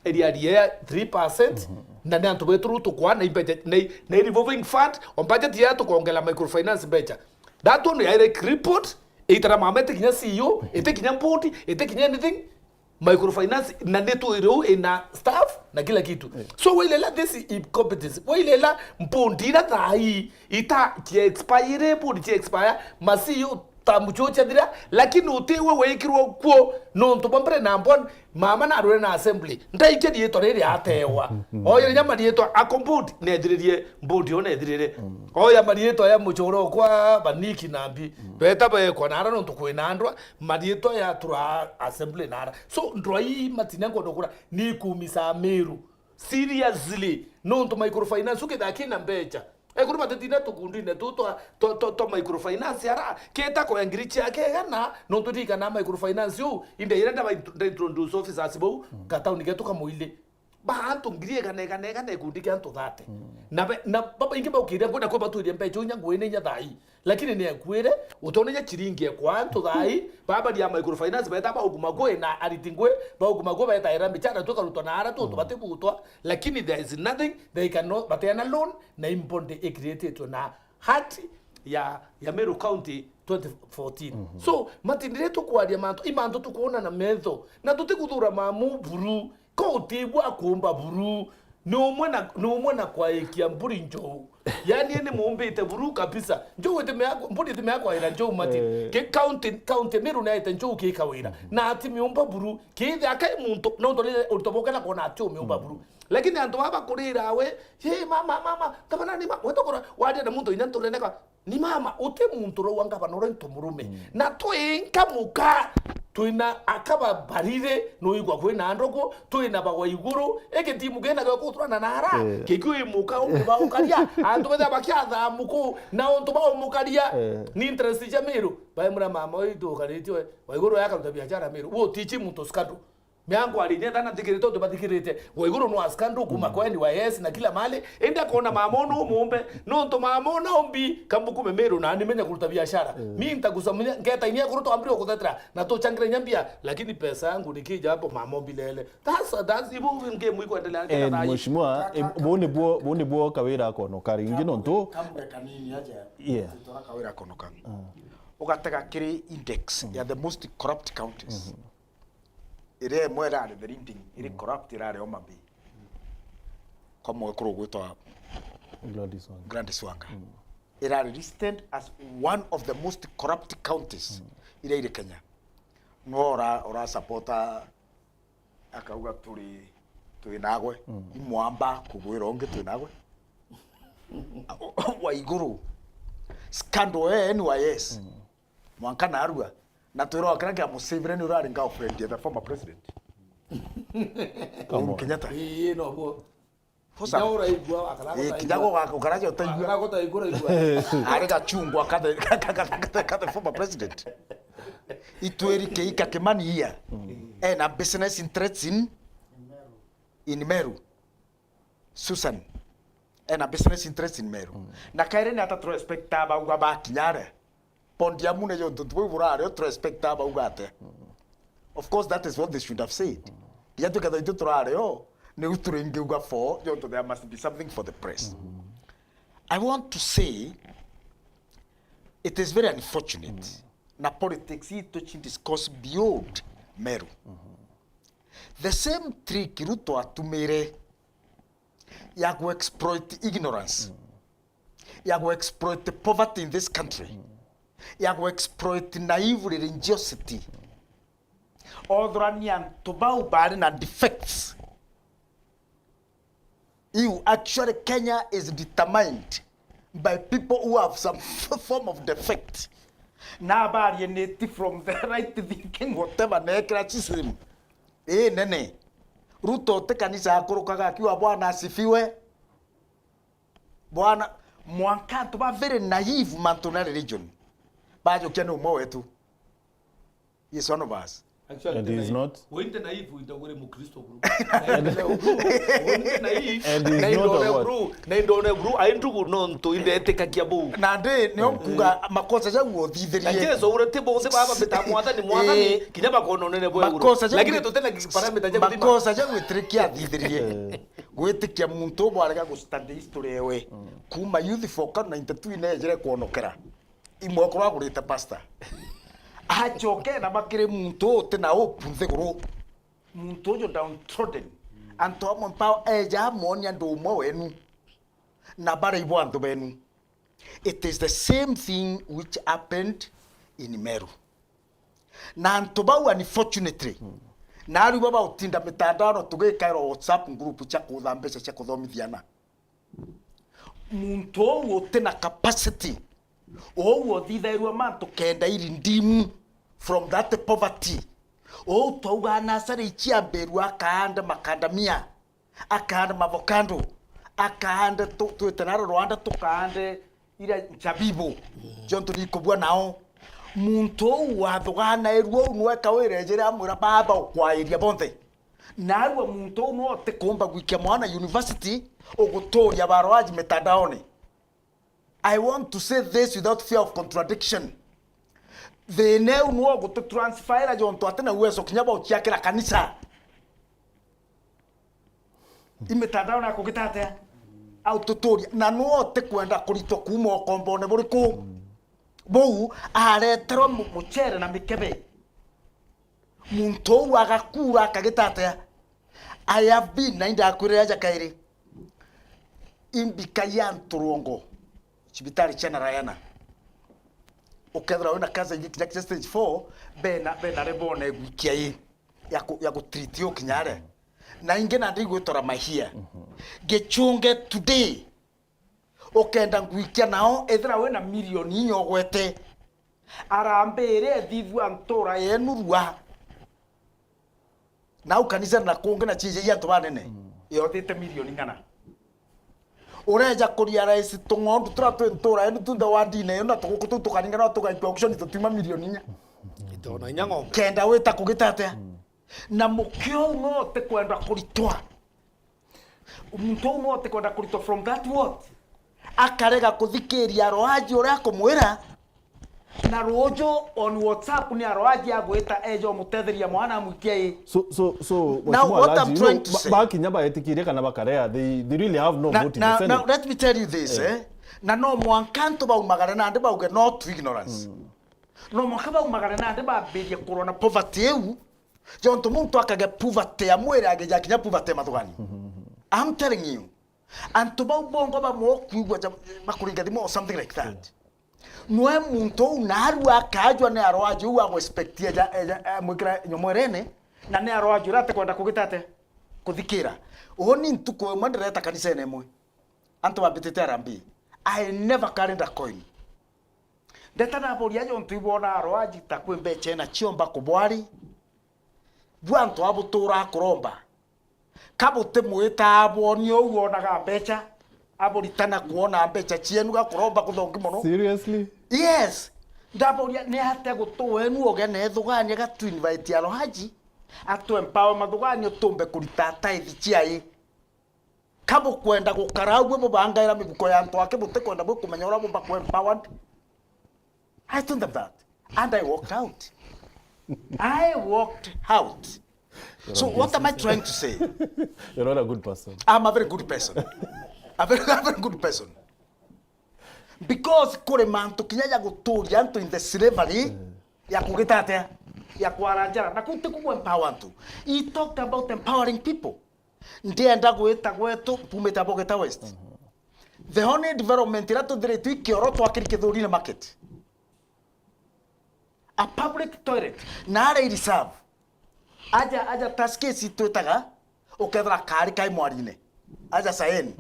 S5: area 3% na ndanto betru to kwa na imbeja na revolving fund on budget ya to kuongela microfinance becha that one ya report itara mamete kinya CEO ete kinya board ete kinya anything microfinance na neto iro ina staff na kila kitu so welela this incompetence welela mpondira tai ita ki expire bodi ki expire masiyo tamuchocha dira lakini utewe wekirwo kwo no ntobompre na mbon mama na rore na assembly ndaike die torere atewa oyo nyama die to akombudi ne diririe mbodi ona edirire oya marieto ya muchoro kwa baniki nambi beta ba ko nara no tukwinandwa marieto ya tura assembly nara so ndroi matinango dokura ni kumisa Meru seriously no to microfinance uke dakina mbecha kuri matetina tukundine to microfinance yara keta ko yangirichi yake gana no tudika na microfinance yo inde irenda ba introduce officers bo kata unige to kamuile ba antu ngirie kana kundike antu thate na baba inge ba ukire ngona ko batu ile mpecho nya ngwene nya thai lakini ne kwire utone nya chiringi kwa antu thai baba dia microfinance beta ba uguma go na aritingwe ba uguma go beta era michana to karuto na ara to bate butwa lakini there is nothing they cannot batena loan na imponde e created na hati ya Meru County 2014 so matindire to kwa dia manto imanto to kuona na metho na tutikudhura mamu buru ko tibwa kumba buru no mwana kwa ikia mburi njoo yani ni mumbite buru kabisa njoo temeko mburi temeko ira njoo mati ke county miru na ite njoo ke kawira na ati miumba buru ke akai muntu no ndole utoboka na kona ati miumba buru lakini antu baba kurira we ye mama tabana ni wetokora wadi na muntu ina ntole neka ni mama ute muntu ro wanga banoro ntomurume na to enka muka tuina akaba barire no igwa kwena andoko tuina bagwa iguru eke timu gena gwa kutrana nara kikui muka umba ukaria antu beda bakiatha muku na onto ba umukaria ni interest ya miru ba mura mama oito karitwe wa iguru yakaruta biashara miru wo tichi muntu skado miangu alinenda na tikirito to batikirite wa iguru no askando kuma kwa ni YS na kila mali enda kona mamono muombe no to mamona ombi kambuku memeru na ni menya kuruta biashara mimi nitakusamia ngeta inia kuruto ambrio kutetra na to changre nyambia lakini pesa yangu nikija hapo mamombi lele that's ibu nge mwiko endelea ngeta na
S1: mheshimiwa bone bo kawira kono kari ngino nto
S4: kambe kanini aja tutora kawira kono kan ugatega kiri index ya the most corrupt counties ire mwera the reading ire corrupt irare omabi komo ekoro gwitwa Gladys Wanga irare listed as one of the most corrupt counties ire Kenya no ora supporta akauga turi nagwe imwamba kugwira onge turi nagwe wa iguru scandal NYS mwanka narua na twiro kana kya Museveni ni urari ngao friend the former president Kenyatta
S5: no bo
S4: fosa
S5: ora igwa akala
S4: kijago ukaraje utaigwa
S5: akala kota igura igwa
S4: ari gachungwa kada former president itweri keika Kimani here and a business interests in Meru Susan and a business interest in Meru na kaire ni ata respecta ba uga ba kinyare pondia mune yo ntutu burare otro respectaba ugate of course that is what they should have said ya to kada itu turare yo ne uturenge uga for yo to there must be something for the press I want to say it is very unfortunate na politics touching discourse beyond Meru the same trick Ruto atumire ya go exploit ignorance ya go exploit the poverty in this country ya go exploit naive religiosity odhranian to bau bad and defects you actually Kenya is determined by people who have some form of defect na alienate from the right thinking whatever necratism nene Ruto te kanisa akurukaga akiwa bwana asifiwe bwana mwanka to ba very naive man to religion bajo kene umo wetu is one of us
S5: actually
S1: and he is not
S5: wente naive itagore mukristo guru na guru aindugu nonto indete kakiabu
S4: na ndi ne onkuga makosa jaguo thithirie
S5: akezo urete bose baba betamwatha ni mwathani kinyaba kono nene bwe guru lakini totena parameter jagu
S4: makosa jagu trikia thithirie gwitikia muntu bwarega go stand history ewe kuma youth for 92 ine jere kuonokera imwe kwa gurite pastor achoke na makire muntu tena opunze guru muntu jo downtrodden anto amon pao eja monya ndo mo wenu na bara ibo anto benu it is the same thing which happened in Meru na anto ba unfortunately na ari baba utinda mitandao tugekairo WhatsApp group cha kuthambesha cha kuthomithiana muntu wote na capacity owo thithairwa manto kenda iri ndimu from that poverty o touga nasari chiamberu akaanda makandamia akaanda mavokando akaanda tuetanaro Rwanda tukande ira chabibo jonto nikobwa nao muntu wathugana eruo nweka wirejere amura baba kwairia bonthe narwa muntu no te komba gwikia mwana university ogutoria baroaji metandaoni. I want to say this without fear of contradiction. The neu no go to transfer jonto atena uwezo kinyaba uchiakira kanisa. Imetandao na kugitate au tutoria na no te kwenda kuritwa kuma kombone buriku. Bou aretero muchere na mikebe. Muntu agakura akagitate. I have been nainda akurira jakairi. imbika ya nturongo cibitari cha Narayana ukethra wina cancer ya stage 4 bena rebone gwikia yi ya treat yo kinyare na inge na ndi gwitora mahia gechunge today ukenda gwikia nao ethra wina milioni inyogwete arambere thivu antora yenurua na ukanisa na kunge na chije ya tobanene yothite milioni ngana ureja kuria rais tungondu turatwentura enu tunda wandine yona tukutukaninga no tukaitwa auction tutuma milioni nya
S5: itona nyango
S4: kenda wita kugitate na mukio no te kwenda kuritwa umuntu no te kwenda kuritwa from that what akarega kuthikiria roaji uria kumwira na rojo on WhatsApp ni aroaji agwita ejo mutetheria mwana mwikie
S1: so
S4: now what I'm trying to say
S1: ba kinyaba etikirie kana bakarea they really have no vote in the Senate.
S4: Now let me tell you this na no mwankanto ba umagara na ande ba uge not to ignorance no mwakaba umagara na ande ba beria corona poverty eu jonto muntu akage poverty ya mwere ageja kinya poverty mathugani I'm telling you and to ba bongo ba mo kuigwa makuringa dimo or something like that noe muntu unaru akajwa ne aroaje u ago expectia ja mwikira nyomwerene na ne aroaje rate kwenda kugitate kuthikira oni ntuko mwandereta kanisa enemwe anto babitete arambi I never carried a coin ndeta na bori ajo ntibona aroaje takwembe chena chiomba kubwari bwanto abutura kuromba kabote mwita abonio uonaga mbecha aboritana kuona mbecha chienu gakuromba kuthongi muno
S1: Seriously?
S4: Yes. Ndaboria ne hate gutwenu ogene thugani gatu invite alo haji atu empower mathugani utumbe kurita tithe chiai kabo kwenda gukaragwe mubangaira mibuko ya nto ake bute kwenda bwo kumenya ura mumba ku empowered. I told them that and I walked out. I walked out. So what am I trying to say?
S1: You're not a good person.
S4: I'm a very good person. a very good person. Because kore manto kinya ya guturia anto in the slavery ya kugitatea ya kwaranja na kunte ku empower tu. He talked about empowering people. Ndienda gwita gwetu pumeta bogeta west. The only development irato dire tu kioro twakirike thurine market. A public toilet na ara reserve. Aja taskesi twetaga ukethra kari kai mwarine. Aja saeni.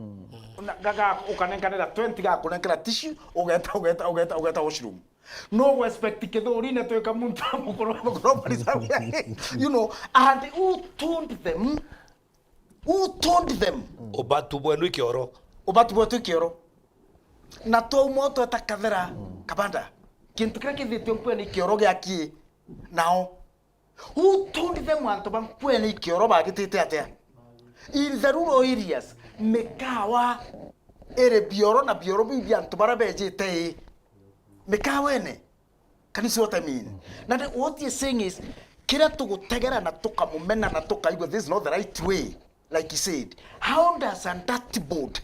S4: Gaga ukanenkanira 20 ga kunenkera tissue ugeta washroom no expect kithurine tweka muntu mukoro you know, and who told them
S5: obatu bwenu ikioro
S4: na to moto atakathera kabanda kintu kira kithitio mpwe ni kioro giaki now who told them wanto bampwe ni kioro bagitite atia in the rural areas mekawa ere bioro na bioro bi antu barabejete mekawa ene. Can you see what I mean? Now what you're saying is kira tugutegera na tukamumena na tukaigwa this is not the right way, like you said. How does that board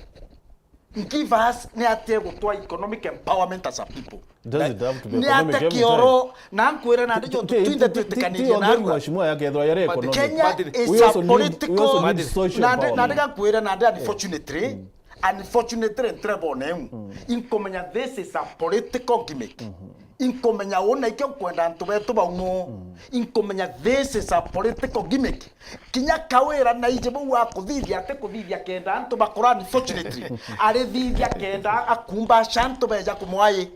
S4: give us economic empowerment as a people?
S1: Does it have to be economic every time?
S4: Na nkwira na ndicho twinde twetekanirie na
S1: mheshimiwa yake ethwa yare economic.
S4: Kenya is a political na ndika kwira na unfortunately ntrebonemu inkomenya this is a political gimmick. Inkomenya ona ikyo kwenda ntu betu bauno inkomenya this is a political gimmick. Kinya kawira na ije bu wa kuthithia kenda ntu bakora unfortunately ari thithia kenda akumba shanto beja kumwaye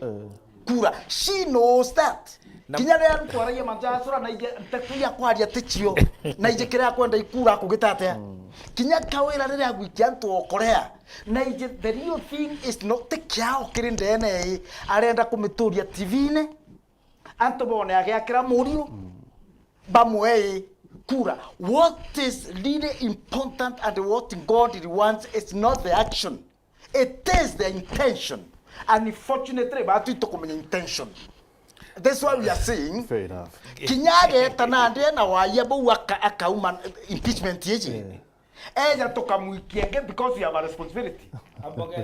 S4: kura. She knows that. Kinya ria ntwaraye manjasura na ije ntetuya kwaria tichio na ije kira kwenda ikura kugitate kinya kawira ria gwikia ntu okorea na ije the real thing is not the kyao kirindene arenda kumituria TV-ne anto bone agiakira murio bamwe kura. What is really important and what God wants is not the action, it is the intention. And unfortunately but it took intention. That's why we are saying
S1: fair enough.
S4: Kinyage tanande na wayebo akauma impeachment yeji eja toka muikienge because you have a responsibility.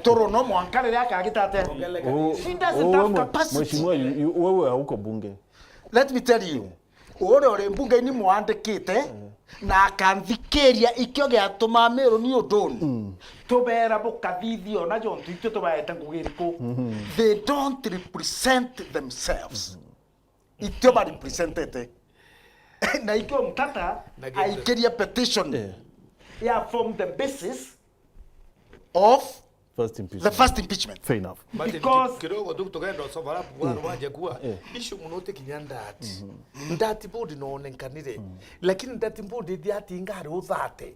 S4: Toro no mwankale yake agitate. She doesn't have capacity.
S1: Mheshimiwa wewe hauko bunge.
S4: Let me tell you. Ore mbunge ni mwandikite na akanthikĩria ikĩo gĩatũma mĩrũ nĩ ũndũni tũbera mũkathithio na jontu itũ tũbaete ngũgĩrĩkũ they don't represent themselves itio ba representete na ikĩo mtata aikĩria petition ya form the basis of the first impeachment.
S1: Fair enough.
S5: Because kidogo tu tukaenda safara bwana waje kuwa issue munote kinyandati ndati bodi no nenkanire lakini ndati bodi ndiati ngari uthate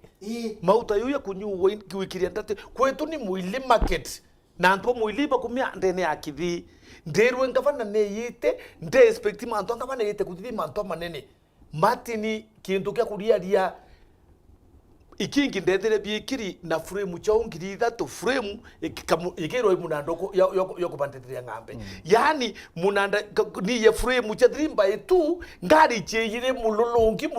S5: mauta yuya kunyu kwikiria ndati kwetu ni mwili market na ntpo mwili ba kumya ndene akithi nderwe ngavana ne yite nde expect manto ngavana yite kuthi manto manene matini kintu kya kuriaria ikingi ndethere biikiri na frame chao ngiri ithatu frame ikirwo munandoko yo kubandetheria ng'ambe yani munanda ni ye frame cha 3x2 ngari cheyire mululungi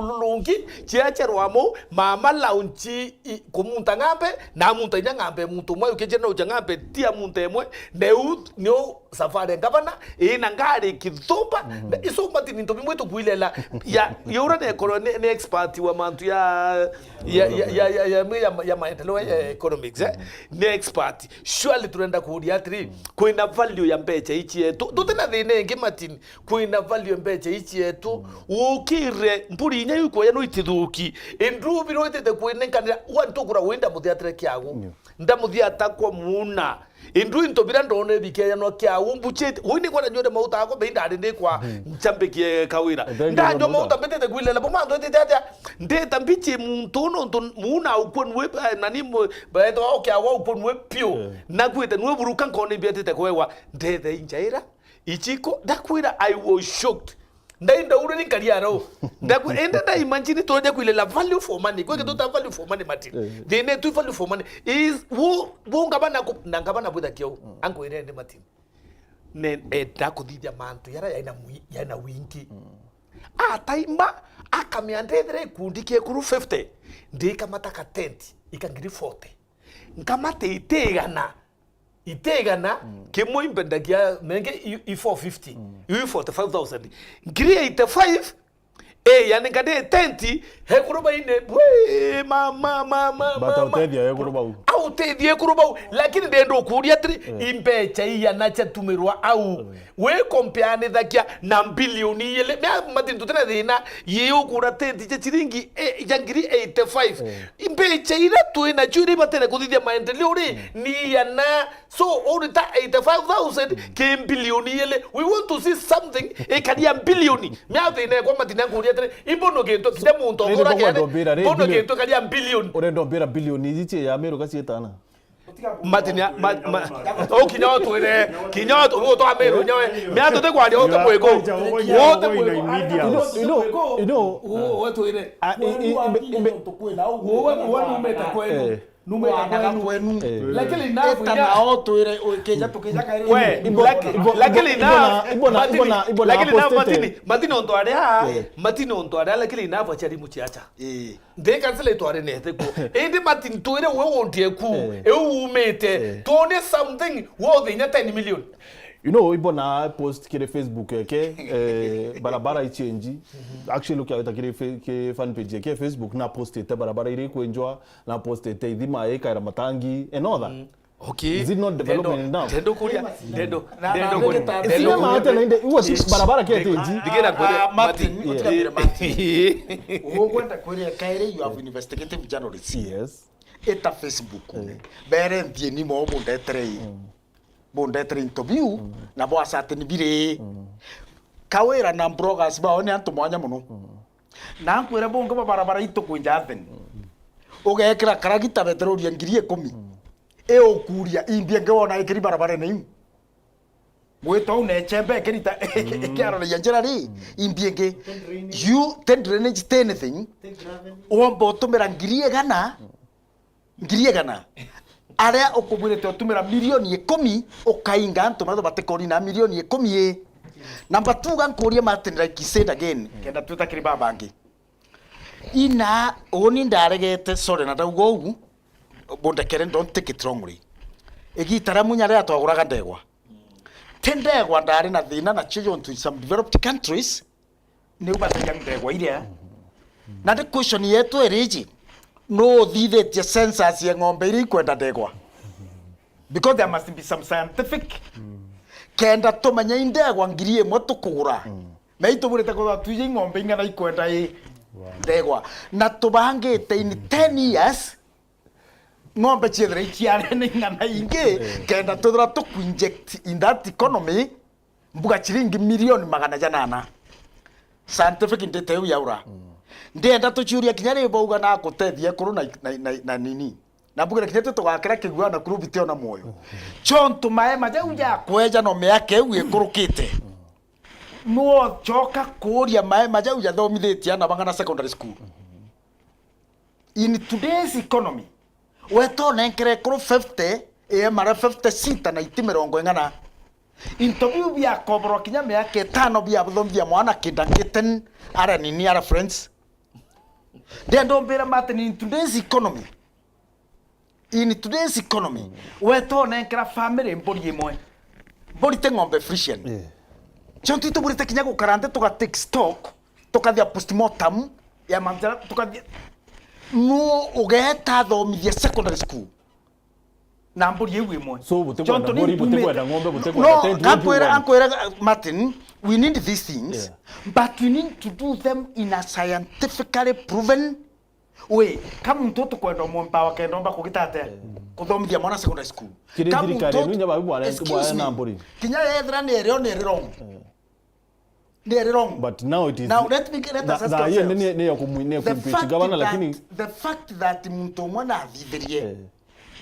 S5: chiacherwamo mama launchi kumunta ng'ambe na munta nya ng'ambe muntu mwe ukeje no ng'ambe tia munta emwe neo safari ngabana ina ngari kithumba iso matini ntobi mwetu kuilela ya yura ne korone ne expert wa mantu ya maendeleo ya economics ni expert surely tunaenda kuhudia 3 kuina value ya mbecha ichi yetu tutena thine ngi matini kuina value ya mbecha ichi yetu ukire mburi nya yuko ya no itithuki indrubi no itete kuinenkanira wantugura wenda muthiatire kiagu ndamuthia atakwa muna indru intobira ndone bikeya no kya umbuchete wini kwa nyode mauta ako be ndari ndi kwa nchambekie kawira ndanjo mauta betete kuilela bomando etete atia ndeta mbichi muntu no muna uponwe nani baeto okya wa uponwe pio nakwete nwe buruka nkone betete kwewa ndete injaira ichiko dakwira I was shocked ndainda uri nikariaro ndaku enda na imagine toje kuilela value for money kweke tota value for money mati they need to value for money is wo ngabana ngabana budha kyo ango ire ndi mati ne dakuthithia mantu yara yana wingi taimba akamiandethere kundikie kuru 50 ndika mataka 10 ikangiri 40 ngamate itegana kimwe imbendagia nenge i450 i45000 ngiri 85 yani ngade 10 he kuroba ine mama
S1: bata utedia he kuroba u
S5: au tedia kuroba lakini ndendo kuria 3 imbecha iya nacha tumirwa au we compare dhakia na bilioni yele matindu tena thina yeyo kura 10 cha chiringi yangiri 85 imbecha ira tu ina churi batene kuthithia maendeleo ri ni yana so orita 85000 ke bilioni yele we want to see something ekadia bilioni thina kwa matina kuria ibono gento kidemu ntongora kene bono gento kalia billion
S1: orendo mbira bilioni ichi ya mero kasietana
S5: matinya kinyo twire kinyo tu to amero nyawe miato te kwali oto kwego wote
S1: you know
S5: wo twire wo numeta kwenu numeta kwenu lakini na
S4: na otwire ukeja tukeja kaire
S5: lakini na matini onto area matini onto area lakini na vachari muchiacha de cancel etware nete ko ende matini twire we wontie ku umete tone something wo thinya 10 million
S1: you know ibona post kile Facebook barabara ichenji actually look at kile fan page ke Facebook na post ete barabara ire kuenjwa na post ete idima eka matangi and all that
S5: okay
S1: is it not development now
S5: dendo kuria dendo
S1: sina maana nende huwa barabara ke teji
S5: digera kwere
S4: mati kwenda kwere kaire you have investigative journalists
S1: yes
S4: eta Facebook bere ndieni mo mundetre bondetre interview na bo asatini bire kawera na bloggers ba oni antu mwanya muno na kwere bonga barabara ito kunja then ogekira karagita betrolia ngiri 10 okuria imbia ngona ikiri barabara nei mwito une chembe kirita kiaro ya njirari imbienge you drainage anything ombo tumira ngiri gana aria okubwirete otumira milioni 10 okainga antu batekori na milioni 10 number 2 gankuria Martin like said again kenda tutakiri babangi ina oni ndaregete sorry na daugo ugu bondekere don't take it wrongly igitara munyare atwaguraga ndegwa tendegwa ndari na thina na children to some developed countries ni ubateya ndegwa iria na the question yetu eriji no thithitie census ya ng'ombe iria ikwenda ndegwa because there must be some scientific kenda tumenya indegwa ngiri imwe tukugura na itubulite kwa tuije ng'ombe ingana ikwenda ndegwa na tubangite in 10 years ng'ombe ciethera ikiare ni ngana ingi kenda tuthira tukuinject in that economy mbuga chiringi milioni 800 scientific ndete yu yaura ndenda tuchuria kinya ri bauga na gutethia kuru na nini na mbuga kinya tugakira kiguana kuru bitio na moyo chonto mae majau ya kweja no meake u ikurukite no choka kuria mae majau ya thomithitie na bangana secondary school in today's economy weto nenkere kuru 50 mara 50 sita na itimerongo ngana interview bia kobro kinya meake tano bia buthomithia mwana kindangiten ara nini ara friends they don't bear matter in today's economy weto nenkera family mbori imwe mbori te ng'ombe frisian chonto ituburite kinya gukarante tuga take stock tukathia postmortem ya manjara tukathia no ugeta thomithia secondary school na mbori yewe imwe
S1: so butekwenda mbori butekwenda ng'ombe butekwenda
S4: no ankwera Martin we need these things but we need to do them in a scientifically proven way kama mtoto kwenda mwempa wakaenda kugitate kuthomithia mwana secondary school
S1: kama mtoto nya babu bwana na mbori
S4: kinya yethra ni wrong they're wrong
S1: but now it is
S4: now let us ask ourselves
S1: ne kumpichi gavana lakini
S4: the fact that mtu mwana athithirie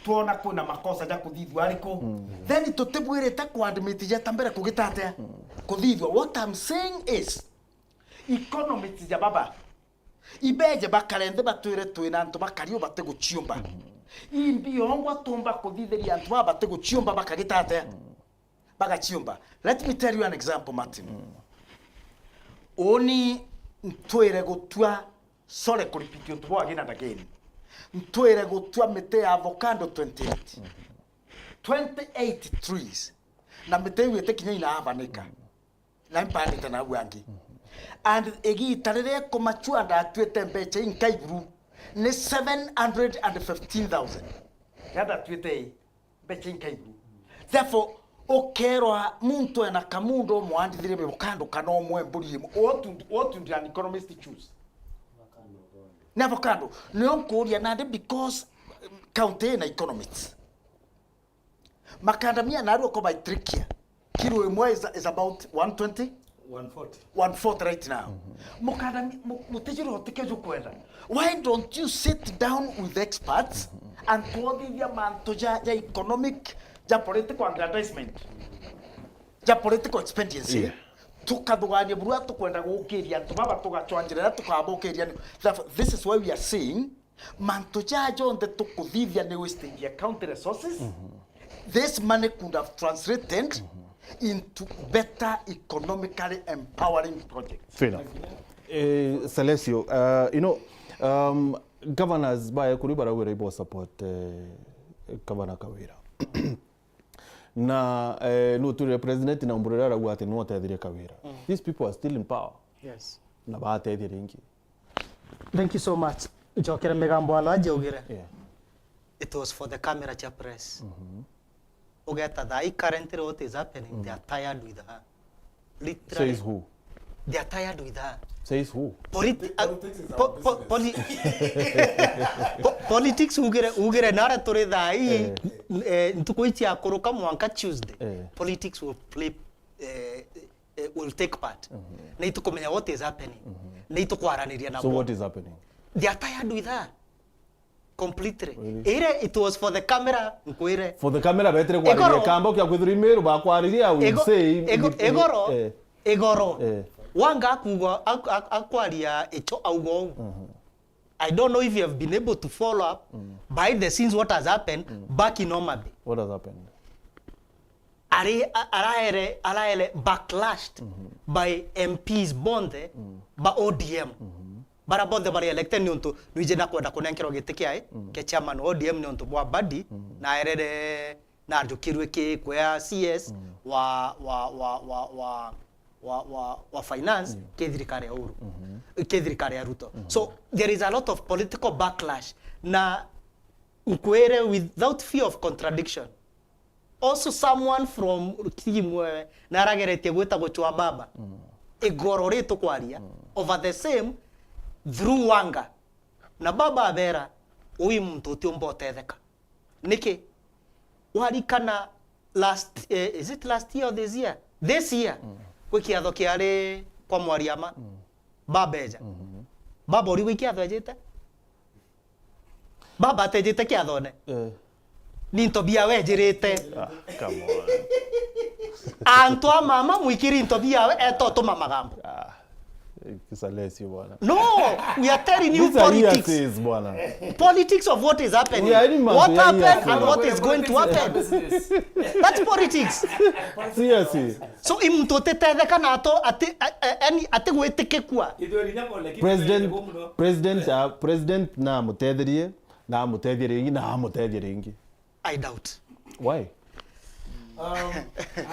S4: tuona kuna makosa ja kuthithwa ariko then tutibwire ta kuadmit ja tambere kugitate kuthithwa what I'm saying is economics ja baba ibeje bakarende batwire twina antu bakario bate guchiumba imbi ongwa tumba kuthithiria antu bate guchiumba bakagitate bagachiumba let me tell you an example Martin oni ntwire gutua sore kuripitio tuwa gina ndageni ntwire gutua mete ya avocado 28 trees na mete wete kinya ina avanika na impandite na wangi and egi tarere ko machua da twete mbeche inkaiburu ni 715,000 yada twete mbeche inkaiburu therefore okerwa muntu ena kamundo mwandithire bukando kana omwe mburi what do an economist choose na avocado no kuria nande because county na economists makadamia naruo ko by trickia kilo imwe is about 120 140 right now mukadamia mutejiro tikejo kwenda why don't you sit down with experts and kuodithia manto ja economic ja political aggrandizement ja political expediency tukathugania burua tukwenda gukiria tubaba tugachwanjira tukabokiria this is why we are saying manto ja jonde tukuthithia ni wasting county resources this money could have translated into better economically empowering projects.
S1: Fair enough. Celesio, you know, governors by Kuribara were able to support Governor Kawira. Na no to represent na umbrella wate no tedire Kawira. These people are still in power.
S3: Yes.
S1: Na ba tedire ingi.
S3: Thank you so much. Jokere megambo alaje ugire.
S1: Yeah.
S3: It was for the camera cha press. Ugeta that currently what is happening, they are tired with her. Literally.
S1: Says who?
S3: They are tired with her.
S1: Says who?
S3: Politics ugire nara tore dai ntukoichi akoroka mwanka Tuesday. Politics will play will take part. Na itukomenya what is happening. Na itukwaraniria na.
S1: So what is happening?
S3: They are tired with her. Completely. Really? It was for the camera.
S1: For the camera betre kwa kamba kya kwithurimeru ba kwariria will say
S3: egoro wanga kugo akwaria echo augo. I don't know if you have been able to follow up by the scenes what has happened back in Omabe.
S1: What has happened?
S3: Araere backlashed by MPs bonde by ODM. Bara bonde bari elected ni untu nuije na kwenda kunenkero gitikia ke chairman ODM ni untu bwa badi na erere na arjukirwe ke kwa CS wa wa finance ke thirikari ya Uhuru ke thirikari ya Ruto. So there is a lot of political backlash na nkwere without fear of contradiction. Also someone from Kimwe narageretie gwita gochwa baba igoro ritu kwaria over the same through wanga na baba abera uyu muntu utiumba otetheka niki warikana last is it last year or this year kwikiatho kiari kwa mwariama baba eja baba uri wikiatho ejete baba atejete kiathone ninto bia wejirite
S1: Come on.
S3: antwa mama mwikiri into bia we etoto magambo
S1: Kisalesi bwana.
S3: no we are telling you
S1: These are
S3: politics
S1: hearsays, bwana.
S3: politics of what is happening,
S1: We are in
S3: what
S1: Mantu,
S3: happened
S1: yeah,
S3: and what is going to happen. That's politics.
S1: Seriously.
S3: So imto tetetheka na ato ati gwetike kwa
S1: President na mutetherie na mutetherie ingi na mutetherie ingi.
S3: I doubt.
S1: Why?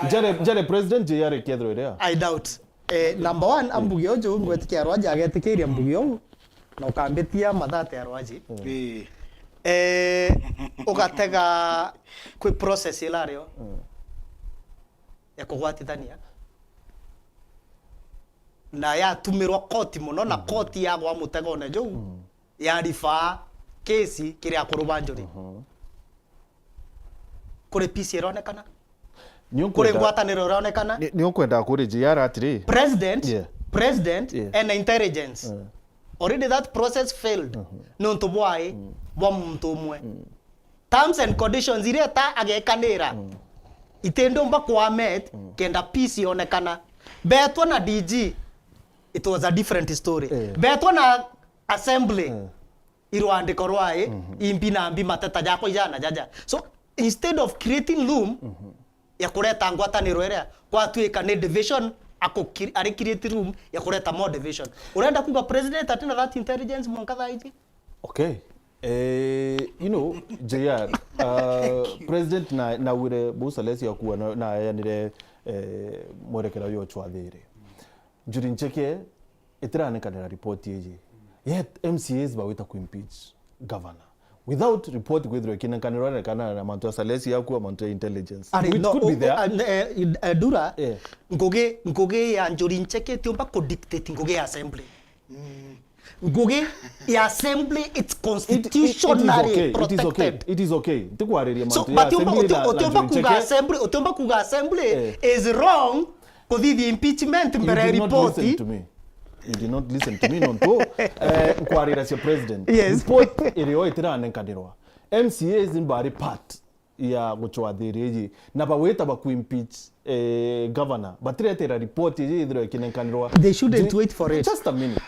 S1: Jare president JR Kedro area.
S3: I doubt. Number one ambugi ojo ngwetike arwaji agetikiria ambugi ojo na ukambetia mathate arwaji. Ugatega kwi process ilario ya kugwatithania na yatumirwa koti muno na koti yagwa mutego ne jo ya rifa kesi kiria kurubanjuri kuri PC ironekana kuri ngwataniro ironekana
S1: ni ukwenda kuri JR atiri
S3: president and intelligence already that process failed no to boy bom mtumwe terms and conditions iria ta agekanira itendo mba kwa met kenda PC onekana betwa na DG it was a different story betwa na assembly irwandiko rwae imbi na mbi mateta jako ijana jaja. So instead of creating loom ya kureta ngwataniro iria kwatuika ni division ari create room ya kureta more division. Urenda kuga president atina that intelligence monkatha iji.
S1: Okay. You know, JR, president na wire busalesi ya kuwa na yanire mwerekera yo chwathire. Juri ncheke itiranekanira report yeji. Yet MCAs bawita ku impeach governor without report kwithiro kinenkanirwa kana na mantu salesi ya kuwa mantu intelligence. Which could be there.
S3: Dura ngugi ya Njuri ncheke tiomba ko dictate ngugi ya assembly. Ngugi ya assembly it's constitutionally protected.
S1: It is okay. Tikwareria
S3: so
S1: mantu ya assembly.
S3: Otomba kuga assembly is wrong for the impeachment mbere report.
S1: You did not listen to me nonto kwarira cia president. Report irio itiranenkanirwa. MCAs in bari part ya guchwathireji na baweta ba ku impeach governor batiretera report ithiro kinenkanirwa.
S3: They shouldn't wait for it.
S1: Just a minute.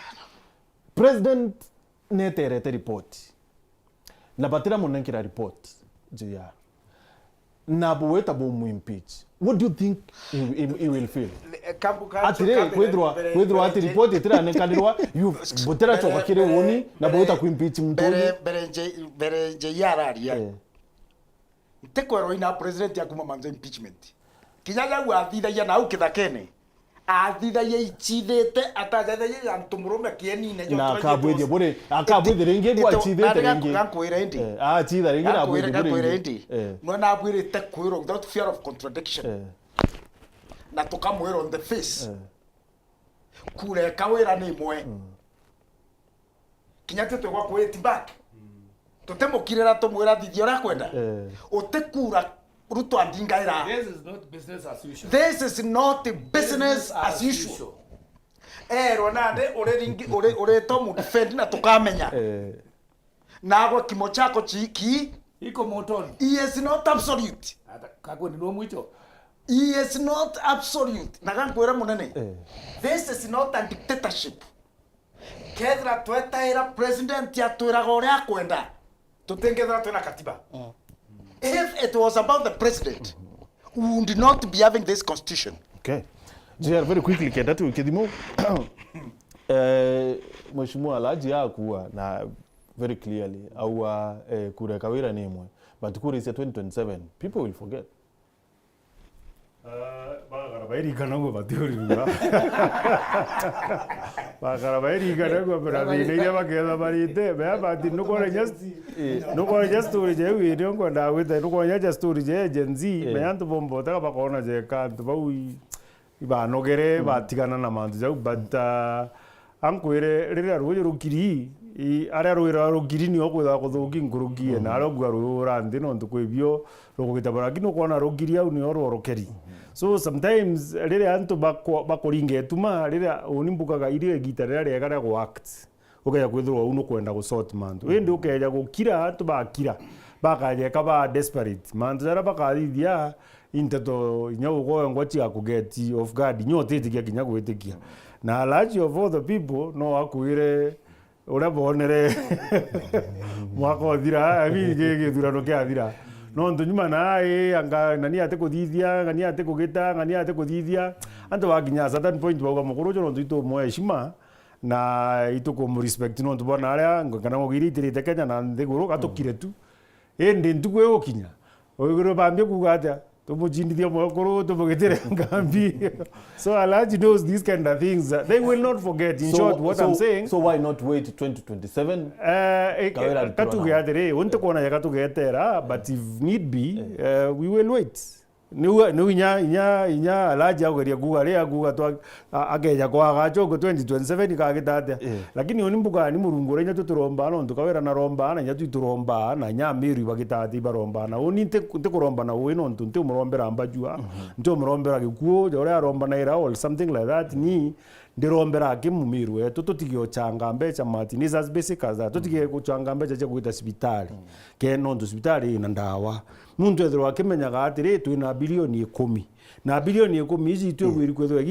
S1: President neterete report na batira munenkira report JR na baweta bo mu impeach. What do you think he will feel? Atire kwithirwa ati report itiranenkanirwa you butera choka kire woni na baweta ku impeach mutoni
S4: bere JR aria ntekwero ina president yakuma manzo impeachment kinyaga gwathithagia na ukithakene athithagia ichithite atajathagia antumurume kienine
S1: na akabwithia bure akabwithia ringi gwa chithite ringi
S4: gakwira indi
S1: chitha ringi na bwithia
S4: indi no na bwirite kwiro without fear of contradiction na tukamwira on the face kureka wira ni imwe kinyate twegwa kwiti back tutemukirira tumwira thithio ra kwenda utekura Ruto andingaira.
S5: This is not business as usual.
S4: This is not business as usual. Ronade ore tomu defend na tukamenya. Na gwa kimo chako chiki
S5: iko motoni.
S4: He is not absolute.
S5: Kako ni mwicho.
S4: He is not absolute. Na gankwera munene. This is not a dictatorship. Kedra twetaira president ya twira gore akwenda. Tutengethera twina katiba. If it was about the president, we would not be having this constitution.
S1: Okay. JR, very quickly, kenda tu kidimo. Mheshimiwa Alhaji hakuwa na very clearly au kura kawira nemwe. But kura is 2027. People will forget.
S2: Bairikana go batiuriga. Bakara bairikana go bravine bakela barite be bati no ko just story je video ko da with no ko just story je Gen Z me antu bombo ta bakona je ka tu baui iba no gere batigana na mantu jau but ankwire rira rugiri I ara rugiri ni okwa ko thuki ngurugie na arogwa rurandi no ntukwibio rugita kino kona rugiri au ni orokeri. So sometimes rire antu bakoringe tuma rire onimbukaga irie gita rire rega go act ukaya kwithirwa uno kwenda go sort mantu indi ukaya gukira antu bakira bakaje kaba desperate mantu zara bakathithia inteto nyago ngwachi akugeti of guard nyotetikia kinya gwitikia na large of all the people no akuire ora bonere mwako thira abi githurano kia thira no ntunyuma nae anga nani ate kuthithia ngani ate kugita ngani ate kuthithia antu wakinya certain point bauga mukuru jo ntu itu mo heshima na itu ko respect no ntu bona aria ngana ngogiritirite Kenya na nthiguru gatukire tu indi ntukwe ukinya ogiro bambye kugatia tumujindithia mukuru tumugitire ngambi so Alhaji knows these kind of things they will not forget in short what I'm saying.
S1: So why not wait 2027
S2: katugeatere unte kona yakatugetera but if need be we will wait no inya Alhaji ageria kugaria kuga to ageja kwa gacho 2027 kagitatia lakini onimbuka ni murungu renya tuturomba no tukawera na romba na nya tuturomba na nya miru bagitati baromba na oni nte kuromba na we no nte murombera ambajua nte murombera gikuo jore aromba na ira or something like that ni ndirombera kimumiru tutigio changa mbecha mati ni as basic as that tutige kuchanga mbecha je kuita hospitali ke no hospitali ina ndawa muntu ethirwa akimenyaga atiri twina bilioni 10 na bilioni 10 ici twigwiri kwethwa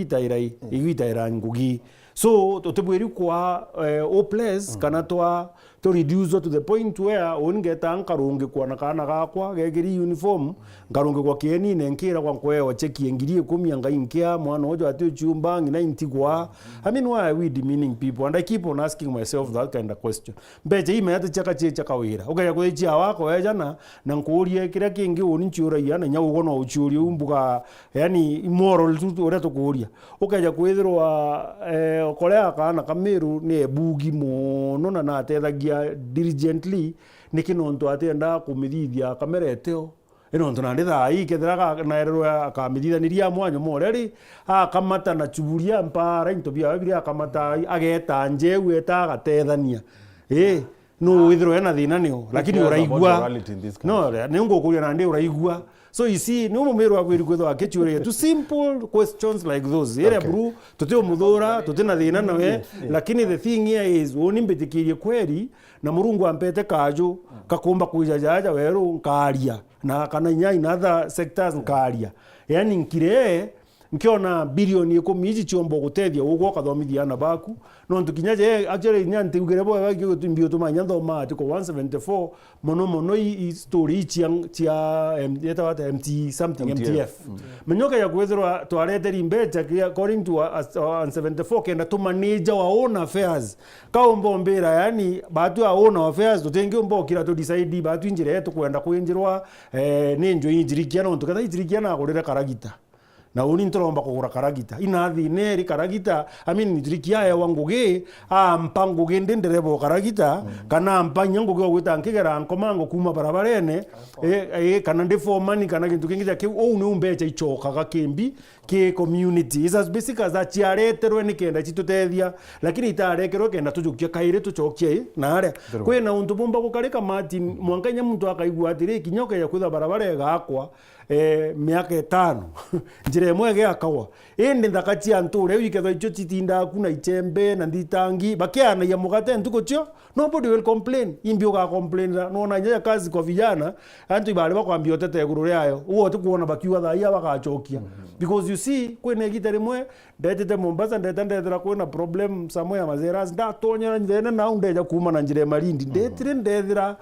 S2: igitaira ngugi so tutibwiri kwa hopeless kana to reduce to the point where ongeta nkarungi kwana kana gakwa gegiri uniform nkarungi kwa kieni nenkira kwa kweo cheki ngiri 10 anga inkia mwana ojo ati chumba ngina intigwa I mean why are we demeaning people and I keep on asking myself that kind of question mbeje ime ati chaka wira ukaya kuichia wako ejana na nkurie kira kingi uninchura yana nyago no uchuri umbuka yani immoral tu ora to kuria ukaya kwithirwa korea kana kamiru ne bugi mono na natethagia diligently nikinonto atenda kumithithia kamera eteo ino ntona nditha ikethera na erwa akamithithaniria mwanyo moreri akamata na chuburia mpara into bia biria akamata ageta njeu eta gatethania no withiro ena thina nio lakini uraigua no ni ngokuria na ndi uraigua so you see no mumero agwiri kwetho akechure to simple questions like those ere bru tuteo muthora tutena thina nawe lakini the thing here is onimbitikirie kweri na murungu ampete kaju kakomba kujajaja weru nkaria na kana nya in other sectors nkaria yani nkire nkiona bilioni 10 ici chiombo gutethia ugo kathomithia na baku no ntukinyaje actually nya ntigere bo bagio tumbio tumanya thoma ati ko 174 mono i story chia yeta wata MT something MTF menyoka ya kwethirwa twareteri mbecha according to 174 kenda to manage wa own affairs kaombo mbira yani batu own affairs tutengi ombo kira to decide batu injire yetu kwenda kuinjirwa nenjo injirikiana onto kada injirikiana agorera karagita na uni ntromba kugura karagita inathi neri karagita I mean nitirikia ya wanguge mpango gende nderebo karagita kana mpanyango go gwita nkigera nkomango kuma barabarene kana ndefo mani kana kintu kingija ke ni umbecha ichoka gakembi ke community is as basic as that chiareterwe nikenda chitutethia lakini itarekerwo kenda tujukia kaire tuchokie na aria kwena untu bomba gukarika mati mwankanya muntu akaigua atiri kinyoka ya kwitha barabara gakwa miaka 5 njire mwege akawa indi ndakati anture wiketho icho chitinda kuna ichembe na nditangi bakiana ya mugate ntuko cio nobody will complain imbio ga complain no na nya kazi kwa vijana antu ibale bakwambia tete guru yayo uwo tukuona bakiwa thaia bagachokia because you see kwene gitere mwe ndetete Mombasa ndetandethera kwena problem samwe ya mazeras ndatonya ndene na undeja kuma na njire Malindi ndethira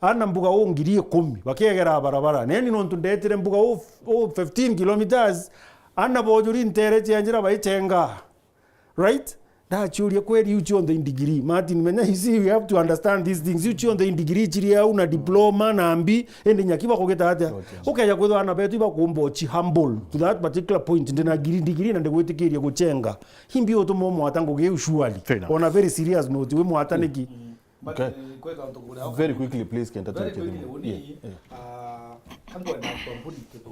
S2: ana mbuga ngiri 10 bakegera barabara neni nontu ndetire mbuga 15 kilometers ana bojuri ntere chenjira baichenga right ndachuria kweli uchi on the degree Martin menya isi we have to understand these things uchi on the degree chiria una diploma na ambi ende nyakiba kogeta hata ukeja kwetho ana betu iba kumbochi humble to that particular point ndina degree na ndegwetikiria guchenga himbi otomo mwatango ge usually on a very serious note we mwataniki.
S1: Okay. Very quickly, please, can
S5: very quickly, kango na kwambuni kido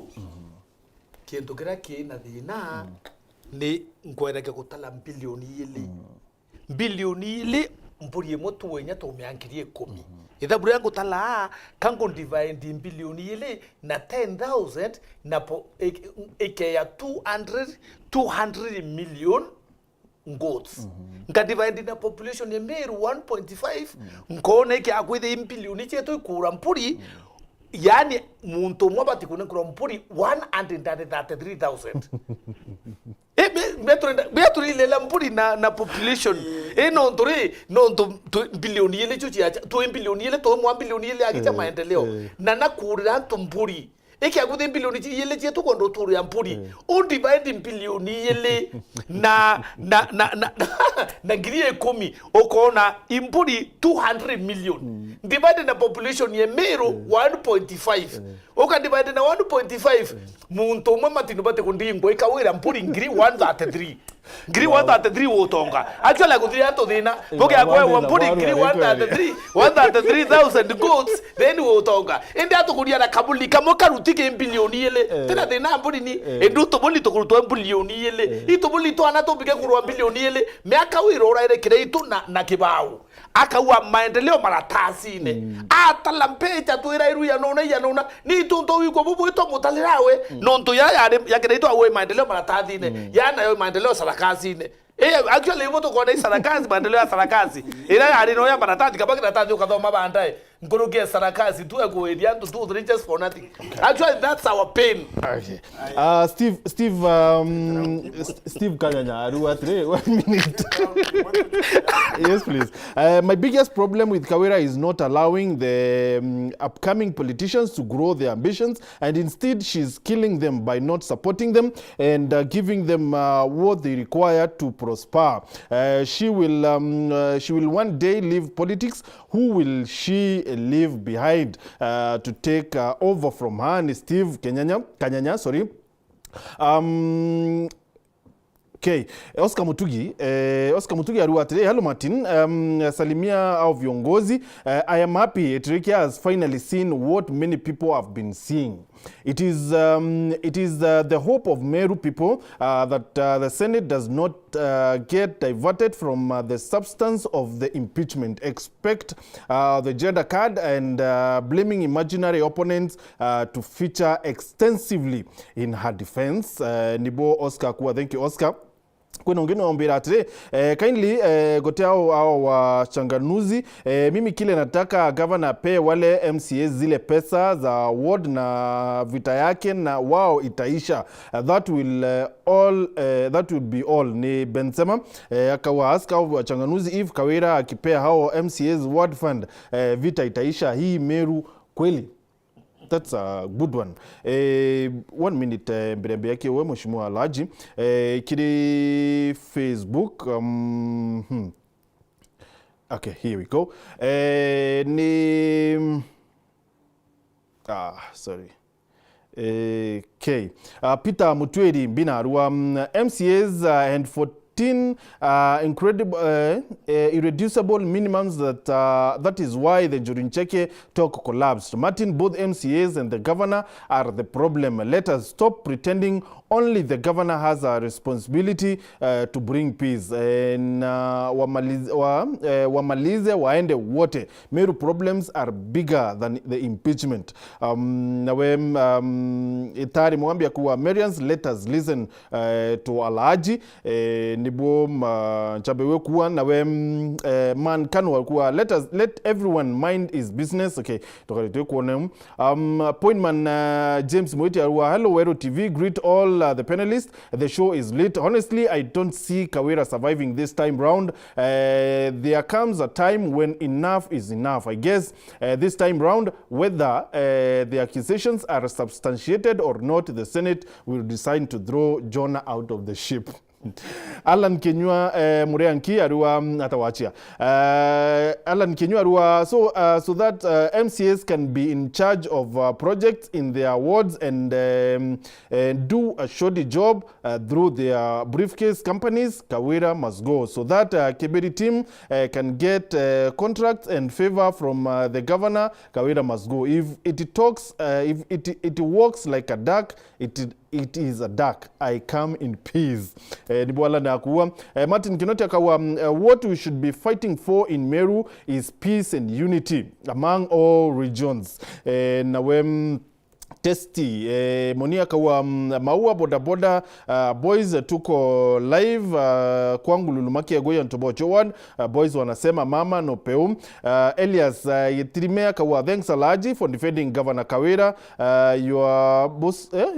S5: kintu kira kina thina ni ngwereke gutala bilioni ili mburi motu wenya to miangirie 10 ithaburi yangu tala kango divide bilioni ili na 10,000 na po eke ya 200 million goats nka divide na population ya Meru 1.5 nkone ki akwithe bilioni chetu ikura mpuri yani muntu mwabati kuna kura mpuri 133,000 metro ile la mpuri na population no bilioni ile chuchi ya 2 bilioni ile to 1 bilioni ile akicha maendeleo na nakura mpuri eki akwithe bilioni ile chetu kondo turu ya mpuri o divide bilioni ile na ngiri 10 okona impuri 200 million divide na population ya Meru 1.5 oka divide na 1.5 muntu mwe matino bate kundingo ikawira mpuri ngiri 133 ngiri 133 wotonga actually akuthiri ato thina boke akwa mpuri ngiri 133,000 goats then wotonga ende atukuria na kabuli kamo karutike bilioni ile tena thina mpuri ni enduto boli tokurutwa bilioni ile itoboli to anato bige kurwa bilioni ile me akawira oraire kireitu na kibao akawa maendeleo maratasi-ine atala mpecha twira iru ya nona ni tonto wiko bubu ito mutalirawe nonto ya kireitu awe maendeleo maratasi-ine yana yo maendeleo sarakasi-ine actually ivoto kona sarakasi maendeleo ya sarakasi ila yari no ya maratasi kabaki natati ukathoma bandae nkoroge sarakasi tu akuedia to do the richest for nothing actually that's our pain.
S1: Steve Kanyanya aruatre 1 minute. Yes, please. My biggest problem with Kawira is not allowing the upcoming politicians to grow their ambitions, and instead she's killing them by not supporting them and giving them what they require to prosper. She will one day leave politics. Who will she leave behind to take over from her? And Steve Kanyanya, sorry. Okay, Oscar Mutugi aruatire. Hello Martin, salimia au viongozi. I am happy Eritrea has finally seen what many people have been seeing. It is the hope of Meru people that the Senate does not get diverted from the substance of the impeachment. Expect the gender card and blaming imaginary opponents to feature extensively in her defense. Nibo Oscar Kuwa, thank you Oscar. Kuna wengine waambia atire kindly gotea hao wachanganuzi mimi kile nataka governor pay wale MCAs zile pesa za ward na vita yake na wao itaisha. That will be all. Ni Bensema akawaaska wachanganuzi if Kawira akipea hao MCAs ward fund vita itaisha hii Meru kweli. That's a good one. 1 minute mbele yake wewe mheshimiwa Alhaji kiri Facebook okay, here we go. Sorry. Okay. Peter Mutweri Binarua MCAs and 14 incredible irreducible minimums that is why the Jurincheke talk collapsed. Martin, both MCAs and the governor are the problem. Let us stop pretending only the governor has a responsibility to bring peace. And wamalize waende wote. Meru problems are bigger than the impeachment. Nawe itari mwambia kuwa Marians, let us listen to Alhaji. Nibo chabewe kuwa nawe man kanwa kuwa let everyone mind his business. Okay, tokalitoe kuone appointment James Moiti aruwa hello Wero TV, greet all the panelists. The show is lit. Honestly, I don't see Kawira surviving this time round. There comes a time when enough is enough. I guess this time round, whether the accusations are substantiated or not, the Senate will decide to throw Jonah out of the ship. Alan Kinyua Mureanki Arua Atawachia. Alan Kinyua Arua, so that MCAs can be in charge of projects in their wards and do a shoddy job through their briefcase companies. Kawira must go, so that Kiberi team can get contracts and favor from the governor. Kawira must go. If it talks, if it walks like a duck, it is a duck. I come in peace. Nibwala na kuwa. Martin Kinoti akawa, what we should be fighting for in Meru is peace and unity among all regions. Nawe Testy Monia kawa maua bodaboda boys tuko live kwangu Lulumaki Agoya Ntobocho 1 boys wanasema mama no peum. Elias Yetirimea kawa, thanks Alaji for defending Governor Kawira.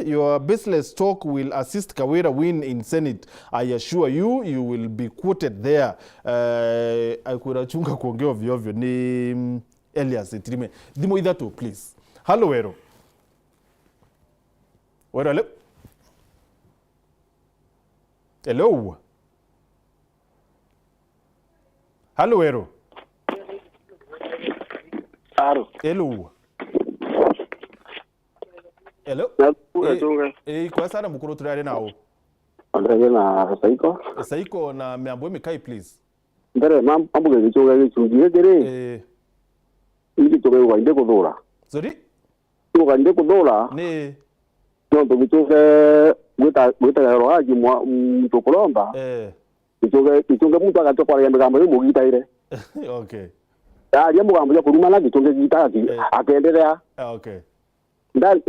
S1: Your baseless talk will assist Kawira win in Senate. I assure you will be quoted there. Akura chunga kuongea ovyo ovyo ni Elias Yetirimea. Dimo idatu please. Hello Wero. Where are you? Hello. Hello, Ero. Hello. Hello. Kwa sana mukuru turare nao.
S9: Andrege na Saiko.
S1: Saiko na meambo mikai please.
S9: Ndere mambo gekichunga gichungie gere. Ili tobe wande kudura.
S1: Sorry?
S9: Wande kudura.
S1: Ne.
S9: No tukichuke gwita rohaji mtukulomba. Kichunge mtu akachokwa ya migambo y'umugitaire.
S1: Okay.
S9: Ya mugambo ya kurumana kichunge gitaki akendelea.
S1: Okay.
S9: Ndani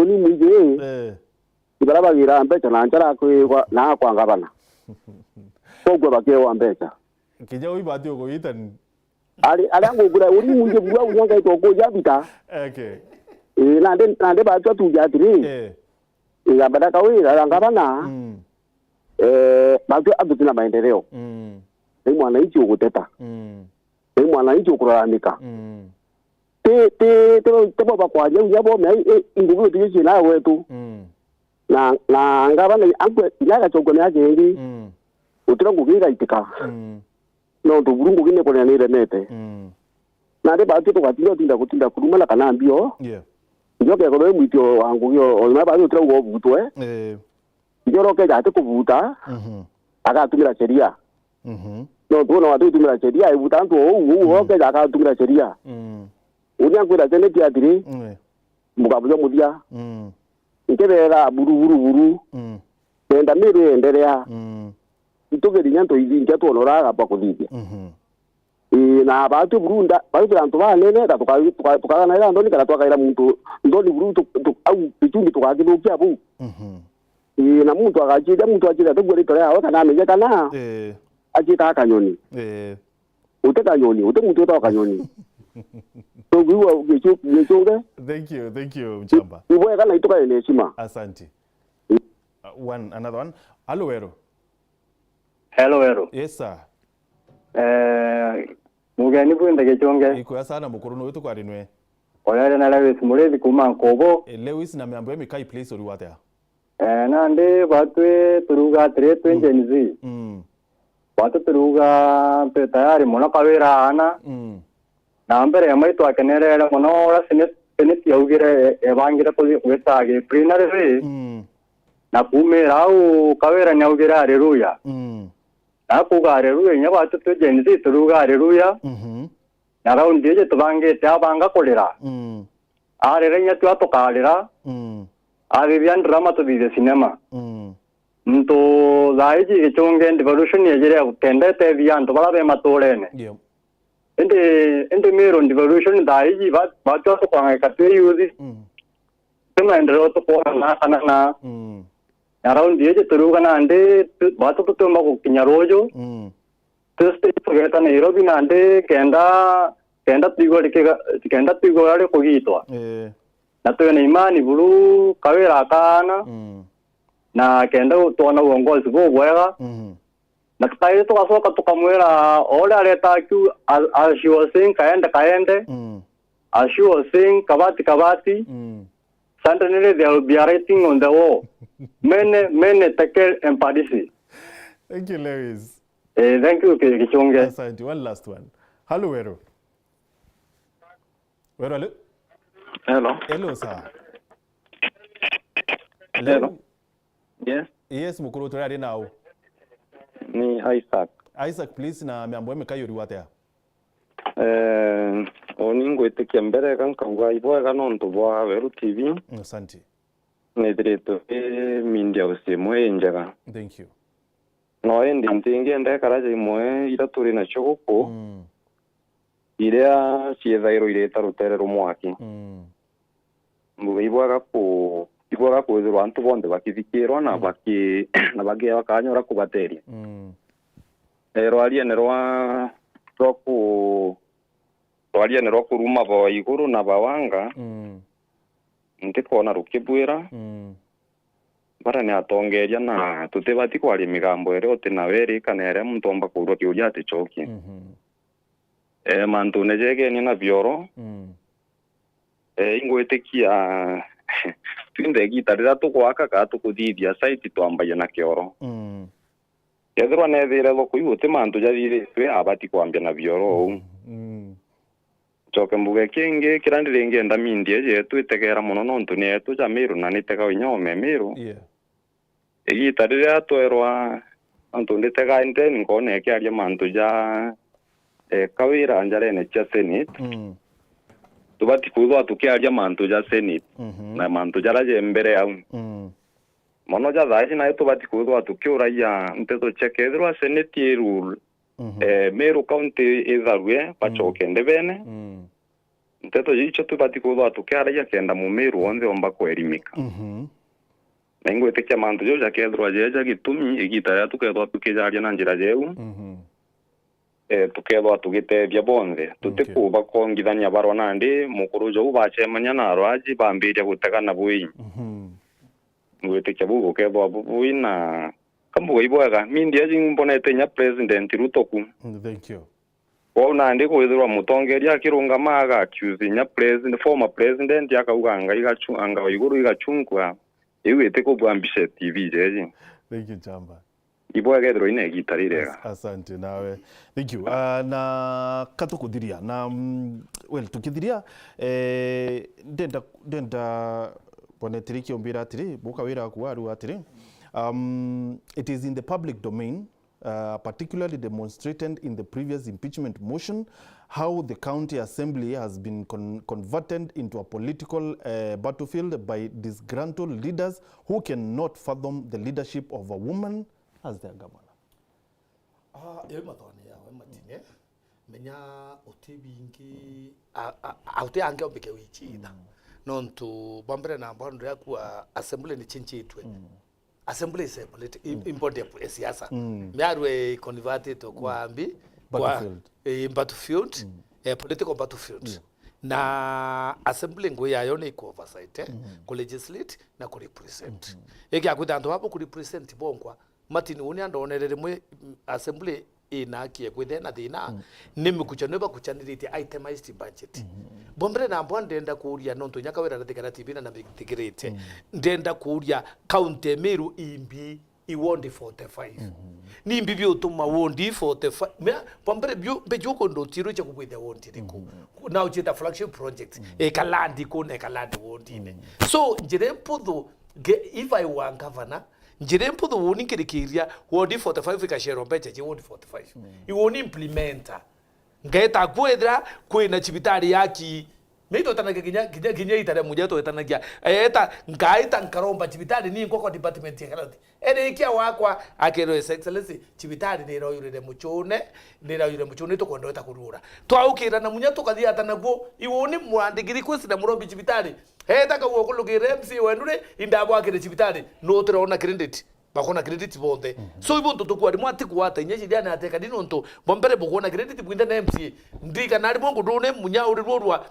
S9: ni mwije. Ibarabagira mbecha na nchara kwa na kwa ngabana. Kogwe bakewa mbecha.
S1: Kija uibati ugoita.
S9: Ali angugura uri mwije bwa unyanga itoko jabita.
S1: Okay.
S9: Nande bacho tujatiri. Ngabada Kawira ngabana. Bacho abutina maendeleo. Ni mwananchi ukuteta. Ni mwananchi ukulalamika. Te baba kwa yabo nguvu tuishi na wetu. Na ngabana angwe yaga chokone yake ngi. Utira ngugiga itika. No tuburungu kine kone nire nete. Nande bacho tukatinda kurumala kana mbio.
S1: Yeah.
S9: Njoke ko mwitio wangu yo oyima ba yo trawo butwe njoroke jate kuvuta akatumira sheria no tuno watu tumira sheria ivuta nto oke akatumira sheria unya kwira tene tiatiri mukabuza mudia ikebera buru tenda mire endelea itogeri nyanto izinja to noraga pa kuthithia na batu Burunda batu bantu banene tukagana ira ndoni kana twakaira muntu ndoni Burundu au bitumbi tukagirukia bu na muntu akajira muntu ajira tugwere tore aho kana amenye kana ajita akanyoni uteka nyoni muntu utakanyoni so biwa gichunge.
S1: Thank you Mchamba.
S9: Iwe kana itoka ene heshima.
S1: Asante. Another one. Hello Ero. Yes sir.
S10: Mugeni bwenda gechonge
S1: iko sana mukuru no wetu kwa rinwe
S10: oyare na Lewis Mulevi kuma Nkobo.
S1: Lewis na miambo mikai place ori watea
S10: nande batwe turuga 320 NZ batu turuga pe tayari mona Kawira ana na mbere ya maitu akenerere mono ora seneti yaugire ebangira kuli wetage plenary na kumera au Kawira nyaugire haleluya nakuga haleluya nya batu tujenzi turuga haleluya na raundi je tubangite abanga kolera arerenya twatokalera Aribian drama to be the cinema. Nto zaiji gechonge devolution yejere kutende te bian to bala be matolene. Ende mero devolution daiji ba to kwa katwe yuzi. Tuma ndro to kwa na sana around je turuga na ande ba to to mako kinyarojo. Tuste pogeta na Nairobi na ande kenda tigo ale kogitwa. Na tuwe na imani bulu Kawira kana na kenda tuona uongozi bwega na tukaire tukasoka tukamwera ole aleta ku as she was saying kaende as she was saying kabati Certainly there will be a writing on the wall. Many tackle and party.
S1: Thank you, Lewis.
S10: Thank you, Kichonge.
S1: Asante. One last one. Hello, Wero. Wero, hello.
S11: Hello.
S1: Hello, sir.
S11: Hello. Yes.
S1: Yes, mukuru turari now.
S11: Ni Isaac.
S1: Isaac, please, na miambo emeka yori watea.
S11: Oningo itekia mbere kankauga iboega nontu bwa Weru TV.
S1: Asante.
S11: Nithiritwo mindia usimwe njega.
S1: Thank you.
S11: No endi ntingi ndekaraja imwe ira turi nacio guku iria ciethairwo ireta ruterero mwaki mbuga iboga kwithirwa antu bonthe bakithikirwa na bagia bakanyora kubateria rwaria ni rwa kuruma ba iguru na bawanga ntikona rukibwira bara ni atongeria na tutibati kwari migambo ere oti na weri kana ere muntu omba kurwa kiuria ati choki mantu nejege ni na bioro ingwitikia twinde gitarira tukwaka ka tukuthithia site twambaye na kioro kethirwa nethire thoko ibuti mantu jathire twe abati kwambia na bioro choke mbuge kingi kirandire ngenda mindie je twitegera muno nontu ni etu ja miru na nitega inyome miru igitarire atwerwa antu nditega inde ngone kiaria mantu ja kawira njarene cha senate tubati kuthwa tukiaria mantu ja senate na mantu jaraje mbere au mono ja thaji na tubati kuthwa tukiuraia nteto chekethirwa senate rule Meru County itharue pachoke ndebene nteto yicho tubati kuthwa tukiaria kenda mu Meru onde omba kwerimika na ingwitikia mantu jo jakethirwa jeja gitumi igitaya tukethwa tukijaria na njira jeu tukethwa tugitethia bonthe tutikuba kongithania barwa nandi mukuru jo bachemanya na arwaji bambiria gutegana bui ngwitikia bu gukethwa bui na kambuga iboega mindia jimbonete nya president Rutoku.
S1: Thank you.
S11: Wona ndi kwithirwa mutongeria akirunga maga accuse nya president former president yakauganga igachunga iguru igachungwa iwite kubwambisha TV jeje.
S1: Thank you Chamba.
S11: Iboega thro ine gitarire.
S1: Asante nawe. Thank you. Na katukuthiria na well tukithiria denda bonetiriki ombira atiri buka wira kuaru atiri. It is in the public domain, particularly demonstrated in the previous impeachment motion, how the county assembly has been converted into a political battlefield by disgruntled leaders who cannot fathom the leadership of a woman as their governor. Menya
S5: otibingi auti ange obike wichida nontu bambere na mbondo ya kuwa assembly ni chinchitwe assembly is important ya siasa miarwe converted to kwa ambi battlefield political battlefield na assembly ngo yayo ni ko oversight ko legislate na ko represent eki akutanto hapo ku represent bonkwa matini uni andonerere mwe assembly inakie kwithena thina nimikucha neba kuchanirite itemized budget bombere na mbwa ndenda kuria nonto nyaka wera ratikara TV na bitikirite ndenda kuria county Meru imbi iwondi 45 ni imbi byo tuma wondi 45 me bombere byo bejuko ndo tiro cha kukwitha wondi riko now chita flagship project kalandi ko ne kalandi wondi ne so njire mpudhu if I were governor njire mpudhu woni kirikiria wondi 45 ikashero mbeche je wondi 45 iwoni implementa ngeta kwedra kwina chibitari yaki meito tana ginya itare mujeto etanagia eta ngaita nkaromba chibitari ni ngoko department ya health ene ikia wakwa akero excellency chibitari ni royure muchone to kondo eta kurura twaukira na munyato kathia atanaguo iwoni mwandikiri kwisi murombi chibitari eta ka wokulugire MC wendure indabo akire chibitari no turona credit bakona credit bonde so ibuntu tukwari mwati kuwata inyeji diana ateka dinonto bombere bokona credit bwinda na MC ndika nari bongo done munyauri rorwa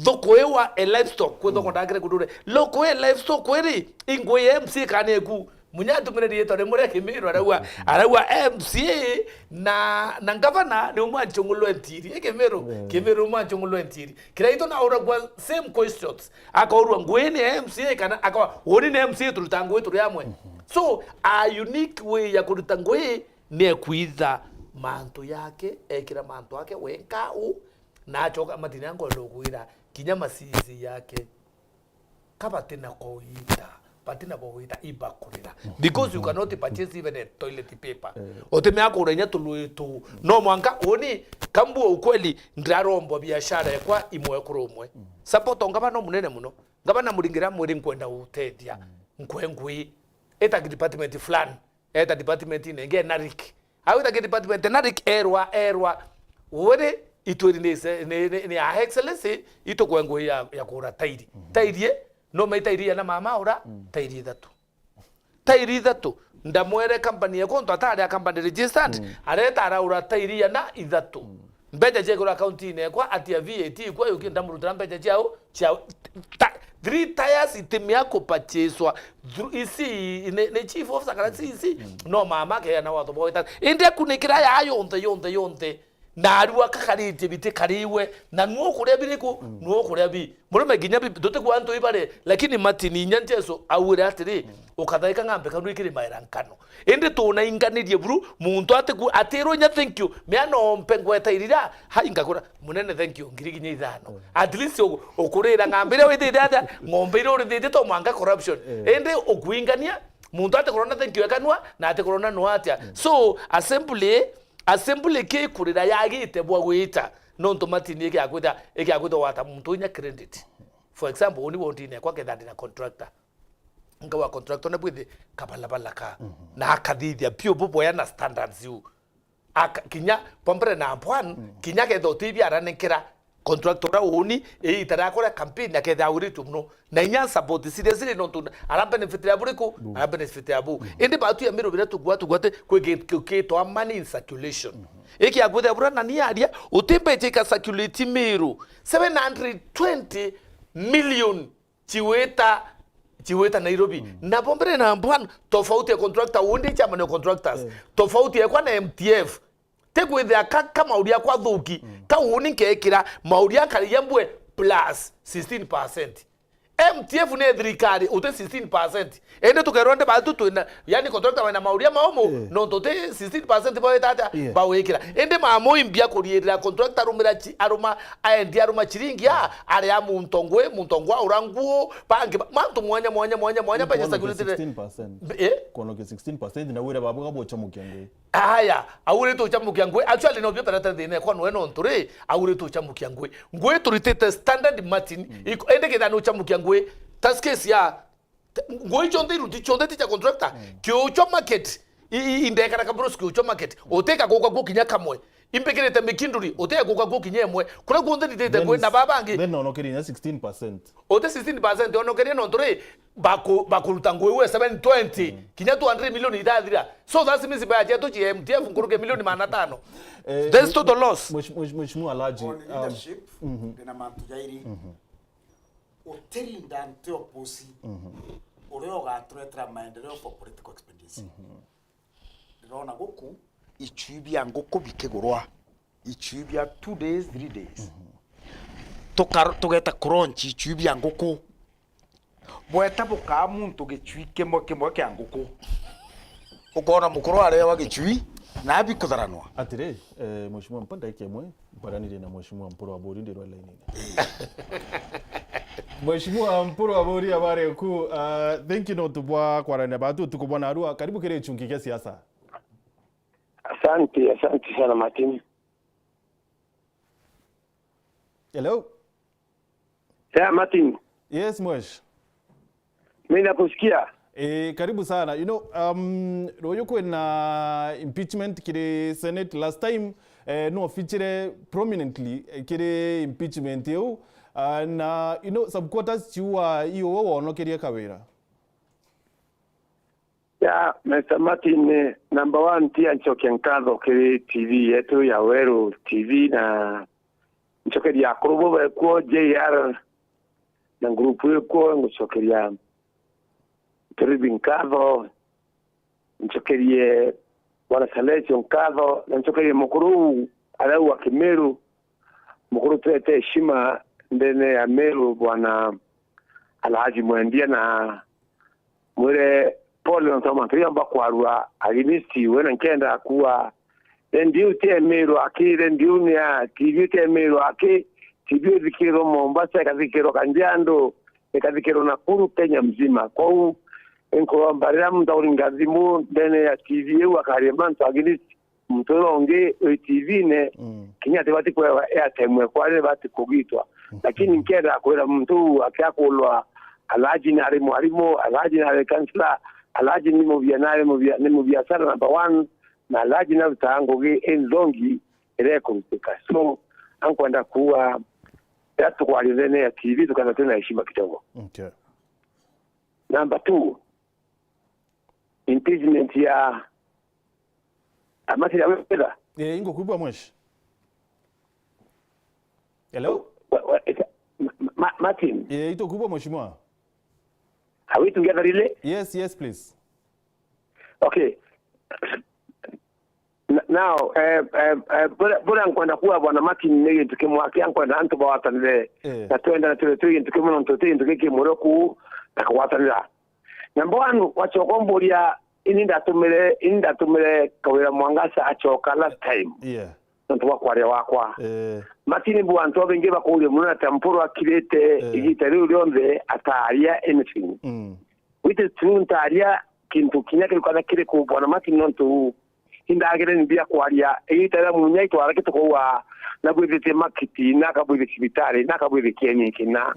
S5: thoko ewa livestock kwe thoko ndagire kudure loko livestock kweri ingwe MC kaneku munyatu mire rieto re mure Kimiru araua MCA na governor ni umwa chungulo entiri Kimiru umwa chungulo entiri kiraito na ora kwa same questions akaurwa ngweni MCA kana akawa woni ne MCA tulutangwe turi amwe so a unique way ya kulutangwe ni kuiza manto yake ekira manto yake wenkau na choka matini yango lokuira kinya masizi yake kabatina koita patina boita ibakurira because you cannot purchase even a toilet paper oteme yako urenya tuluitu no mwanga oni kambu ukweli ndarombo biashara kwa imwe kurumwe support ngaba no munene muno ngaba na muringira muri nkwenda utedia nkwengwi eta department fulani eta department inenge narik awita department narik erwa wore itwiri ni a excellency ito kwengwi ya kura tairi no maitairia na mama ora tairi thatu ndamwere company ya konto atari company registered areta araura tairia na ithatu mbeja je kura account ine kwa atia VAT kwa yuki ndamurutira mbeja jao 3 tires itemia ko purchasewa isi ne chief officer kana isi no mama ke na watu boita inde kunikira ya yonte na arua kakarite bite kariwe na nuo kuria biriku nuo kuria bi murume ginya bi dote kwa anto ibare lakini matini nyanteso awure atiri ukathaika ngambe kanu ikiri mairankano inde to na inganirie buru muntu atero nya thank you me ano mpengwe tairira ha ingakura munene thank you ngiri ginya ithano at least ukurira ngambire wete dada ngombe iro rinde to mwanga corruption inde okuingania muntu ate corona thank you kanwa na ate corona no atia so assembly ke kurira yagite bwa gwita no ntomatini eke akwita wata muntu nya credit for example oni wondine kwa kedandi na contractor ngawa contractor na bwide kabalaka na akadithia pio bobo ya na standards you kinya pompre na pwan kinya ke dotibia ranenkira contractor oni itara akora campaign ke dauritu no na nya support seriously no to ara benefit ya buriko ara benefit ya bu indi batu ya miro bira tugwate ke to money in circulation eki agwethe bura na ni aria utembe ka circulate miro 720 million chiweta Nairobi na bombere na mbwan tofauti ya contractor undi chama na contractors tofauti ya kwa na MTF tegwethia kama uria kwa thuki ka uni kekira mauria kari yambwe plus 16%. MTF ne thirikari ute 16%. Ende tukeronde ba tutu yani contractor na mauria maomo no tote 16% ba tata ba wekira. Ende mamo imbia kurira contractor aruma aendi aruma chiringi ya ari ya muntongwa uranguo pange mantu mwanya pa security
S1: 16%. Kono ke 16% na wira babu ngabo chamukengwe.
S5: Aya awure to chamukengwe actually no byo tarata dine kwa no ntore awure to chamukengwe ngwe turitete standard martin ende ke dano chamukengwe taskes ya ngwe chonde ticha contractor kyo cho market indeka na kabros kyo cho market oteka kwa kinya kamwe impekirete mikinduri oteka kwa kinya mwe kura gonde ditete ngwe na babangi
S1: then no keri 16%
S5: ote 16% ono keri no ntore bakuruta ngwe 720 kinya 200 million idadira so that's means by ajeto GMTF nguruke milioni 500 that's total loss
S1: mheshimiwa Alhaji
S12: leadership na mantu jairi oteri ndante oposi ureo gatretra maendeleo for political expediency ndona goku
S4: ichubia ngoko bikegorwa ichubia 2 days 3 days tugeta crunch ichubia ngoko bweta buka muntu gicwike moke kya ngoko ukona mukuru are wa gicwi na bikutharanwa
S1: atire mheshimiwa mpanda ikemwe baranire na mheshimiwa mporo wa bodi ndiro line mheshimiwa mporo wa bodi abare ku thank you not bwa kwarana batu tukubona arua karibu kile chungi kia siasa.
S6: Asante sana Martin.
S1: Hello.
S6: Yeah, Martin.
S1: Yes, Mwesh.
S6: Mimi nakusikia.
S1: Karibu sana. You know, royo kwena impeachment kile Senate last time no feature prominently kile impeachment yeu na you know subquarters chiwa iyo wono keria kawera.
S6: Yeah, Mr. Martin, number 1 tia nchoke nkadho kile TV yetu ya Weru TV na nchoke ya kurubo kwa JR na grupu yuko nchoke ya Teribi nkadho nchokerie bwana Salesio Nkadho na nchokerie mukuru alau wa Kimeru mukuru tuete heshima ndene ya Meru bwana Alhaji Mwendia na mwere pole na tamatria mbakwarua aginisi wena nkenda kuwa ndio te Meru akire ndio ni TV te Meru ake TV zikiro Mombasa kazikiro Kanjando kazikiro Nakuru Kenya mzima kwa hiyo enko mbaramu ndauringazimu ndene ya TV wakarimanto aginisi mtoronge TV ne kinyate bati kwa airtime kwa ile bati kugitwa lakini nkenda kwera mtu akakolwa Alhaji na mwalimu Alhaji na kansla Alhaji ni mu biashara number 1 na Alhaji na tango ge enzongi ile kumtika so ankwenda kuwa tatu kwa ile ya TV tukana tena heshima kidogo.
S1: Okay.
S6: Number 2 impeachment ya amati ya wepeda
S1: ingo kubwa mweshi. Hello
S6: Martin
S1: ito kubwa mheshimiwa.
S6: Are we together really?
S1: Yes please.
S6: Okay. Now bora nkwenda kuwa bwana Martin nege tukimwaki nkwenda antu bawatanile na twenda na tuli tukimona ntote ndike moroku na kwatanila. Number 1 wachokombolia inda tumele kawira Mwangasa achoka last time.
S1: Yeah.
S6: Ntuwa kware wakwa. Martin bu antu benge bakule munana tampuro akirete igitari ulionze ataria anything. Wite tuntaria kintu kinyake kwa kile ku bwana Martin nontu indagere nibia kwaria igitara munyai twara kitukowa na bwite makiti na kabwite sibitari na kabwite kenye kina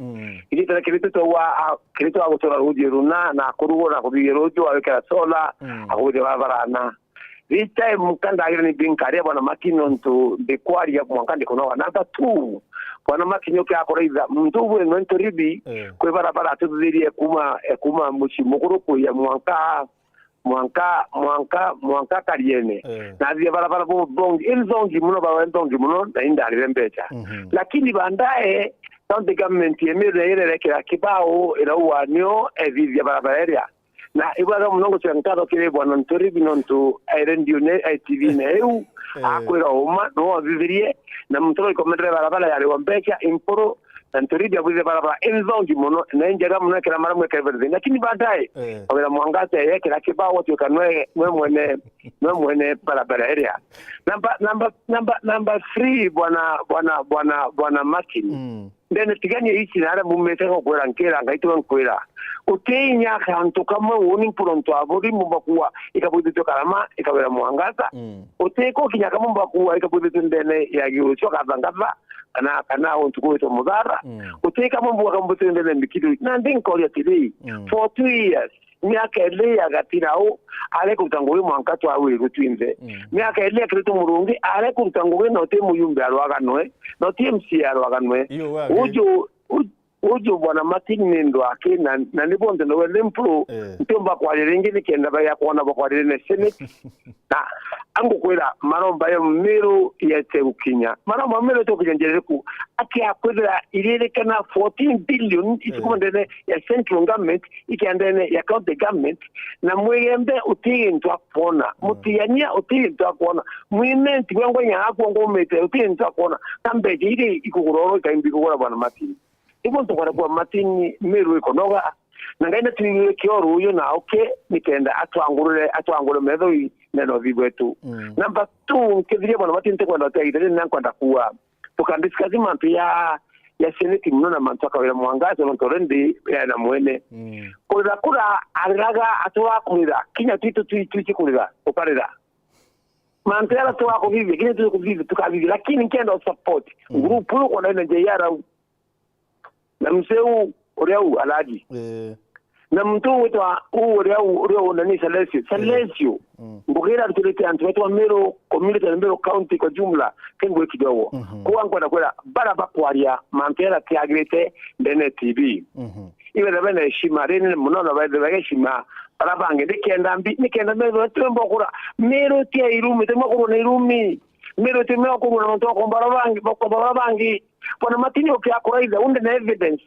S6: igitara kile towa kile towa gutora rujiruna na kurugora kubirojo awekera sola akude babarana this time kandagere ni binkare bwana Martin nontu de kwaria mwankande kunowa namba 2 bwana Martin yoke akoraiza mtu bwe nontoribi kwe barabara tuzirie kuma mushimukuru ku ya mwanka kariene na zia barabara bongi ilzongi muno bawendongi muno na indari rembecha lakini bandaye county government yemere yerekera kibao irawa nyo evizia barabara area na ibara munongo tyankado kile bwana ntoribi nontu irendio ne ITV ne eu akwera oma no vivirie na mtoro ikomendere barabara yale wambecha imporo ntoribi abuze barabara ilzongi muno na njega muno kila mara mwe everything lakini baadaye wala Mwangasa yake la kibao tu kanwe mwene barabara area number 3 bwana Martin ndene tiganye ichi na mumete ko kwera nkera ngaitwa nkwera utenya kantu kama woni pronto abodi mumbakuwa ikabuze to karama ikawera Mwangasa uteko kinyaka mumbakuwa ikabuze ndene ya giucho kazangava kana ontuko to mudara uteka mumbuka kambuze ndene mikidu na ndinko ya tili for 2 years miaka ele agatirao ale kutangowe mwankato awe gutwinze miaka ele kristo murungi ale kutangowe note muyumbe alwaganwe note MC alwaganwe ujo bwana Martin nendo ake na nibonde no wempro ntomba kwa lengine kenda baya kuona kwa lene senate na angu kwera maromba yo Meru yete ukinya maromba Meru to kujenjereku ati akwera ilele kana 14 billion ikumandene ya central government ikiandene ya county government na mwembe utinto akona mutiyania utinto akona mwimenti gwangwanya akwo mete utinto akona kambe ile ikuguroro kaimbi kugura bwana Martin ibo ntokora kwa Martin Meru ikonoga nangaina tuwe kioro uyo na oke nikenda atwangure medho neno vibwetu number 2 kidiria bwana Martin tekwenda taidere nankwenda kuwa tukandisikazi mampi ya seneti muno na mantoka wala Mwangasa nontorendi ya na mwene kura araga atwa kumira kinya tuichi kulira uparira mantera atwa kuvivi kinya tukuvivi tukavivi lakini kenda support grupu kwa na jeyara na mseu oreu Alhaji na mtu wetwa oreu nani Salesio mbugera tulete antu wa Meru community na Meru county kwa jumla kengo kidogo kwa na kwela bara bakwaria mantera tiagrete ndene TV iwe da bana heshima rene munono ba heshima bara bange nikenda Meru tembo kura Meru tia irumi tembo kura na irumi Meru tembo kura na mtu kwa bara bangi bwana Martin okiakoraiza unde na evidence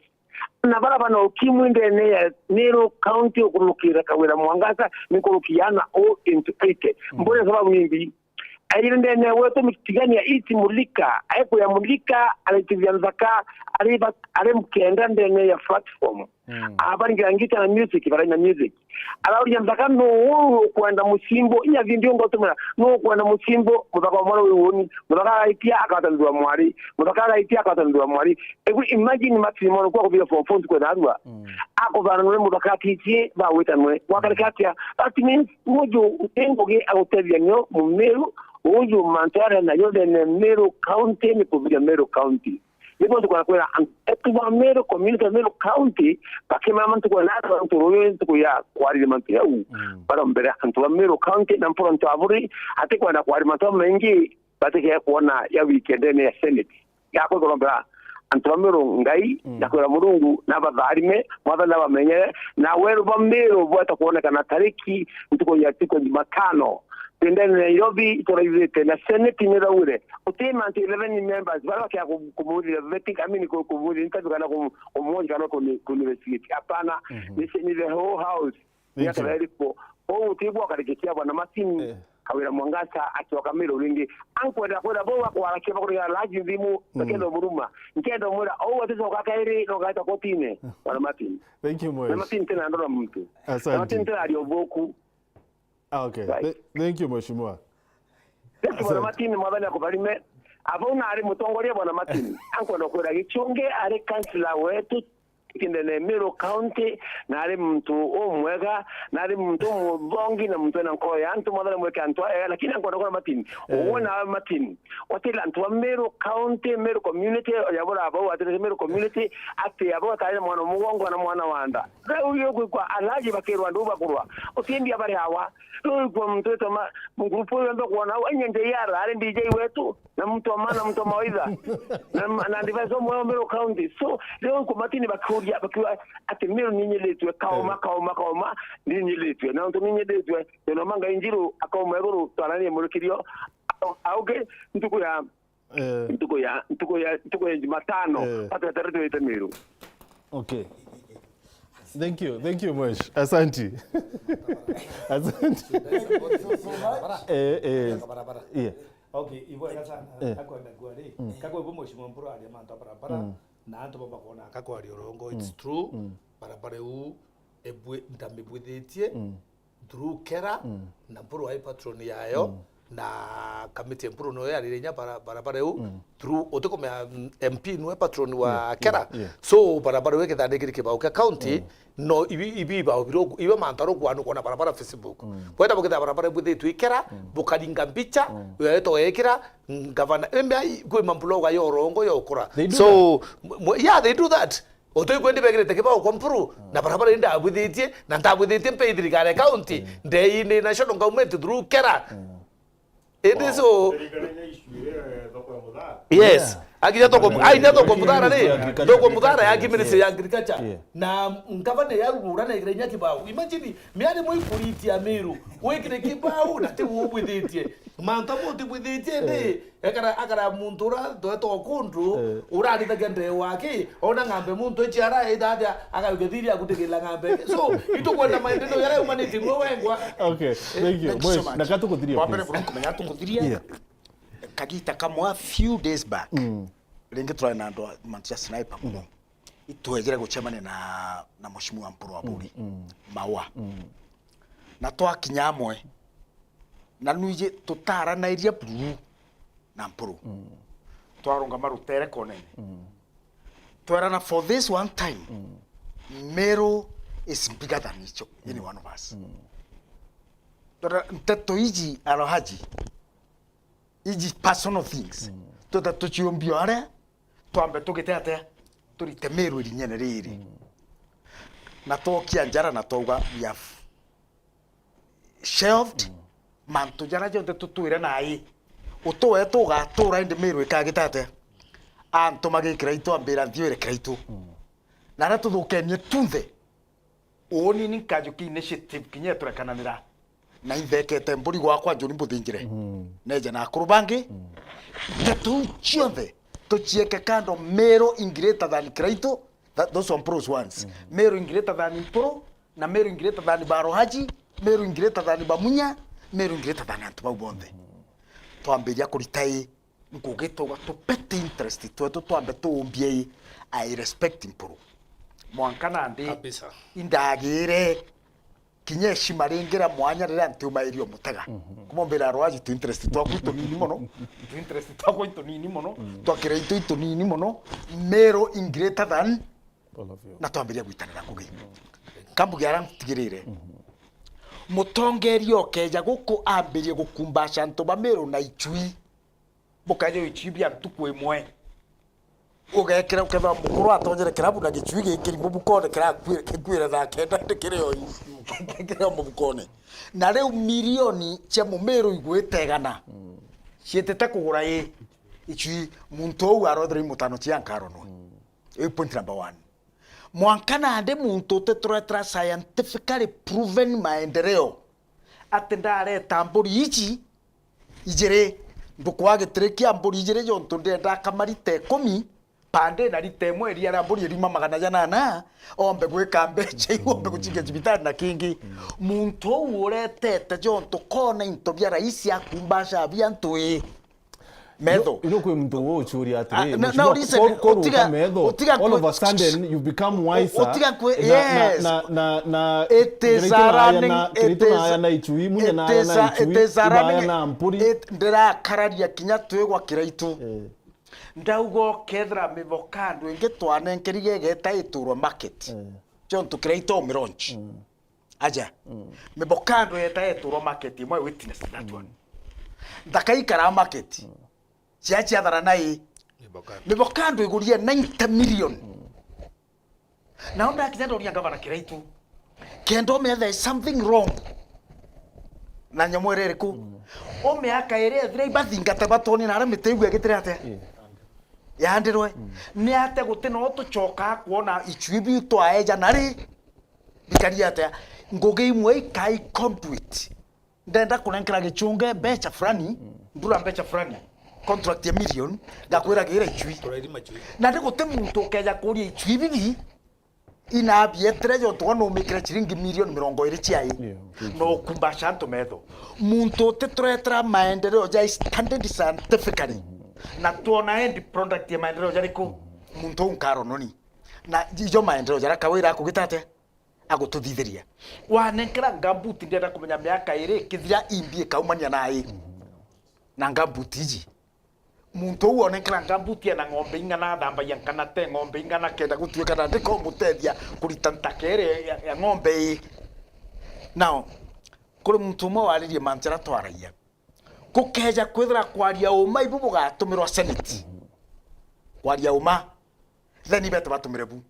S6: na bara bana ukimwi ndene ya Meru County ukurukira Kawira Mwangaza nikurukiana o into 80 mbona sababu nyingi ayire ndene wetu mitigania iti mulika ayeko ya mulika alitivianzaka aliba alimkenda ndene ya platform abari ngangita na music bara na music alauri yanzaka no kwenda musimbo iya vindio ngotumira no kwenda musimbo mutaka mwana woni mutaka itia akatandwa mwari egu imagine maximum kwa kubira for phone kwa darwa ako bana no mutaka titie ba wetanwe wakarikatia that means mojo utengoge autevya nyo mu Meru uju mantara na yode ne Meru County ni kubira Meru County ndipo tukwenda kwa Meru community Meru County pakema mantu kwa nata nturuwe tukuya kwari mantu ya para mbere antu Meru County na mporo ntavuri ate kwa kwari mantu mengi batike kuona ya weekend ne Senate yako kolomba antu Meru ngai na kwa murungu na babarime mwadala bamenye na weru ba Meru bwata kuona kana tariki tuko ya tiko Jumatano tende Nairobi toraizete na Senate ni raure utema anti 11 members bala kia kumuri veti kamini kumuri nitabikana kumoja kana ku university hapana ni the whole house ya karipo utibwa karikia bwana Martin Kawira Mwangaza akiwa Meru ringi ankwenda kwenda bo kwa kiba kwa laji ndimu kendo muruma nkendo mura watizo kakairi no gaita kotine bwana Martin.
S1: Thank you much.
S6: Martin tena ndo mtu Martin tena alioboku.
S1: Okay. Right. Thank you mheshimiwa.
S6: Bwana Martin mwadhani akubalime abona ari mutongoria bwana Martin ankwenda kwenda gichunge ari kansila wetu kindene Meru County na ari mtu omwega na ari mtu mbongi na mtu na nkoya antu mwadhani mweke antu lakini ankwenda kwa Martin uona Martin watela antu wa Meru County Meru community yabora abo atele Meru community ati abo tayari mwana mugongo na mwana wanda uyo kwa alaji bakerwa nduba kurwa utindi abari hawa kwa mtu tama grupo yando kuona wenye yara ari DJ wetu na mtu amana mtu mawaidha na ndivazo mwa Meru County so leo kwa Martin bakiwa ati Meru ninyeletwe kaoma ninyeletwe na ndo ninyeletwe no manga injiro akaoma yoro twanani murukirio auge ntuko ya Jumatano hata tarehe ya Meru.
S1: Okay. Thank you much. Asante. Yeah.
S5: Okay, iwe sana akwenda gwari kako ibo mheshimiwa mpuro ali manto barabara na anto baba kona kako ali orongo it's true barabara u ebwe ndamebwethetie through kera na mpuro wa patron yayo na kamiti mpuro no yari nya barabara u through otoko MP no patron wa kera so barabara weke thandikiri kibao ka county no ibi ba obiro iwe mantaro kwanu kona barabara Facebook kwenda bukita barabara bwethetwe ikera bukalinga mbicha yeto ekira gavana embai kwe mampulo ga yorongo yokura so yeah they do that oto kwendi begere kibao kwa mpuru na barabara inda abwethetie na ndabwethetie mpe thirikari county ndei national government through kera it is so yes akija toko aina toko mudara ne toko mudara ya ministry ya agriculture na ngavana ya rura na igirenya kibao imagine miari moi kuriti ya Meru wekire kibao na te ubwethetie manta moti bwethetie ne akara muntura to kundu urari tagende wake ona ngambe muntu chiara idada akagethiri akutegela ngambe so itokwenda maendeleo yale humanity mwe wengwa.
S1: Okay, thank you boys nakatuguthiria
S4: wapere kumenya tuguthiria kagita kamwa few days back ringi try na ndo mantia sniper muno itwegere gucemane na mheshimiwa mpuro wa buri mawa na twakinya amwe na nuije tutara na iria buru na mpuro twarunga marutere konene twarana for this one time Meru is bigger than any one of us nteto iji arohaji iji personal things tota tuchiombio are twambe tugitete turite Meru irinyene riri na tokia njara na toga we have shelved mantu jara jonte tutuire nai utoe toga tura inde Meru ikagitate anto magikira ito ambira ndiore kraito na ratu thukenie tunthe oni ni kajuki initiative kinye turakananira na ithekete mburi gwakwa njuri mbuthingire neja na kurubangi tu chiothe tuchieke kando Meru ingireta than kraito
S5: Those are pros ones. Meru ingireta thani pro na meru ingireta thani baro haji, meru ingireta thani bamunya, meru ingireta thani antu bau bonthe. Twambiria kuritai ngugito gatupete interest twetu twambe tumbie I respect impro. Mwankana ndi
S12: kabisa
S5: indagire kinye shimaringira mwanya rira ntuma irio mutega kumombera rwaji tu interest twaku to nini mono tu interest twaku to nini mono twakira itu to nini mono mero in greater than
S1: all of you
S5: na twambiria gwitanira ngugi kambugi arantigirire mutongerio keja guku ambirie gukumbasha ntoba mero na ichui mukaje ichibia tukwe mwe ugekera uketha mukuru atonyere kirabu na gicui gikiri mubukone kirakwira tha kenda ndikireo kira mubukone na riu milioni cia mumiru igwitegana cietete kugura icui muntu ou arothire mutano cia nkarono point number 1 mwankana ndi muntu teturetra scientifically proven maendeleo atendare tamburi ici ijere ndukwagitirikia mburi ijere jonto ndenda kamarite 10 pande na rite mweri ara mburi rima magana jana ombe gwika mbeche ombe gucike cibitari na kingi muntu uretete jonto kona into bya raisi akumbasha bya ntui metho
S1: ino kwe muntu wo churia atire
S5: now listen
S1: otiga all of a sudden you become wiser
S5: otiga kwe yes
S1: na
S5: it is running
S1: na ichui munya na ichui na mpuri
S5: ndira kararia kinya twigwa kiraitu ndaugo kethra mivokando inge twane nkerige geta iturwa market John tukiraito mironch aja mivokando yeta iturwa market imwe witness that one ndakai kara market ciaci athara nai mivokando igurie 90 million na onda kitendo ria gavana kiraitu kendo me there is something wrong na nyamwerere ku o me aka ere thira ibathingata batoni na aramite igwe gitire ate yandirwe ni ate gutino tucoka kuona icui bitu aeja nari bikari ate ngugi imwe kai conduit ndenda kunenkera gichunge becha fulani ndura becha fulani contract ya million ngakwira gira icui na ndi guti muntu keja kuria icui bibi ina bietre jo to no mikira chiringi million 20 ciai no kumba shanto metho muntu tetretra maendeleo ja standard scientifically na tuona end product ya maendeleo jariko muntu unkaro noni na ijo maendeleo jara kawira kugitate agututhitheria wanenkera ngambuti ndenda kumenya miaka iri kithira imbie kaumania nai na ngambuti ji muntu uo nenkera ngambuti na ng'ombe ingana thamba ya kana te ng'ombe ingana kenda gutuika na ndiko mutethia kurita ntakere ya ng'ombe now kuri muntu mo waririe manjara twaraia kukeja kwithira kwaria uma ibu bugatumirwa senate kwaria uma then ibete batumire bu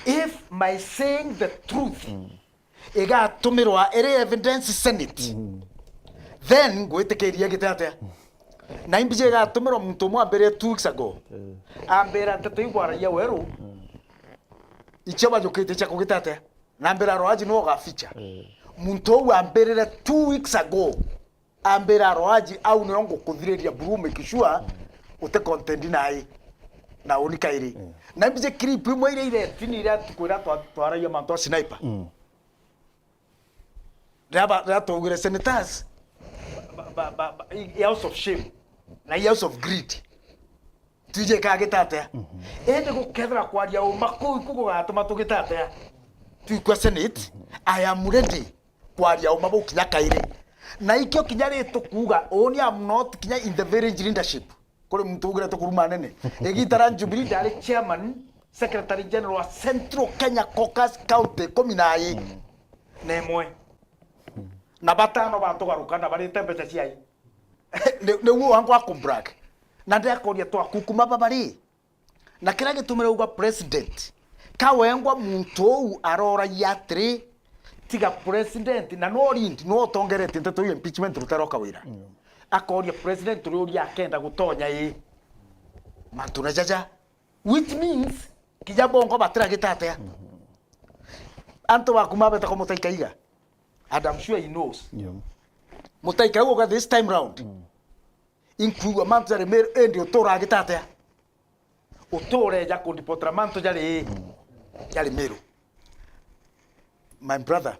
S5: if my saying the truth igatumirwa ere evidence senate then gwitikiria gitate na imbije igatumirwa muntu mwa mbere 2 weeks ago ambera tatu igwaraia weru ichaba jokete cha kugitate na mbera roaji no gaficha muntu wa mbere 2 weeks ago ambera roaji au niongo kuthiriria burume kishua ute content nai na unikairi na mbije clip imwe ile tinira tukwira twaraia manto sniper raba tugire senators house of shame na house of greed tuje kagitate ende gukethra kwaria umako ikugatuma tugitate tukwa senate I am ready kwaria umabo kinya kaire na ikyo kinya rito kuga oni am not kinya in the very leadership kuri muntu ugire to kuruma nene egitara Jubilee dale chairman secretary general wa Central Kenya Caucasus County kominaye nemwe na batano bantu garukana bari tembecha ciai ne wangu akumbrag na ndakoria to akukuma babari na kira gitumire uga president kawengwa muntu arora yatri tiga president na no rindi no tongerete nteto impeachment rutaroka wira akoria president ruri akenda gutonya mantuna jaja which means kijabongo batira gitate anto bakuma beta ko mutaikaiga and I'm sure he knows mutaikaiga this time round include mantare mer endi otora gitate utore ja kundipotra manto jari Meru. My brother,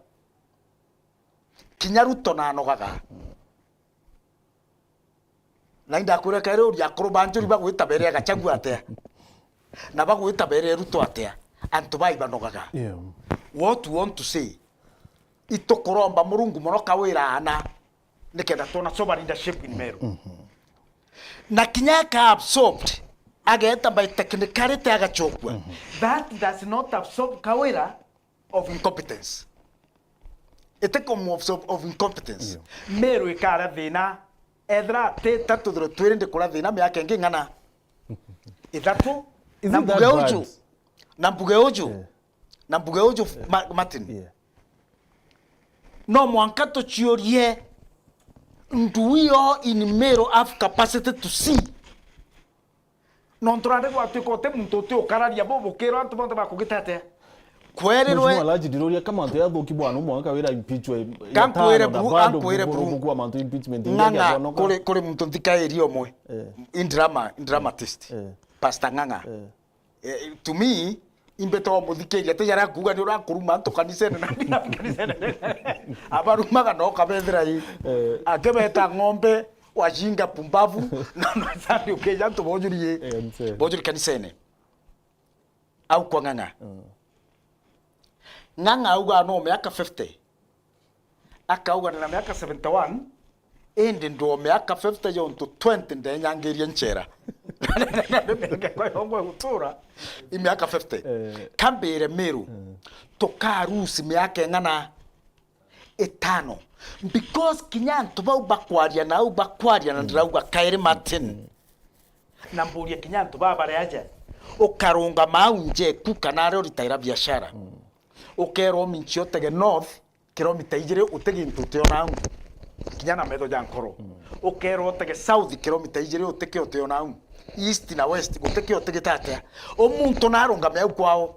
S5: kinyaruto na nogaga na indakwira kaire uri akuru banjuri bagwita bere agachagu atea na bagwita bere ruto atea antu baiba nogaga. What you want to say itokoromba murungu mono kawira ana nikenda tona sober leadership in Meru na kinyaka absorbed ageta by technicality agachokwa. That does not absorb kawira of incompetence. Ite como of incompetence. Meru ikara thina edra te tatu dro twirinde kula thina me akenge ngana. Ithatu na mbuge ojo Martin. No mwankato chiorie nduyo in Meru have capacity to see. Non trade kwa tukote muntu te okararia bobo kero antu bonte bakugitate. Kwererwe
S1: alaji diroria kama nto yathuki bwana umwe kawira impeachwe
S5: kankwere bru
S1: kwa manto impeachment
S5: nganga kore muntu thikairi omwe dramatist pastor nganga to me imbeto muthikeria te yara kuga ni urakuruma nto kanisene na kanisene abarumaga no kabethira yi akebeta ng'ombe wajinga pumbavu na sandi ukeja nto bojuri kanisene au kwa nganga nganga uga no miaka 50 akauga na miaka 71 ende ndo miaka 50 yo nto 20 nde nyangeria nchera kwa yongwe utura miaka 50 kambere Meru tokarusi miaka ngana etano because kinyanto bakwaria na ndirauga Kaire Martin na mburia kinyanto babare aje ukarunga maunje kuka ro ritaira biashara ukero minchio tege north kilomita 2 utege ntuteo na kinyana medo jankoro ukero tege south kilomita 2 uteke oteo na east na west uteke otege tata omuntu narunga me kwao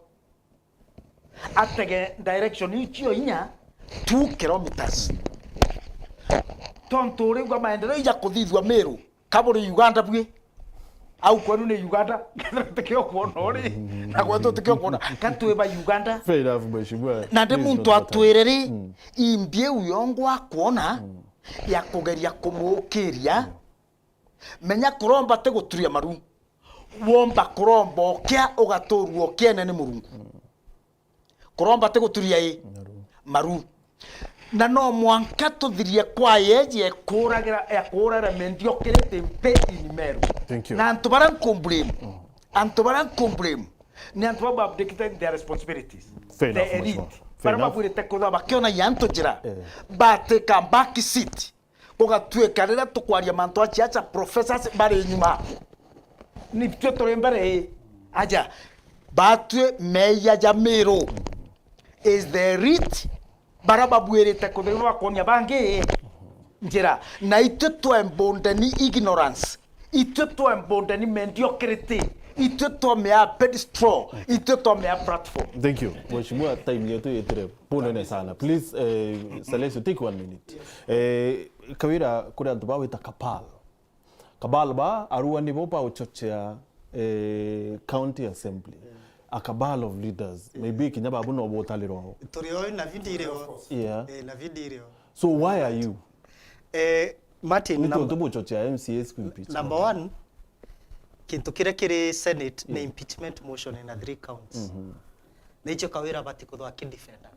S5: atege direction ichio inya 2 kilometers tontore gwa maendeleo ya kuthithwa Meru kaburi Uganda bwe au kwenu ni Uganda tekeo kuona ori na kwetu tekeo kuona katwe ba Uganda
S1: fair enough mheshimiwa
S5: na ndi muntu atwereri imbie uyongwa kuona ya kugeria kumukiria menya kuromba te guturia maru womba kuromba okia ugaturwo kiene ni Murungu kuromba te guturia maru na no mwanka tuthirie kwa yeje kuragira mendio kirete mpe in Meru.
S1: Thank you.
S5: Na antubaran complain ni antuba abdicating their responsibilities.
S1: Fair
S5: the
S1: enough,
S5: elite
S1: fair
S5: para
S1: enough.
S5: mabure tekoda bakiona yanto jira bate back seat ugatwekarira tukwaria mantu acha professors bare nyuma ni twe torembere aja batwe meya ja Meru is the elite baraba bwerete kuthirwa konya bangi njira na itutwa embondani ignorance itutwa embondani mediocrity itutwa mea pedestal itutwa mea platform.
S1: Thank you mheshimiwa, time yetu yetire ponene sana. Please Celeste take 1 minute. Kawira kuri antu bawita kabal ba arua nibo pa uchochea county assembly a cabal of leaders maybe kinyaba abu no botaliro
S3: Turio na video na video.
S1: So why are you
S3: Martin
S1: MCA's impeachment?
S3: Number 1 kintu kire Senate na impeachment motion in 3 counts. Nicho kawira bati kuthwa kidefender.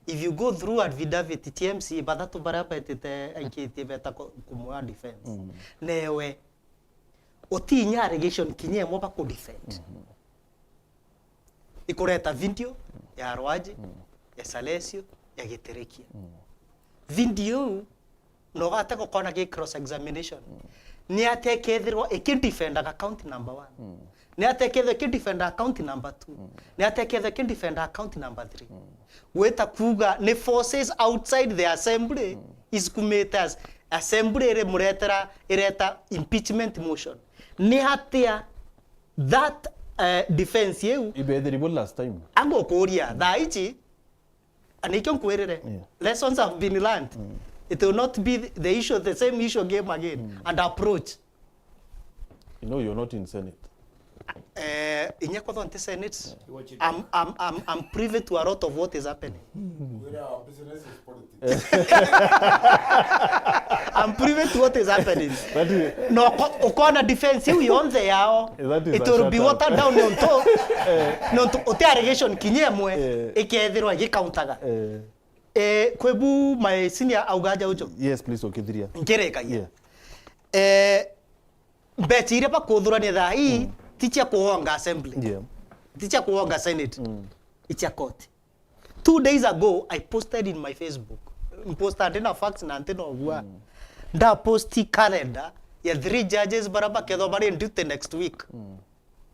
S3: If you go through affidavit TMC badatu barapa etete ankiti beta kumwa defense. Newe otinya allegation kinye moba ko defend. Ikureta video ya Arwaji, ya Salesio, ya Giterekia. Video no gata ko kona ke cross examination. Ni atekethirwa ikidefender account number 1. Ni atekethirwa ikidefender account number 2. Ni atekethirwa ikidefender account number 3. Weta kuga ne forces outside the assembly is kumetas assembly re muretera ireta impeachment motion. Ni hatia that defense yeu
S1: ibethiribo last time
S3: ago koria daichi anikon kwerere lessons have been learned. It will not be the issue, the same issue game again and approach.
S1: You know you're not in Senate.
S3: Inya kwa the Senate, I'm privy to a lot of what is happening.
S12: Our business is politics.
S3: I'm privy to what is happening. No, ukona defense hiyo yonze yao. It will be watered down on top. No, ote allegation kinyemwe ikethirwa gikauntaga. Kwebu my senior augaja ujo.
S1: Yes, please, okithiria.
S3: Ngereka betire pa kuthurania thaa hii ticha kuonga assembly. Ticha kuonga senate. It's a court. 2 days ago I posted in my Facebook. Posted in a fax na antena ogwa. Da posti calendar ya 3 judges baraba kedo bari ndute next week.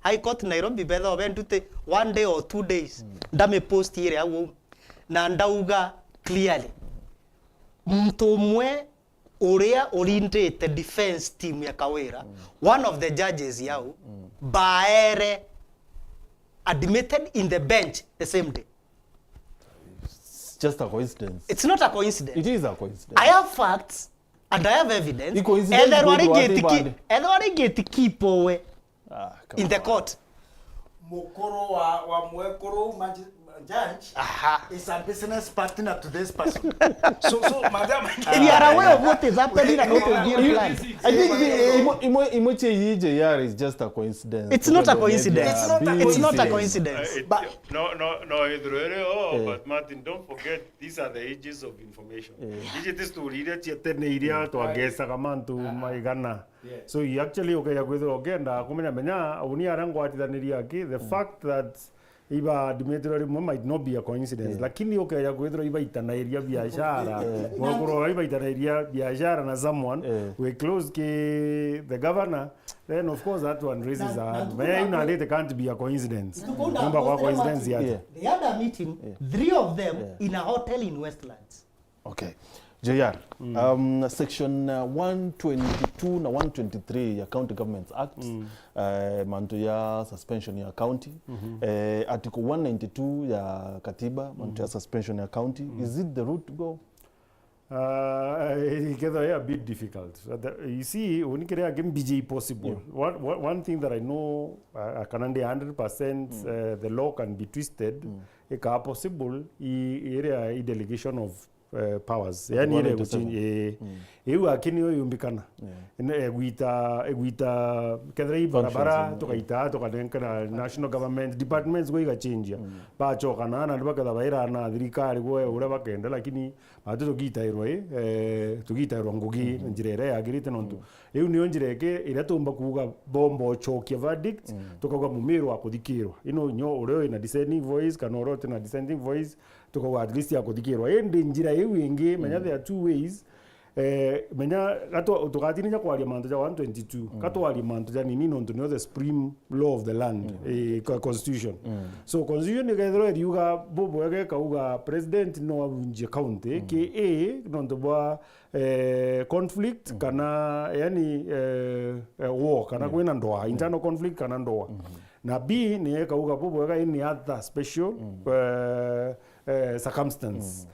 S3: High Court Nairobi bedo ben ndute 1 day or 2 days. Ndame post here awu na ndauga clearly. Mtu mwe uria orindete defense team ya Kawira, one of the judges yao baere admitted in the bench the same day.
S1: It's just a coincidence.
S3: It's not a coincidence.
S1: It is a coincidence.
S3: I have facts and I have evidence. And there are get keep away in the court.
S12: Mukoro wa mwekoro judge is a business partner to this person. so madam,
S3: if you are aware of what is happening and what is being planned,
S1: I think Imoche JR is just a coincidence.
S3: It's not a coincidence. It's not a coincidence.
S2: But but Martin, don't forget these are the ages of information. This story that you tell iria to agesa kamantu maigana. So you actually okay ogenda kumenya uni arangwa atithaniria ki the fact that iba Dimitri might not be a coincidence, lakini okay yakwethira iba itanairia biashara ngoro iba itanairia biashara na someone we close the governor, then of course that one raises a it can't be a coincidence. Number one coincidence yet.
S3: They had a meeting, 3 of them in a hotel in Westlands.
S1: Okay. JR, section 122 na 123 ya County Governments Act, manto ya suspension ya county, article 192 ya katiba, manto ya suspension ya county. Is it the route to go?
S2: It's a bit difficult. You see, when you can be possible. One thing that I know, I can understand 100%, the law can be twisted. It can possible. Area delegation of powers. Yani ile kuchinje. Ewa akini yumbikana. Egwita kadri barabara tukaita national government departments go igachinja. Ba choka na ndibaka baira na thirikari go ura bakenda lakini atu tugita irwa ngugi njirere yagirite nontu. Ewu niyo njireke ira tumba kuga bombo chokia verdict tukaga mumiro akuthikirwa. Ino nyo ure na dissenting voice kana orote na dissenting voice tukaga at least akuthikirwa. Ende njira ewu ingi menya there are 2 ways. Menya gato tukatininya kwaria manto ja 122 gato ali manto ja nini no to the supreme law of the land constitution. So constitution ni gaithro riuga bobo yake kauga president no abunje county ke no to ba conflict kana yani war kana kwena ndoa internal conflict kana ndoa na B ni kauga bobo yake any other special circumstance.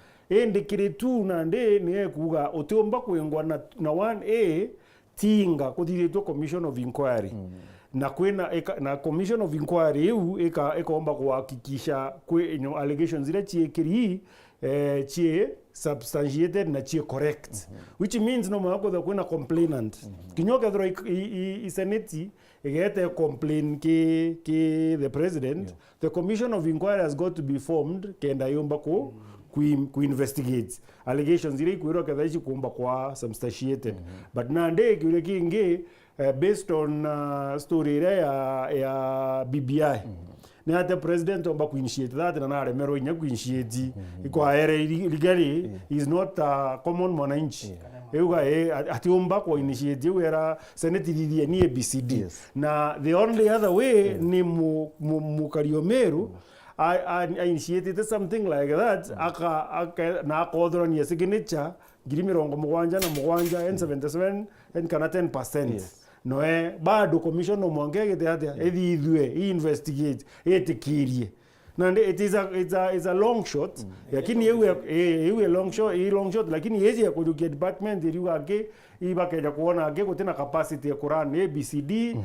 S2: Ndikire tu na nde ni kuga otiomba kuengwa na 1A tinga kuthiritwo commission of inquiry na kwena na commission of inquiry eu ekaomba kuhakikisha allegations ile chiekiri chie substantiated na chie correct which means no mwako da kwena complainant kinyoka thro I senate igete complain ke the president the commission of inquiry has got to be formed kenda yomba ku investigate allegations ile kuiro kadhaishi kuomba kwa substantiated but nande kile kingi based on story ya BBI na hata president omba ku initiate that na aremero inya ku initiate iko ere legally is not a common mwananchi euga atiomba ku initiate wera senate lidia ni ABCD na the only other way ni mukariomeru I initiated something like that aka na kodron ya signature ngiri 77 and 77 and kana 10%. Noe bado commission no mwangege ate ithwe investigate etikirie nande it is a long shot lakini yewe long shot lakini yezi ya kujukia department iliwa age ibakeja kuona age kutena capacity ya Quran ABCD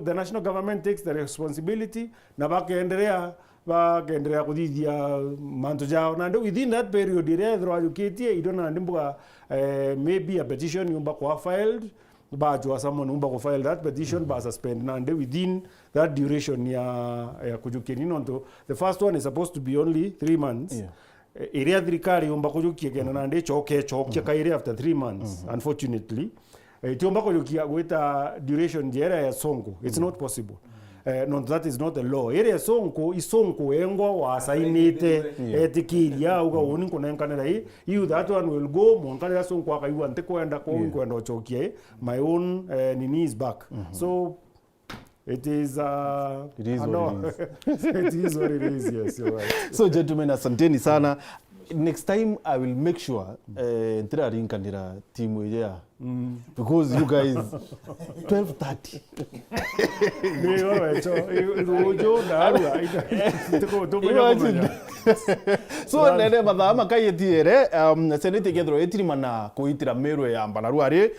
S2: the national government takes the responsibility na bakendelea kuthithia manto jao nande within that period ire thro ajukitie idona ndimbuga maybe a petition yumba kwa filed bajwa someone umba ko file that petition ba suspend nande within that duration ya kujukia nonto the first one is supposed to be only 3 months area thirikari umba kujukia kena nande choke kaire after 3 months unfortunately tiomba kujukia gwita duration jera ya songo it's not possible. No, that is not the law. Ere isonko engwa wasainite etikiria uga woni kunenkanira you that one will go monkanira sonko akaiwa nte kwenda kwenda ochokie my own nini is back. So it is what it is what it is. Yes, you're right.
S1: So gentlemen, asanteni sana. Next time I will make sure ntira rinkanira timu ile because you guys 12:30
S2: ni wewe rojo darua itako
S1: so nene madama kayetiere senete gedro etirimana kuitira mero ya mbanaru ari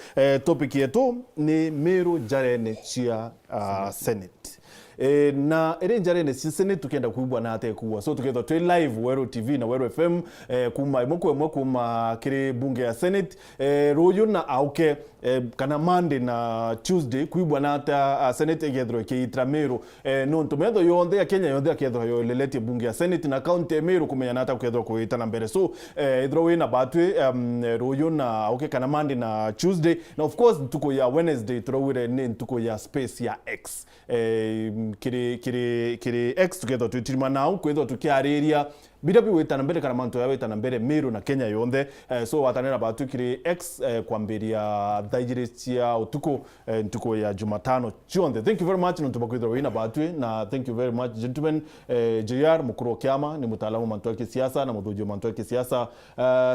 S1: topic yetu ni mero jarene cia senate na ere njarene sisene tukenda kuibwa na ate kuwa so tukenda twe live Wero TV na Wero FM kuma imoko kuma kire bunge ya Senate royo na auke kana Monday na Tuesday kuibwa na ata Senate egedro ke itramero no ntomedo yonde ya Kenya yonde akedro yo lelete bunge ya Senate na county emero kumenya na ata kukedro kuita na mbere so edro we na batwe royo na auke kana Monday na Tuesday na of course tuko ya Wednesday trowire ne tuko ya space ya X kiri X together tuitirima nao kwetho tukiariria bidabi wetana mbere kana manto ya wetana mbere Meru na Kenya yonde so watanera batu kiri X kwambiria thaijiretia utuko ntuko ya Jumatano chionde. Thank you very much ntubakwithwa wina batwe na thank you very much gentlemen. JR mukuru kiama ni mtaalamu manto ya kisiasa na mudhujo manto ya kisiasa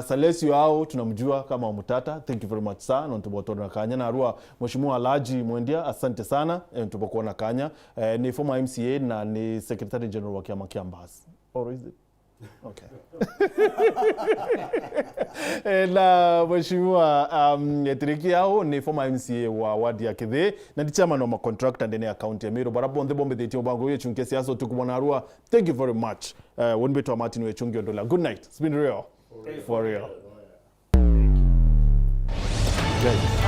S1: Salesio ao tunamjua kama mutata. Thank you very much sana ntubotona kanya na arua mheshimiwa Alhaji Mwendia asante sana ntubakuona kanya ni former MCA na ni secretary general wa kiama Kiambas or is it okay na mheshimiwa Tiriki ao ni former MCA wa wadi ya Kithe na ni chairman wa contractor ndene ya county ya Meru barabonde bombe deti obango ye chunke siasa tukubona arua. Thank you very much wonbeto Martin we chungi ondola. Good night. It's been real for real. Good.